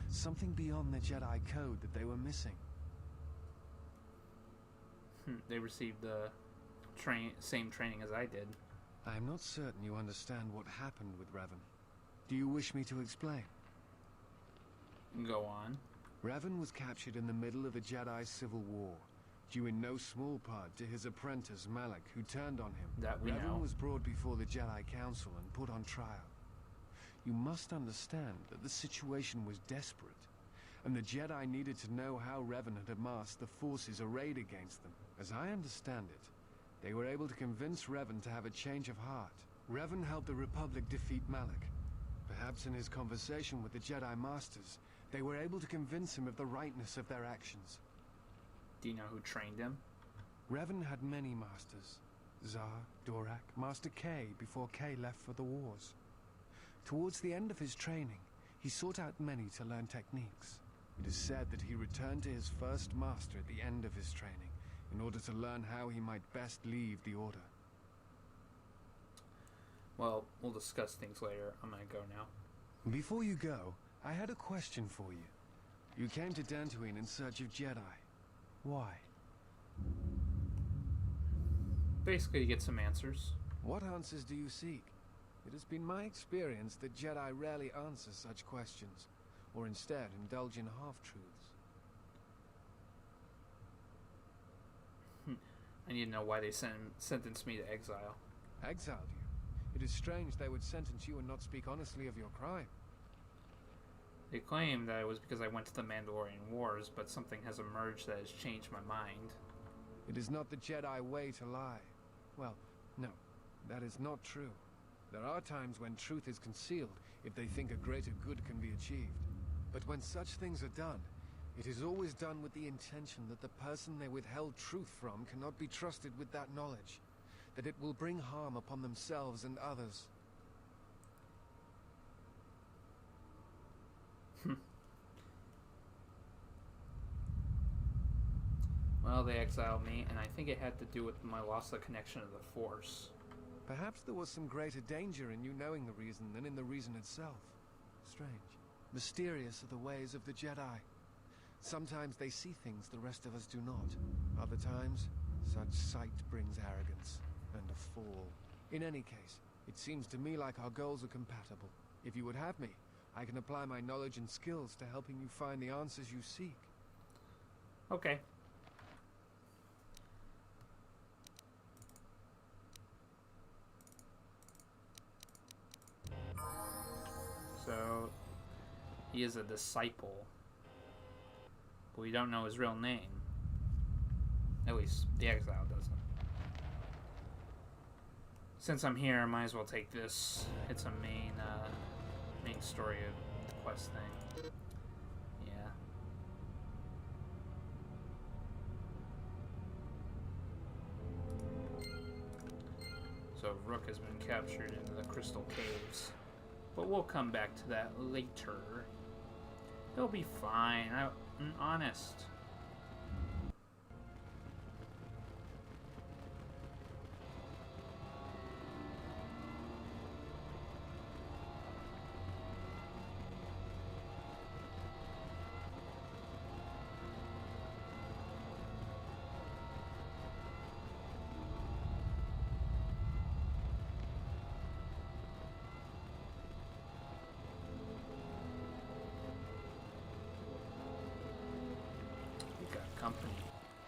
Something beyond the Jedi Code that they were missing.
They received the same training as I did.
I am not certain you understand what happened with Revan. Do you wish me to explain?
Go on.
Revan was captured in the middle of the Jedi Civil War, due in no small part to his apprentice Malak, who turned on him.
That we know.
Revan was brought before the Jedi Council and put on trial. You must understand that the situation was desperate, and the Jedi needed to know how Revan had amassed the forces arrayed against them. As I understand it, they were able to convince Revan to have a change of heart. Revan helped the Republic defeat Malak. Perhaps in his conversation with the Jedi Masters, they were able to convince him of the rightness of their actions.
Do you know who trained him?
Revan had many masters. Zar, Dorak, Master K before K left for the wars. Towards the end of his training, he sought out many to learn techniques. It is said that he returned to his first master at the end of his training, in order to learn how he might best leave the Order.
Well, we'll discuss things later. I'm gonna go now.
Before you go, I had a question for you. You came to Dantooine in search of Jedi. Why?
Basically, to get some answers.
What answers do you seek? It has been my experience that Jedi rarely answer such questions, or instead indulge in half-truths.
I need to know why they sentenced me to exile.
Exiled you? It is strange they would sentence you and not speak honestly of your crime.
They claim that it was because I went to the Mandalorian Wars, but something has emerged that has changed my mind.
It is not the Jedi way to lie. Well, no, that is not true. There are times when truth is concealed if they think a greater good can be achieved. But when such things are done, it is always done with the intention that the person they withheld truth from cannot be trusted with that knowledge, that it will bring harm upon themselves and others.
Well, they exiled me, and I think it had to do with my loss of connection to the Force.
Perhaps there was some greater danger in you knowing the reason than in the reason itself. Strange. Mysterious are the ways of the Jedi. Sometimes they see things the rest of us do not. Other times, such sight brings arrogance and a fall. In any case, it seems to me like our goals are compatible. If you would have me, I can apply my knowledge and skills to helping you find the answers you seek.
Okay. So, he is a disciple, but we don't know his real name. At least, the Exile doesn't. Since I'm here, I might as well take this. It's a main story of the quest thing. Yeah. So, Rook has been captured into the Crystal Caves. But we'll come back to that later. He'll be fine, I'm honest. Company.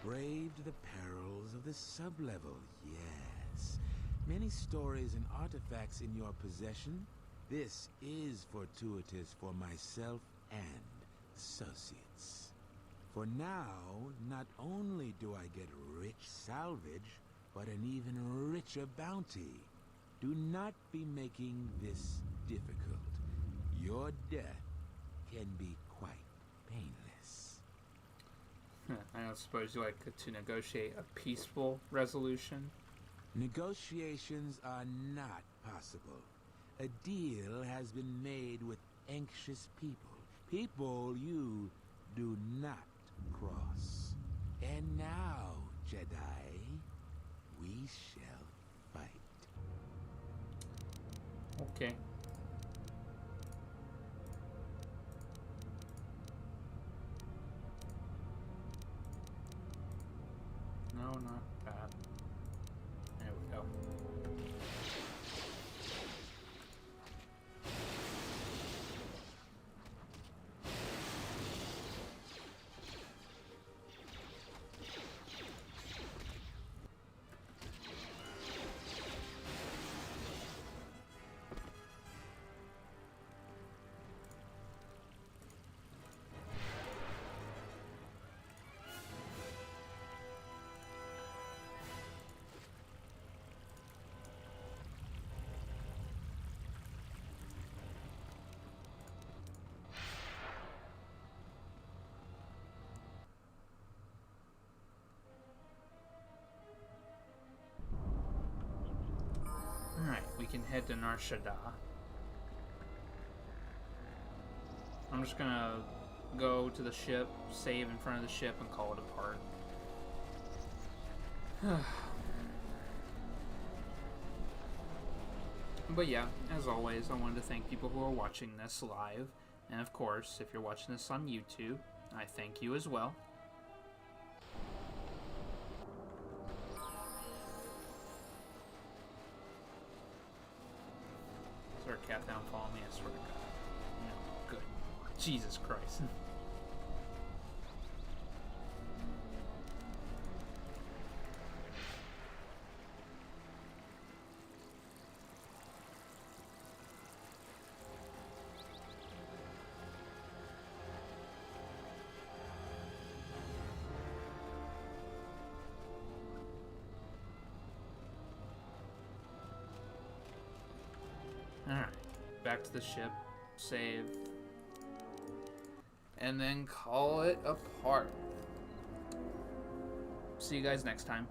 Braved the perils of the sublevel, yes. Many stories and artifacts in your possession. This is fortuitous for myself and associates. For now, not only do I get rich salvage, but an even richer bounty. Do not be making this difficult. Your death can be quite painless.
I don't suppose you like to negotiate a peaceful resolution?
Negotiations are not possible. A deal has been made with anxious people. People you do not cross. And now, Jedi, we shall fight.
Okay. No, not that. There we go. Alright, we can head to Nar Shaddaa. I'm just gonna go to the ship, save in front of the ship, and call it apart. But yeah, as always, I wanted to thank people who are watching this live. And of course, if you're watching this on YouTube, I thank you as well. Is there a cat down following me? I swear to God. No, good. Jesus Christ. Alright, back to the ship, save, and then call it apart. See you guys next time.